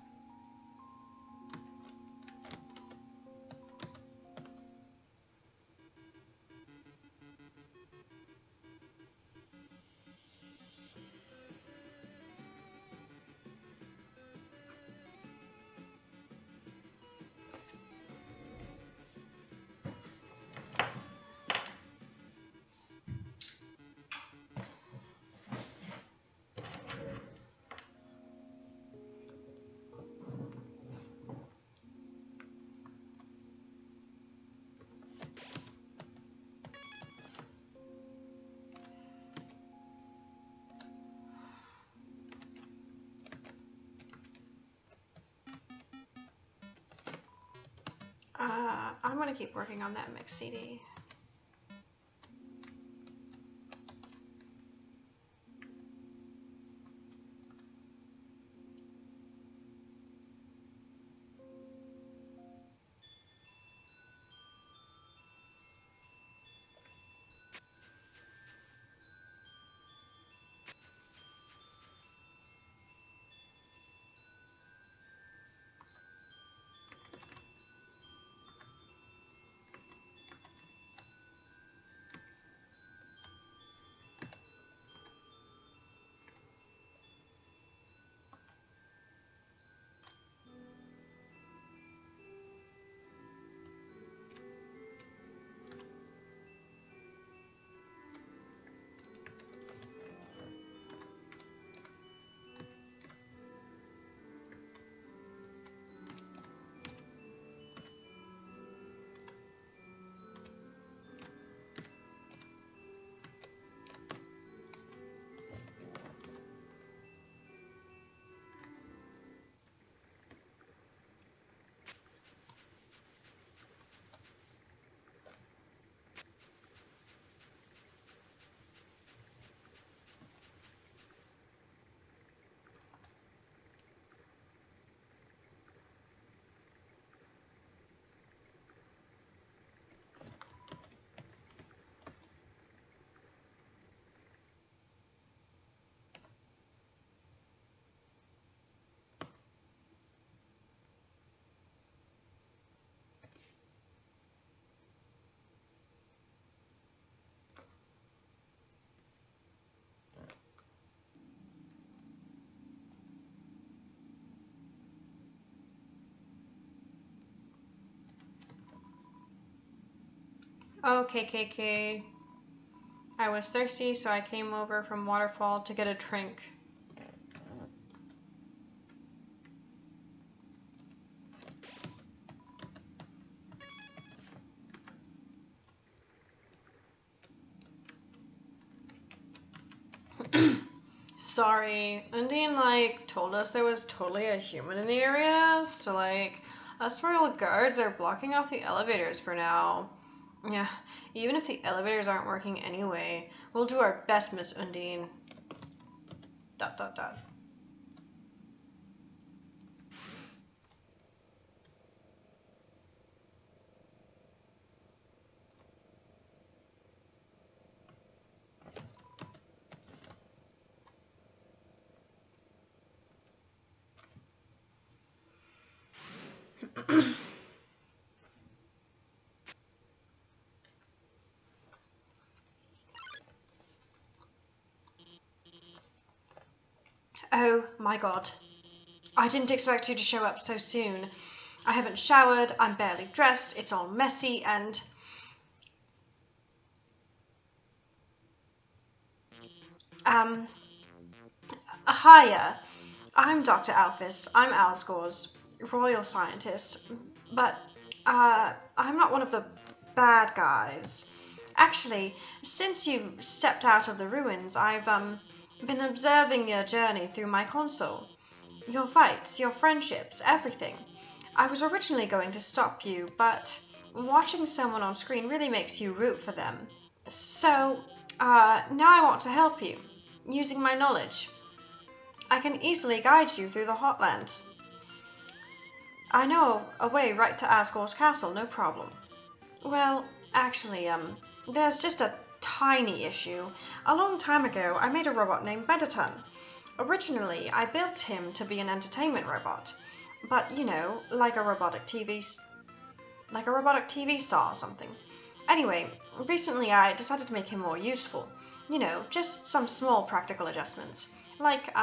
I'm gonna keep working on that mix CD. Okay, KK. I was thirsty, so I came over from Waterfall to get a drink. Sorry, Undine, told us there was totally a human in the area, so, us royal guards are blocking off the elevators for now. Yeah, even if the elevators aren't working anyway, we'll do our best, Miss Undine. ... Oh my god. I didn't expect you to show up so soon. I haven't showered, I'm barely dressed, it's all messy, and... Hiya. I'm Dr. Alphys. I'm Alsgore's royal scientist. But, I'm not one of the bad guys. Actually, since you stepped out of the ruins, I've, been observing your journey through my console. Your fights, your friendships, everything. I was originally going to stop you, but watching someone on screen really makes you root for them. So, now I want to help you, using my knowledge. I can easily guide you through the Hotlands. I know a way right to Asgore's castle, no problem. Well, actually, there's just a tiny issue. A long time ago, I made a robot named Bedaton. Originally, I built him to be an entertainment robot, but, you know, like a robotic TV star or something. Anyway, recently I decided to make him more useful. You know, just some small practical adjustments. Like,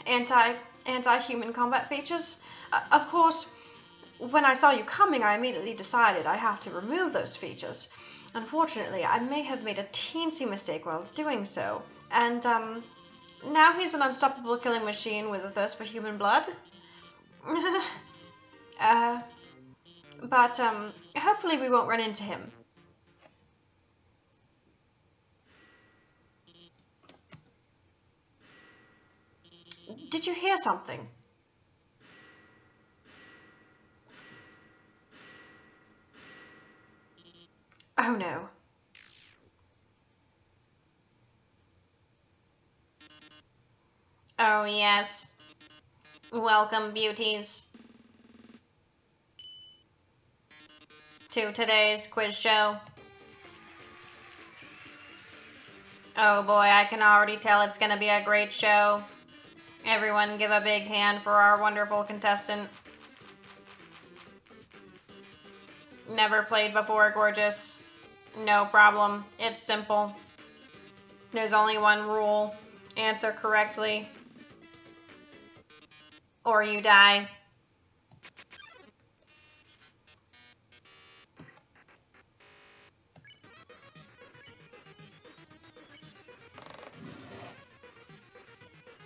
anti-human combat features. Of course, when I saw you coming, I immediately decided I have to remove those features. Unfortunately, I may have made a teensy mistake while doing so, and, now he's an unstoppable killing machine with a thirst for human blood. But hopefully we won't run into him. Did you hear something? Oh no. Oh yes. Welcome, beauties, to today's quiz show. Oh boy, I can already tell it's gonna be a great show. Everyone give a big hand for our wonderful contestant. Never played before, gorgeous. No problem, it's simple. There's only one rule. Answer correctly, or you die.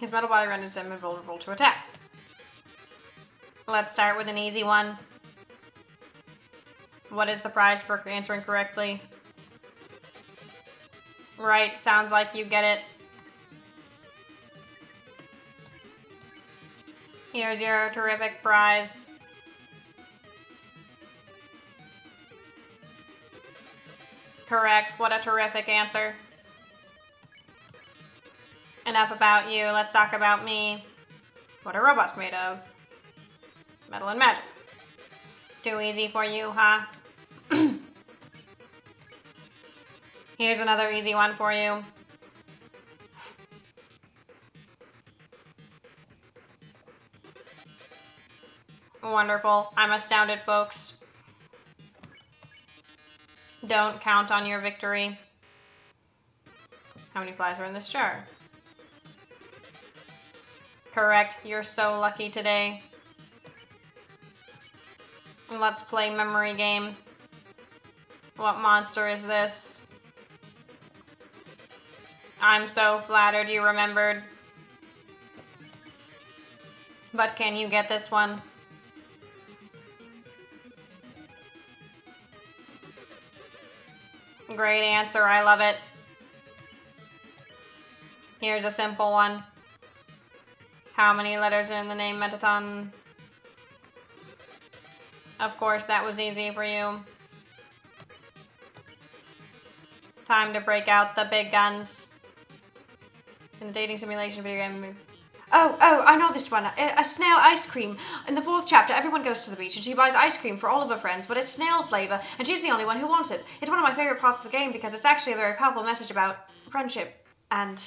His metal body renders him invulnerable to attack. Let's start with an easy one. What is the prize for answering correctly? Right, sounds like you get it. Here's your terrific prize. Correct, what a terrific answer. Enough about you, let's talk about me. What are robots made of? Metal and magic. Too easy for you, huh? Here's another easy one for you. Wonderful. I'm astounded, folks. Don't count on your victory. How many flies are in this jar? Correct. You're so lucky today. Let's play memory game. What monster is this? I'm so flattered you remembered. But can you get this one? Great answer, I love it. Here's a simple one. How many letters are in the name Metaton? Of course, that was easy for you. Time to break out the big guns. In the dating simulation video game. Oh, I know this one. A snail ice cream. In the 4th chapter, everyone goes to the beach and she buys ice cream for all of her friends, but it's snail flavor, and she's the only one who wants it. It's one of my favorite parts of the game because it's actually a very powerful message about friendship and...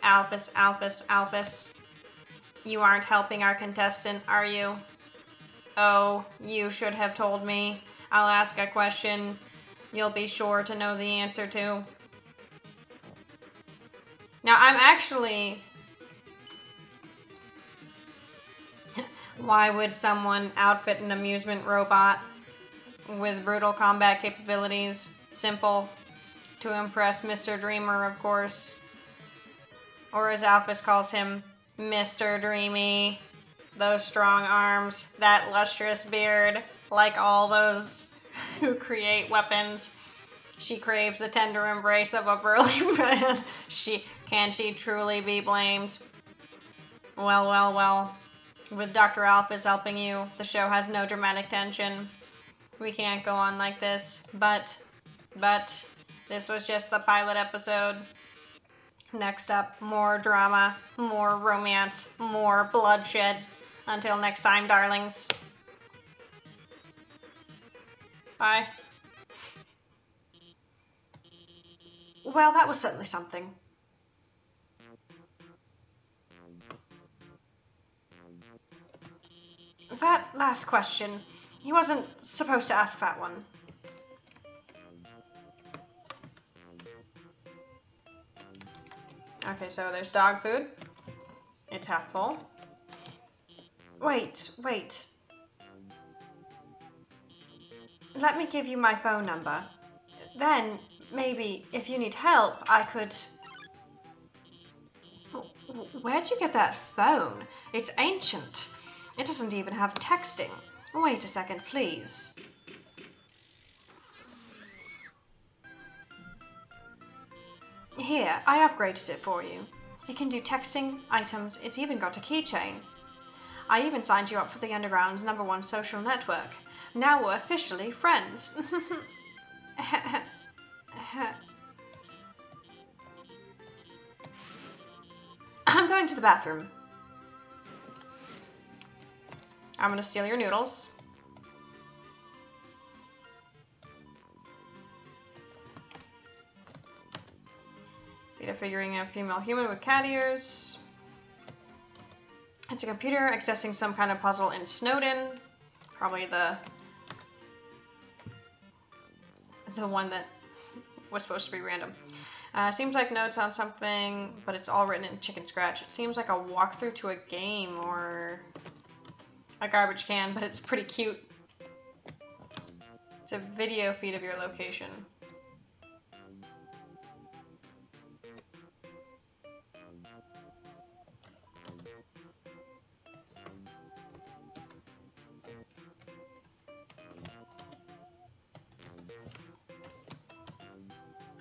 Alphys. You aren't helping our contestant, are you? Oh, you should have told me. I'll ask a question you'll be sure to know the answer to. Now, I'm actually... Why would someone outfit an amusement robot with brutal combat capabilities? Simple. To impress Mr. Dreamer, of course. Or as Alphys calls him, Mr. Dreamy. Those strong arms, that lustrous beard, like all those who create weapons. She craves the tender embrace of a burly man. Can she truly be blamed? Well. With Dr. Alphys helping you, the show has no dramatic tension. We can't go on like this, but, this was just the pilot episode. Next up, more drama, more romance, more bloodshed. Until next time, darlings. Bye. Well, that was certainly something. That last question, He wasn't supposed to ask that one. Okay, so there's dog food. It's half full. Wait. Let me give you my phone number. Then, maybe, if you need help, I could... Where'd you get that phone? It's ancient. It doesn't even have texting. Wait a second, please. Here, I upgraded it for you. It can do texting, items, it's even got a keychain. I even signed you up for the Underground's #1 social network. Now we're officially friends. I'm going to the bathroom. I'm gonna steal your noodles. Beta figuring a female human with cat ears. It's a computer accessing some kind of puzzle in Snowden. Probably the one that was supposed to be random. Seems like notes on something, but it's all written in Chicken Scratch. It seems like a walkthrough to a game or a garbage can, but it's pretty cute. It's a video feed of your location.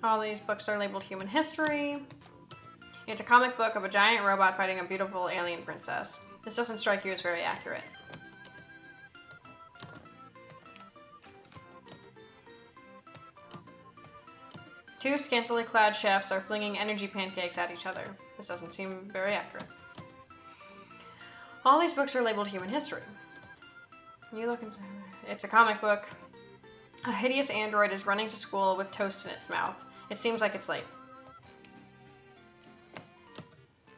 All these books are labeled Human History. It's a comic book of a giant robot fighting a beautiful alien princess. This doesn't strike you as very accurate. Two scantily clad chefs are flinging energy pancakes at each other. This doesn't seem very accurate. All these books are labeled Human History. You look inside. It's a comic book. A hideous android is running to school with toast in its mouth. It seems like it's late.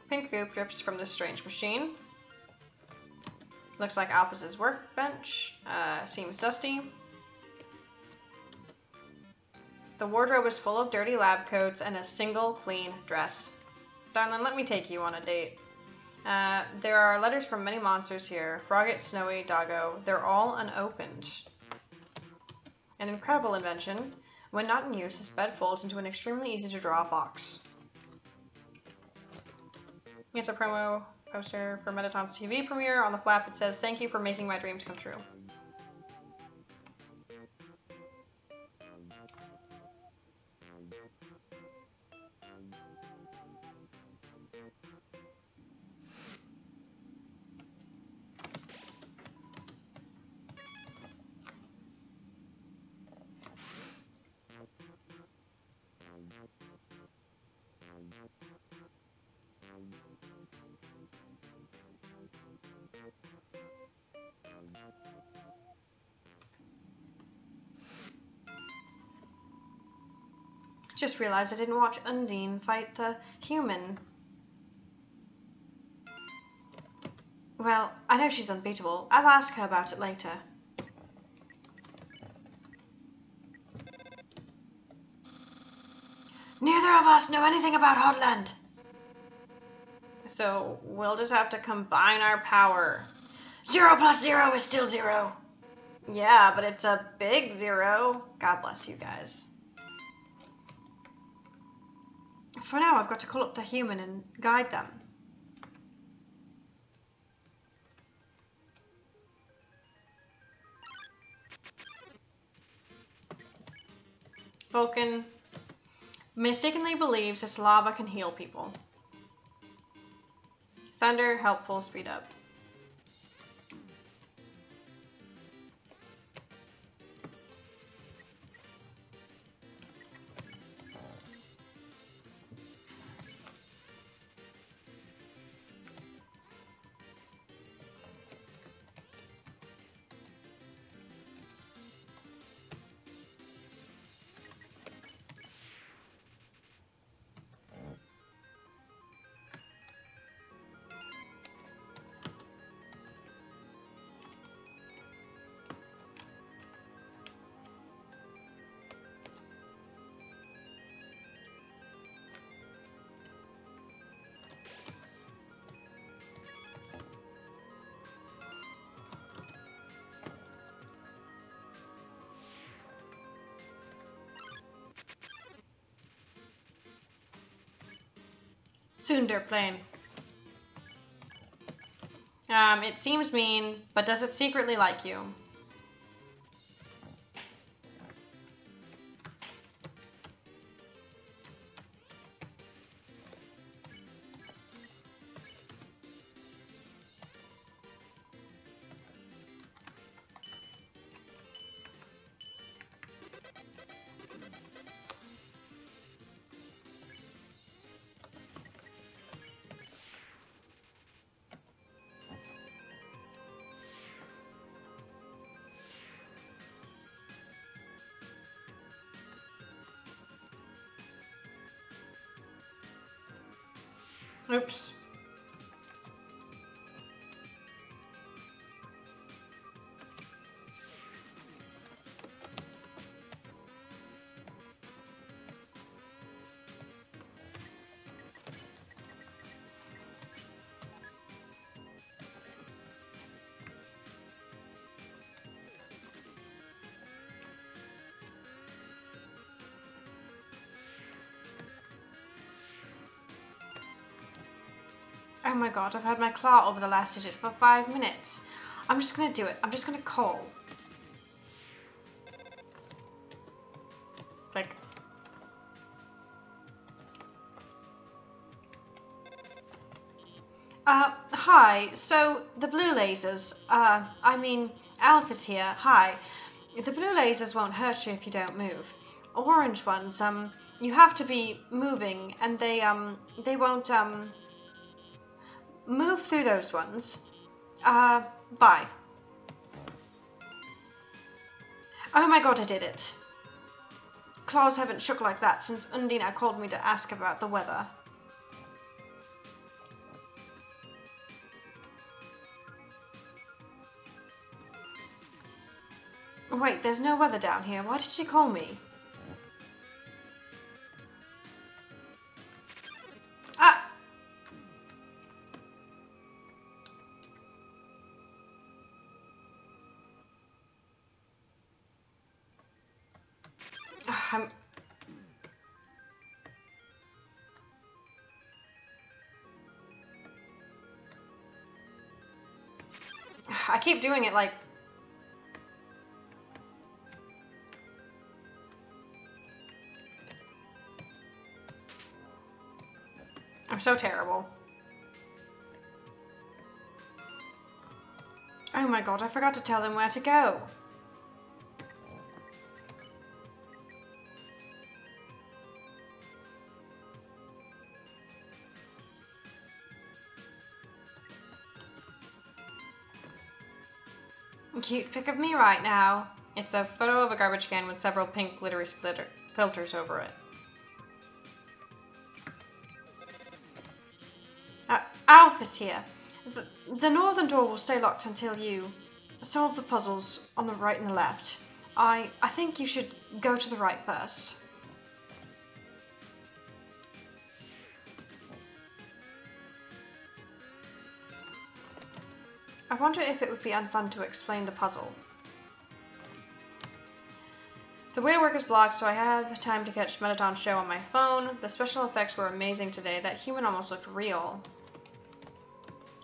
Pink goop drips from this strange machine. Looks like Alphys's workbench. Seems dusty. The wardrobe is full of dirty lab coats and a single clean dress. Darling, let me take you on a date. There are letters from many monsters here. Frogget, Snowy, Doggo. They're all unopened. An incredible invention. When not in use, this bed folds into an extremely easy to draw box. It's a promo poster for Metaton's TV premiere. On the flap it says, "Thank you for making my dreams come true." Just realized I didn't watch Undine fight the human. Well, I know she's unbeatable. I'll ask her about it later. Neither of us know anything about Hotland. So we'll just have to combine our power. 0 plus 0 is still 0. Yeah, but it's a big 0. God bless you guys. For now, I've got to call up the human and guide them. Vulcan mistakenly believes this lava can heal people. Thunder, helpful, speed up. Sunder plane. It seems mean, but does it secretly like you? Oops. Oh my god, I've had my claw over the last digit for 5 minutes. I'm just gonna do it. I'm just gonna call. Like... Hi. So, the blue lasers, Alpha's here. Hi. The blue lasers won't hurt you if you don't move. Orange ones, you have to be moving, and they won't, move through those ones. Bye. Oh my god, I did it. Claws haven't shook like that since Undina called me to ask about the weather. Wait, there's no weather down here. Why did she call me? Ah! I keep doing it like... I'm so terrible. Oh my god, I forgot to tell him where to go. Cute pic of me right now. It's a photo of a garbage can with several pink glittery filters over it. Alpha's here. The northern door will stay locked until you solve the puzzles on the right and the left. I think you should go to the right first. I wonder if it would be unfun to explain the puzzle. The way to work is blocked, so I have time to catch Metaton's show on my phone. The special effects were amazing today. That human almost looked real.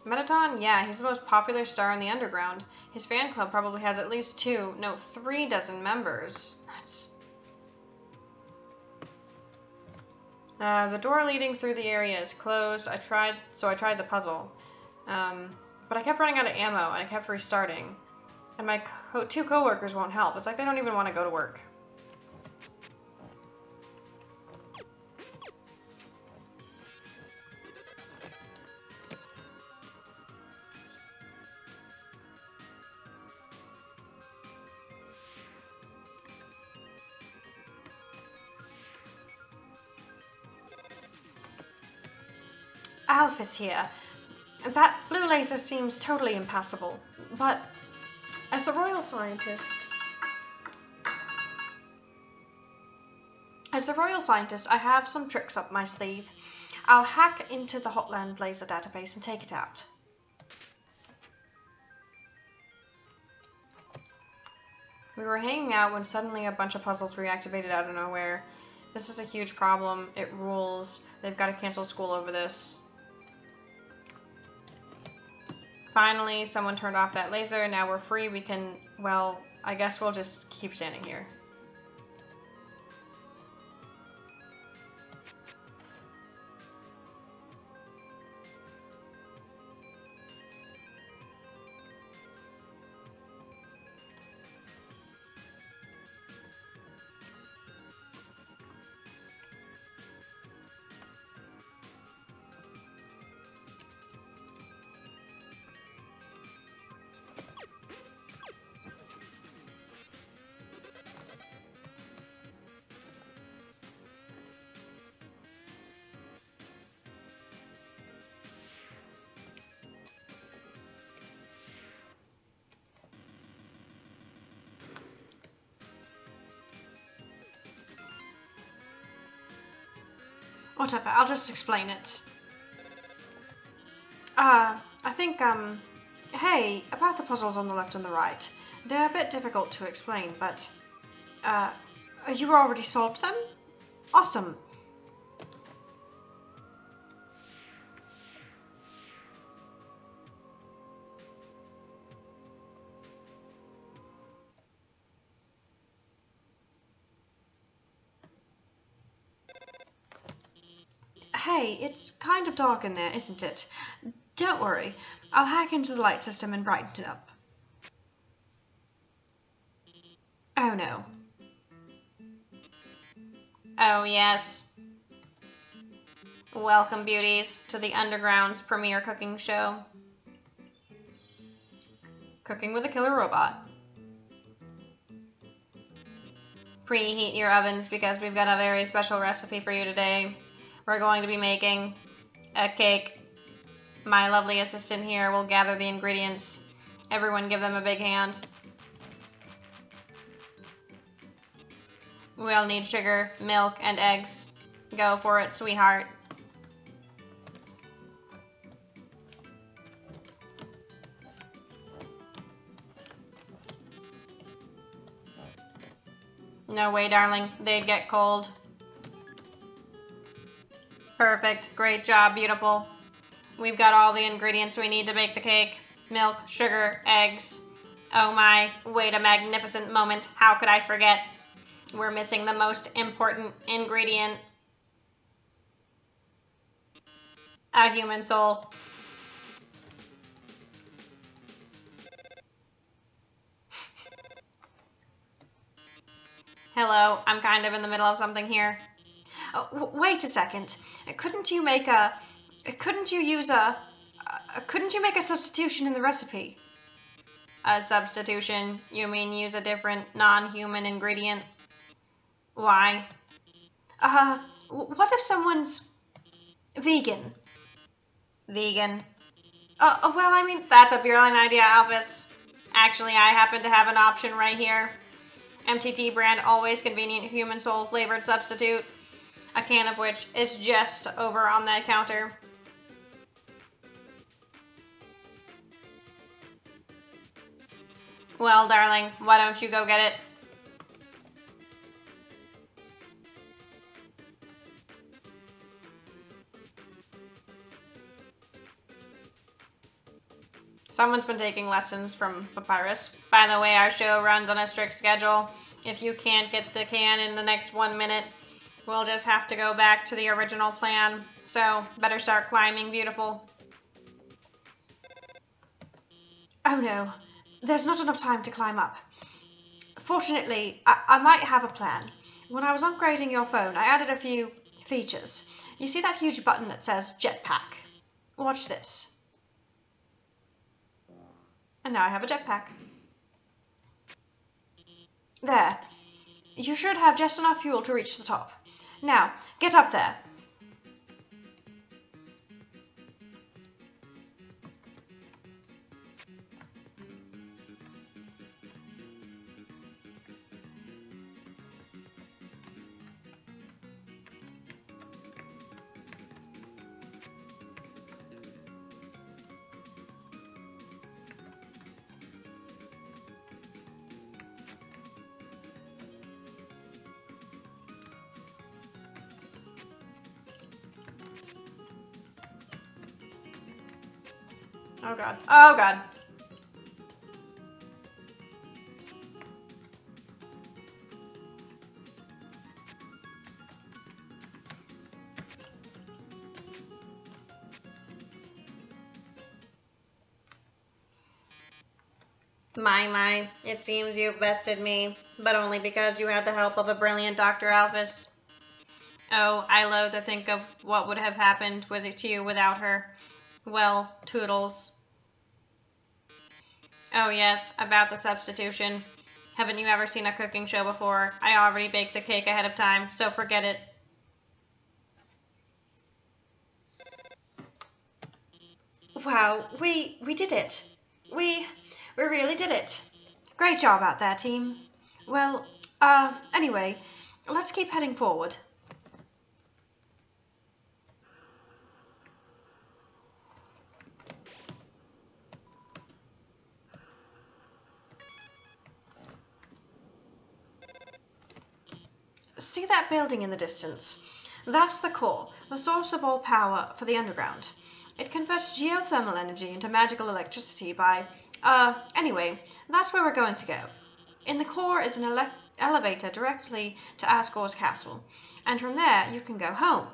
Metaton? Yeah, he's the most popular star in the underground. His fan club probably has at least 3 dozen members. That's... the door leading through the area is closed. I tried the puzzle. But I kept running out of ammo, and I kept restarting. And my 2 coworkers won't help. It's like they don't even want to go to work. Alpha's here. That blue laser seems totally impassable, but as the royal scientist, I have some tricks up my sleeve. I'll hack into the Hotland laser database and take it out. We were hanging out when suddenly a bunch of puzzles reactivated out of nowhere. This is a huge problem. It rules. They've got to cancel school over this. Finally, someone turned off that laser. Now we're free. We can, well, I guess we'll just keep standing here. Whatever, I'll just explain it. I think, hey, about the puzzles on the left and the right. They're a bit difficult to explain, but, you already solved them? Awesome. Hey, it's kind of dark in there, isn't it? Don't worry, I'll hack into the light system and brighten it up. Oh no. Oh yes. Welcome, beauties, to the Underground's premiere cooking show. Cooking with a killer robot. Preheat your ovens because we've got a very special recipe for you today. We're going to be making a cake. My lovely assistant here will gather the ingredients. Everyone give them a big hand. We'll need sugar, milk, and eggs. Go for it, sweetheart. No way, darling. They'd get cold. Perfect. Great job. Beautiful. We've got all the ingredients we need to bake the cake. Milk, sugar, eggs. Oh my, wait a magnificent moment. How could I forget? We're missing the most important ingredient. A human soul. Hello, I'm kind of in the middle of something here. Oh, wait a second. Couldn't you make a substitution in the recipe? A substitution? You mean use a different non-human ingredient? Why? What if someone's vegan? Vegan? Well, I mean, that's a brilliant idea, Alphys. Actually, I happen to have an option right here. MTT brand always convenient human soul flavored substitute. A can of which is just over on that counter. Well, darling, why don't you go get it? Someone's been taking lessons from Papyrus. By the way, our show runs on a strict schedule. If you can't get the can in the next 1 minute, we'll just have to go back to the original plan. So, better start climbing, beautiful. Oh no, there's not enough time to climb up. Fortunately, I might have a plan. When I was upgrading your phone, I added a few features. You see that huge button that says jetpack? Watch this. And now I have a jetpack. There. You should have just enough fuel to reach the top. Now, get up there. Oh god. Oh god. My, it seems you bested me, but only because you had the help of a brilliant Dr. Alphys. Oh, I loathe to think of what would have happened to you without her. Well, Toodles. Oh yes, about the substitution. Haven't you ever seen a cooking show before? I already baked the cake ahead of time, so forget it. Wow, we did it. We really did it. Great job out there, team. Well, anyway, let's keep heading forward. See that building in the distance? That's the core, the source of all power for the underground. It converts geothermal energy into magical electricity by, anyway, that's where we're going to go. In the core is an elevator directly to Asgore's castle, and from there you can go home.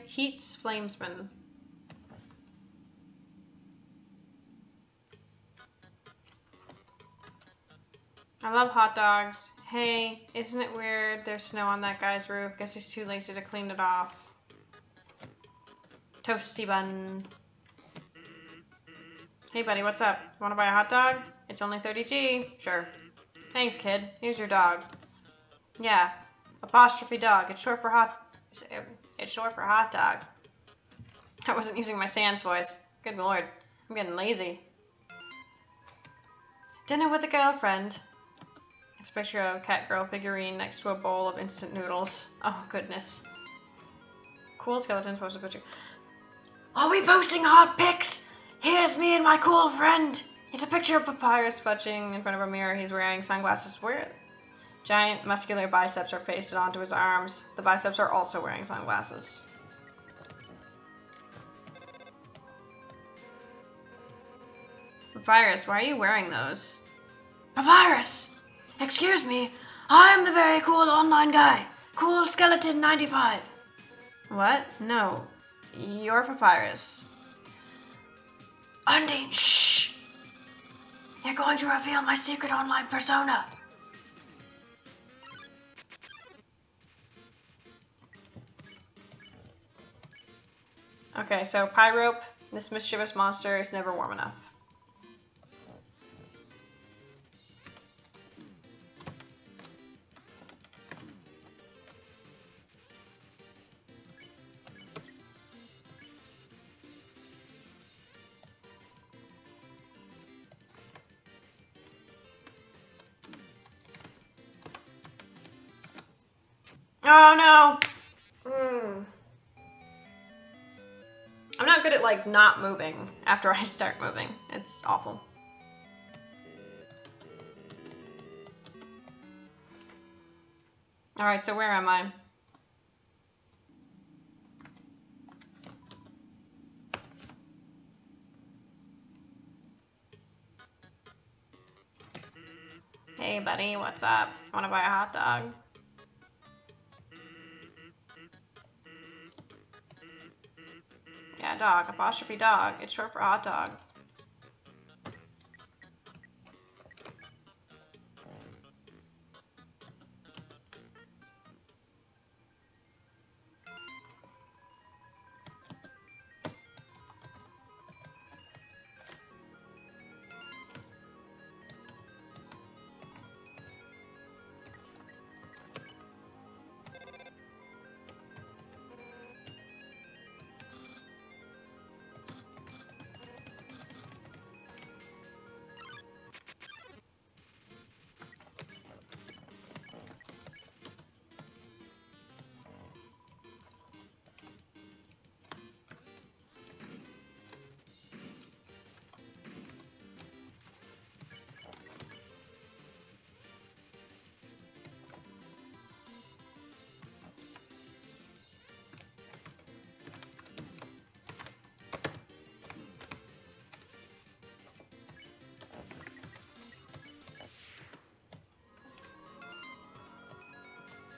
Heat's Flamesman. I love hot dogs. Hey, isn't it weird there's snow on that guy's roof? Guess he's too lazy to clean it off. Toasty bun. Hey buddy, what's up? Wanna buy a hot dog? It's only 30G. Sure. Thanks, kid. Here's your dog. Yeah. Apostrophe dog. It's short for hot dog. I wasn't using my Sans voice. Good lord. I'm getting lazy. Dinner with a girlfriend. It's a picture of a cat girl figurine next to a bowl of instant noodles. Oh, goodness. Cool skeleton's supposed to put you. Are we posting hot pics? Here's me and my cool friend. It's a picture of Papyrus fudging in front of a mirror. He's wearing sunglasses. Where? Giant muscular biceps are pasted onto his arms. The biceps are also wearing sunglasses. Papyrus, why are you wearing those? Papyrus! Excuse me, I'm the very cool online guy. Cool Skeleton 95. What? No. You're Papyrus. Undine, shh! You're going to reveal my secret online persona. Okay, so Pyrope, this mischievous monster, is never warm enough. Oh no! like not moving after I start moving. It's awful. Alright, so where am I? Hey buddy, what's up? Wanna buy a hot dog? Yeah, dog, apostrophe dog. It's short for hot dog.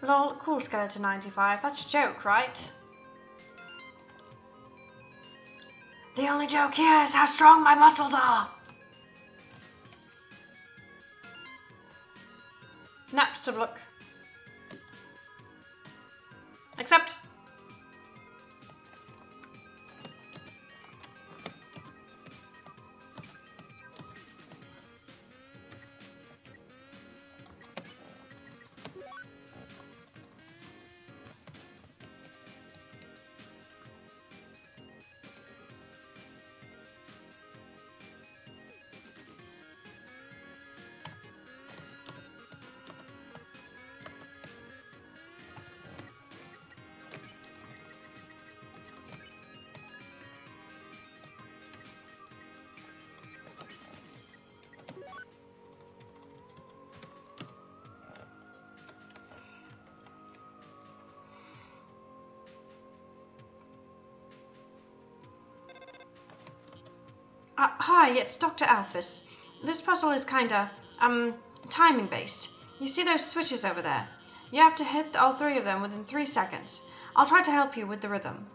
Lol, cool skeleton 95. That's a joke, right? The only joke here is how strong my muscles are. Napstablook. Accept. Hi, it's Dr. Alphys. This puzzle is kinda, timing based. You see those switches over there? You have to hit all 3 of them within 3 seconds. I'll try to help you with the rhythm.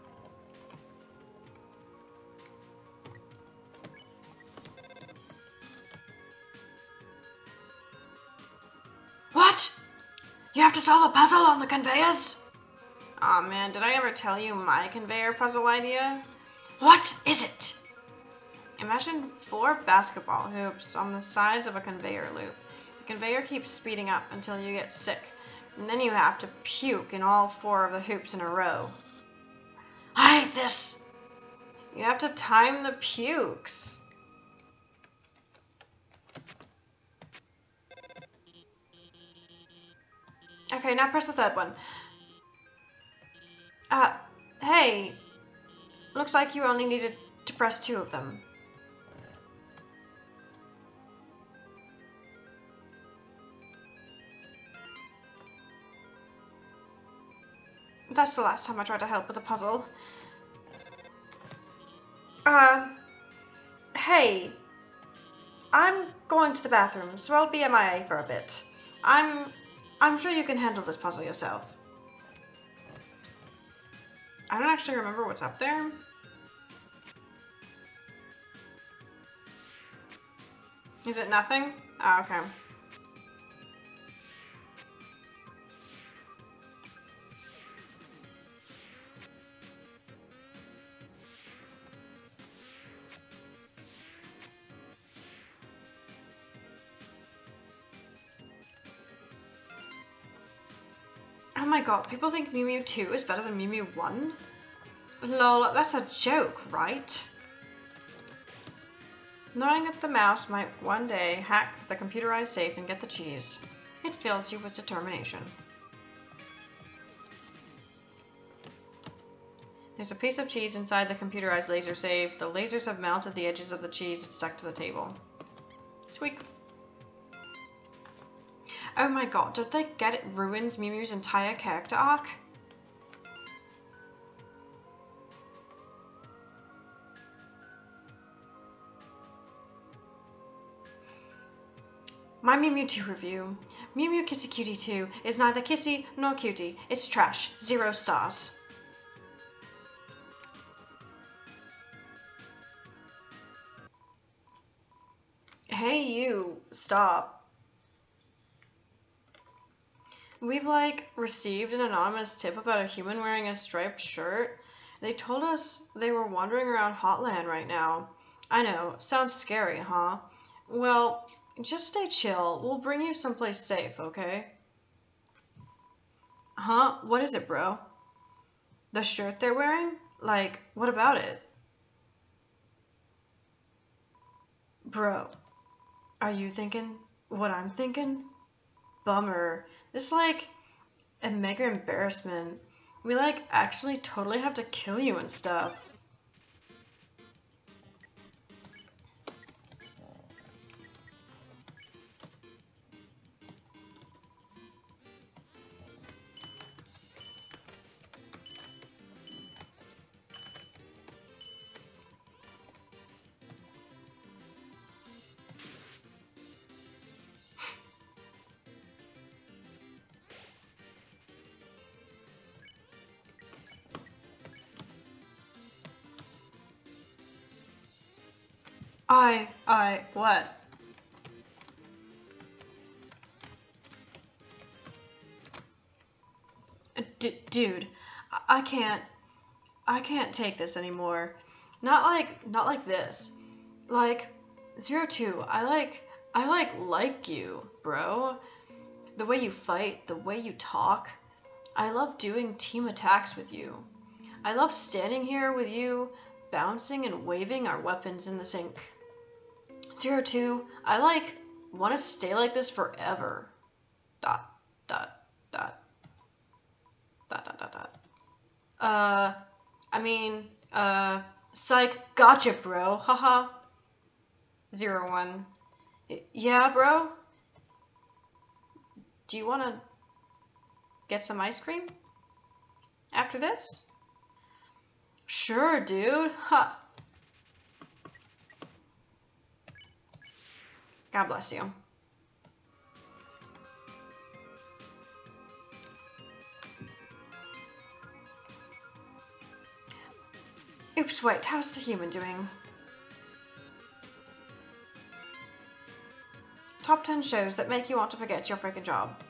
What? You have to solve a puzzle on the conveyors? Aw man, did I ever tell you my conveyor puzzle idea? What is it? Imagine 4 basketball hoops on the sides of a conveyor loop. The conveyor keeps speeding up until you get sick, and then you have to puke in all 4 of the hoops in a row. I hate this. You have to time the pukes. Okay, now press the 3rd one. Hey. Looks like you only needed to press 2 of them. That's the last time I tried to help with a puzzle. Hey. I'm going to the bathroom, so I'll be MIA for a bit. I'm sure you can handle this puzzle yourself. I don't actually remember what's up there. Is it nothing? Oh, okay. Oh my god, people think Mew Mew 2 is better than Mew Mew 1? Lol, that's a joke, right? Knowing that the mouse might one day hack the computerized safe and get the cheese, it fills you with determination. There's a piece of cheese inside the computerized laser safe. The lasers have mounted the edges of the cheese stuck to the table. Squeak. Oh my god, don't they get it ruins Mew Mew's entire character arc? My Mew Mew 2 review. Mew Mew Kissy Cutie 2 is neither kissy nor cutie. It's trash. 0 stars. Hey you, stop. We've received an anonymous tip about a human wearing a striped shirt. They told us they were wandering around Hotland right now. I know, sounds scary, huh? Well, just stay chill. We'll bring you someplace safe, okay? Huh? What is it, bro? The shirt they're wearing? What about it? Bro, are you thinking what I'm thinking? Bummer. This a mega embarrassment. We actually totally have to kill you and stuff. What? Dude, I can't take this anymore. Not like this. 02, I like you, bro. The way you fight, the way you talk. I love doing team attacks with you. I love standing here with you, bouncing and waving our weapons in the sink. 02, I want to stay like this forever. ... Psych, gotcha, bro. Haha. 01. Yeah, bro? Do you want to get some ice cream? After this? Sure, dude. Ha. God bless you. Oops, wait, how's the human doing? Top 10 shows that make you want to forget your freaking job.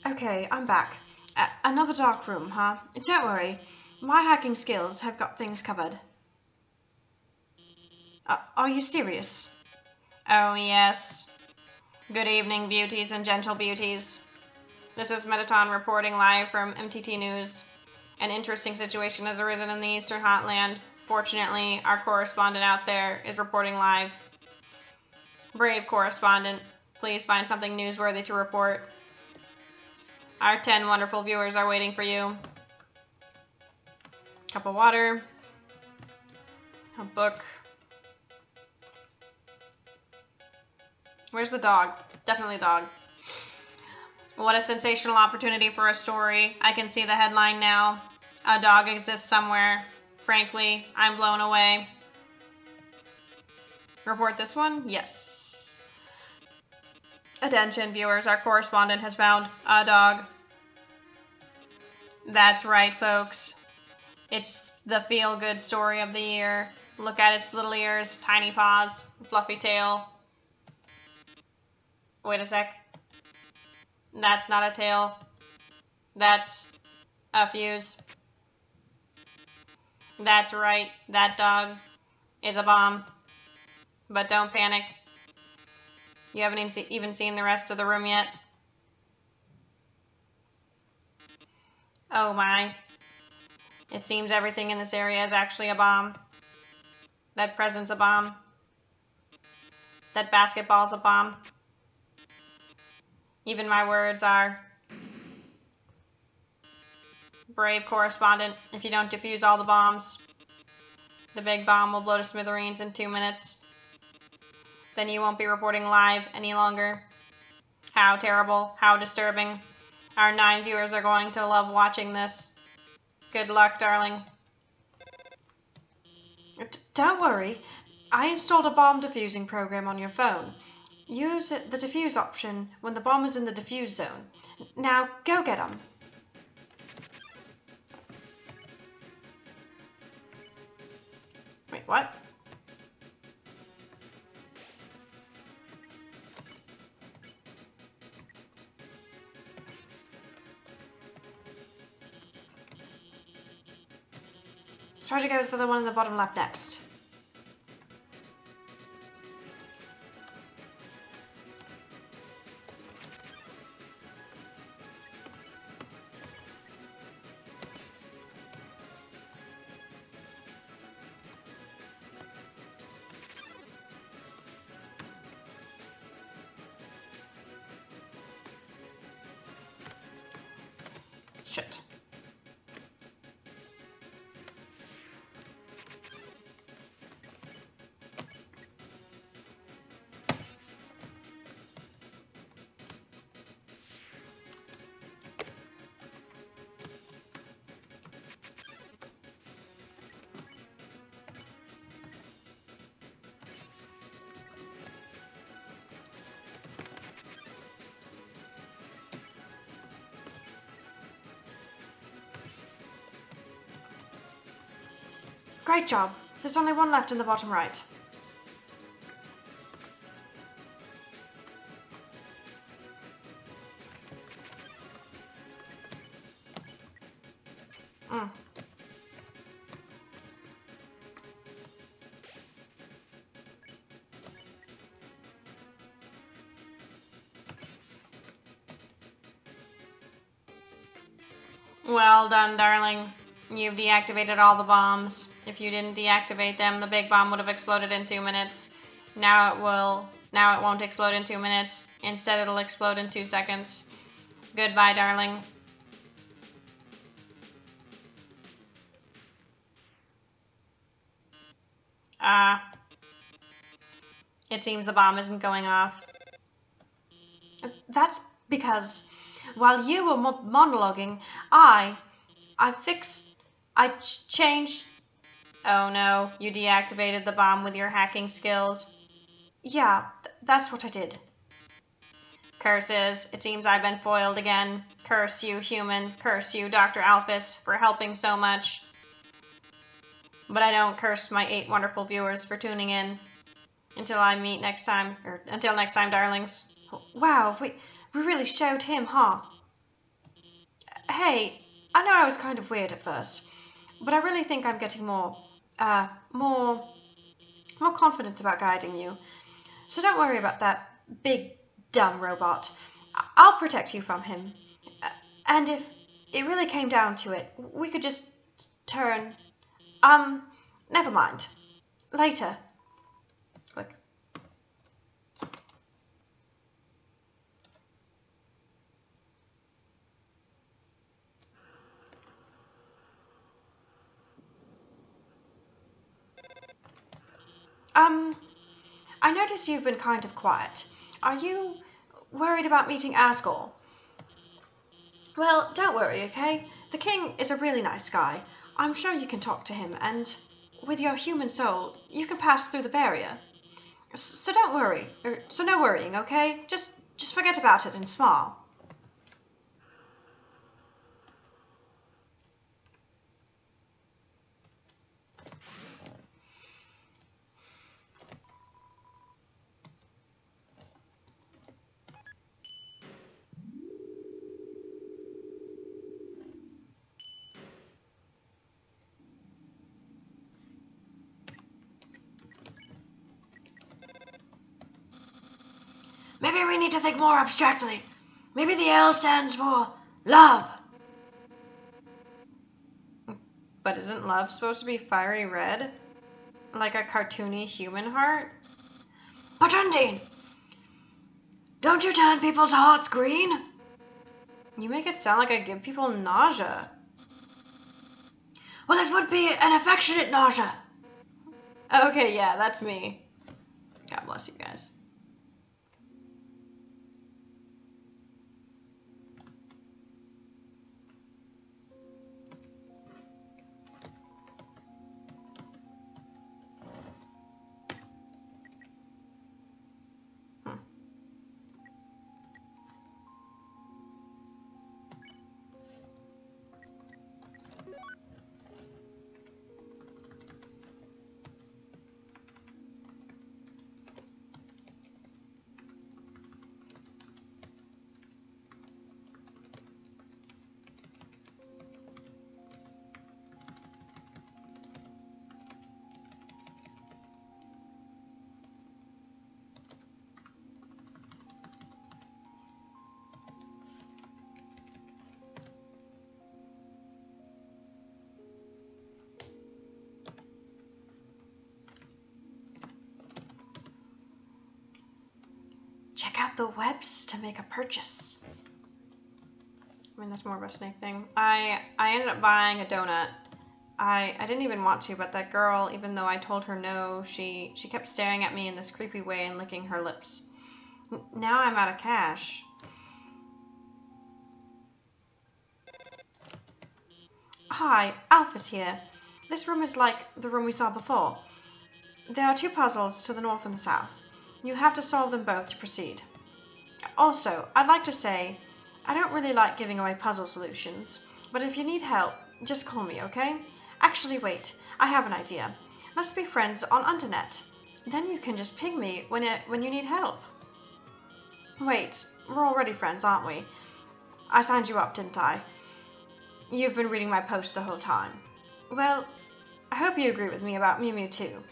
Okay, I'm back. Another dark room, huh? Don't worry, my hacking skills have got things covered. Are you serious? Oh, yes. Good evening, beauties and gentle beauties. This is Metaton reporting live from MTT News. An interesting situation has arisen in the Eastern Hotland. Fortunately, our correspondent out there is reporting live. Brave correspondent, please find something newsworthy to report. Our 10 wonderful viewers are waiting for you. Cup of water. A book. Where's the dog? Definitely dog. What a sensational opportunity for a story. I can see the headline now. A dog exists somewhere. Frankly, I'm blown away. Report this one? Yes. Attention, viewers. Our correspondent has found a dog. That's right, folks. It's the feel-good story of the year. Look at its little ears, tiny paws, fluffy tail. Wait a sec. That's not a tail. That's a fuse. That's right, that dog is a bomb. But don't panic. You haven't even seen the rest of the room yet. Oh my. It seems everything in this area is actually a bomb. That present's a bomb. that basketball's a bomb. Even my words are. Brave correspondent, if you don't defuse all the bombs, the big bomb will blow to smithereens in 2 minutes. Then you won't be reporting live any longer. How terrible, how disturbing. Our 9 viewers are going to love watching this. Good luck, darling. Don't worry. I installed a bomb defusing program on your phone. Use the defuse option when the bomb is in the defuse zone. Now, go get 'em. Wait, what? Try to go for the one in the bottom left next. Shit. Great job. There's only one left in the bottom right. Well done, darling. You've deactivated all the bombs. If you didn't deactivate them, the big bomb would have exploded in 2 minutes. Now it won't explode in 2 minutes. Instead, it'll explode in 2 seconds. Goodbye, darling. It seems the bomb isn't going off. That's because while you were monologuing, I changed. Oh no, you deactivated the bomb with your hacking skills. Yeah, that's what I did. Curses, it seems I've been foiled again. Curse you, human. Curse you, Dr. Alphys, for helping so much. But I don't curse my 8 wonderful viewers for tuning in. Until next time, darlings. Wow, we really showed him, huh? Hey, I know I was kind of weird at first, but I really think I'm getting more confident about guiding you. So don't worry about that big, dumb robot. I'll protect you from him. And if it really came down to it, we could just turn... never mind. Later. Click. I notice you've been kind of quiet. Are you worried about meeting Asgore? Well, don't worry, okay? The king is a really nice guy. I'm sure you can talk to him, and with your human soul, you can pass through the barrier. So don't worry. So no worrying, okay? Just forget about it and smile. Maybe we need to think more abstractly. Maybe the L stands for love. But isn't love supposed to be fiery red? Like a cartoony human heart? Patrundine! Don't you turn people's hearts green? You make it sound like I give people nausea. Well, it would be an affectionate nausea. Okay, yeah, that's me. God bless you guys. Check out the webs to make a purchase. I mean, that's more of a snake thing. I ended up buying a donut. I didn't even want to, but that girl, even though I told her no, she kept staring at me in this creepy way and licking her lips. Now I'm out of cash. Hi, Alpha's here. This room is like the room we saw before. There are 2 puzzles to the north and the south. You have to solve them both to proceed. Also, I'd like to say, I don't really like giving away puzzle solutions, but if you need help, just call me, okay? Actually, wait, I have an idea. Let's be friends on Undernet. Then you can just ping me when you need help. Wait, we're already friends, aren't we? I signed you up, didn't I? You've been reading my posts the whole time. Well, I hope you agree with me about Mew Mew too.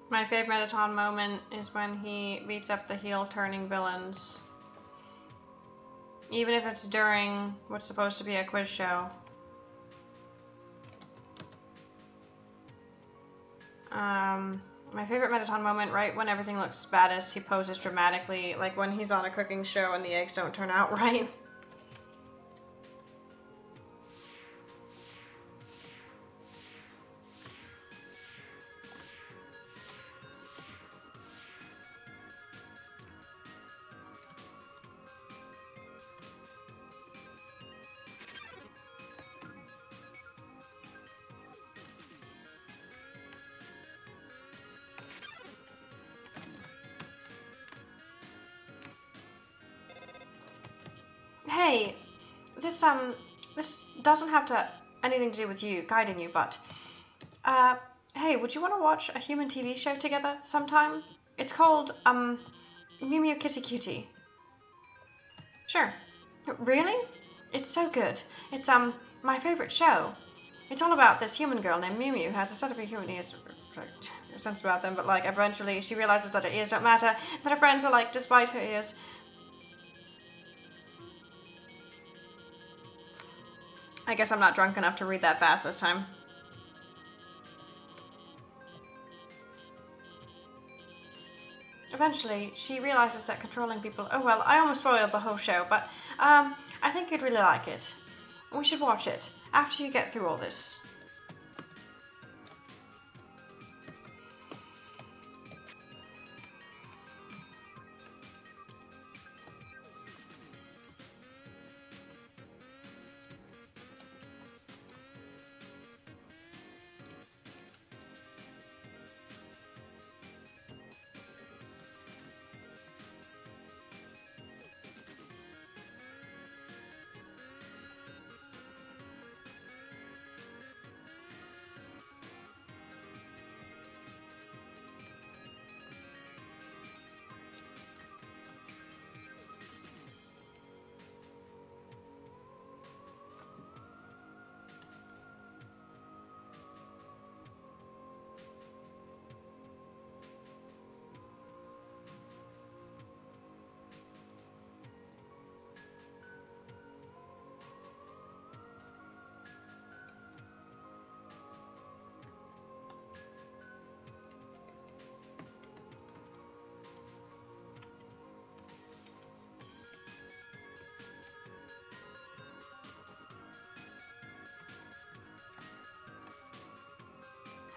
My favorite Mettaton moment is when he beats up the heel-turning villains. Even if it's during what's supposed to be a quiz show. My favorite Mettaton moment, right when everything looks baddest, he poses dramatically, like when he's on a cooking show and the eggs don't turn out right. Hey, this doesn't have anything to do with you, guiding you, but, hey, would you want to watch a human TV show together sometime? It's called, Mew Mew Kissy Cutie. Sure. Really? It's so good. It's, my favorite show. It's all about this human girl named Mew Mew who has a set of human ears. sense about them, but like eventually she realizes that her ears don't matter, that her friends are like despite her ears. I guess I'm not drunk enough to read that fast this time. Eventually, she realizes that controlling people... Oh well, I almost spoiled the whole show, but I think you'd really like it. We should watch it after you get through all this.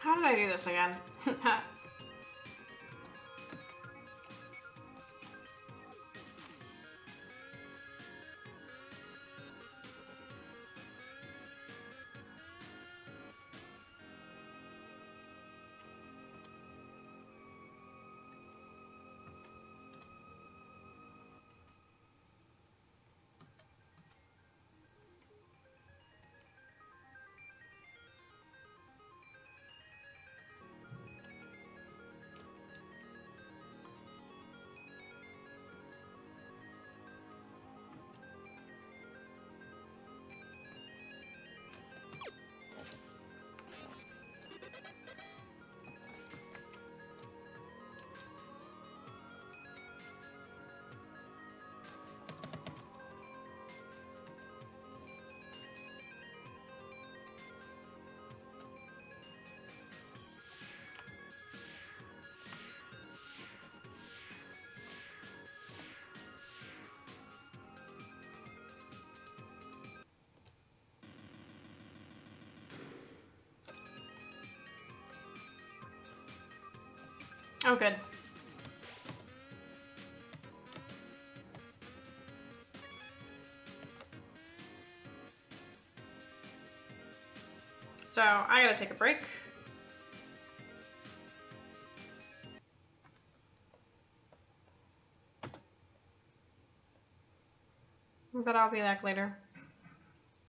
How did I do this again? Oh, good. So, I gotta take a break. But I'll be back later.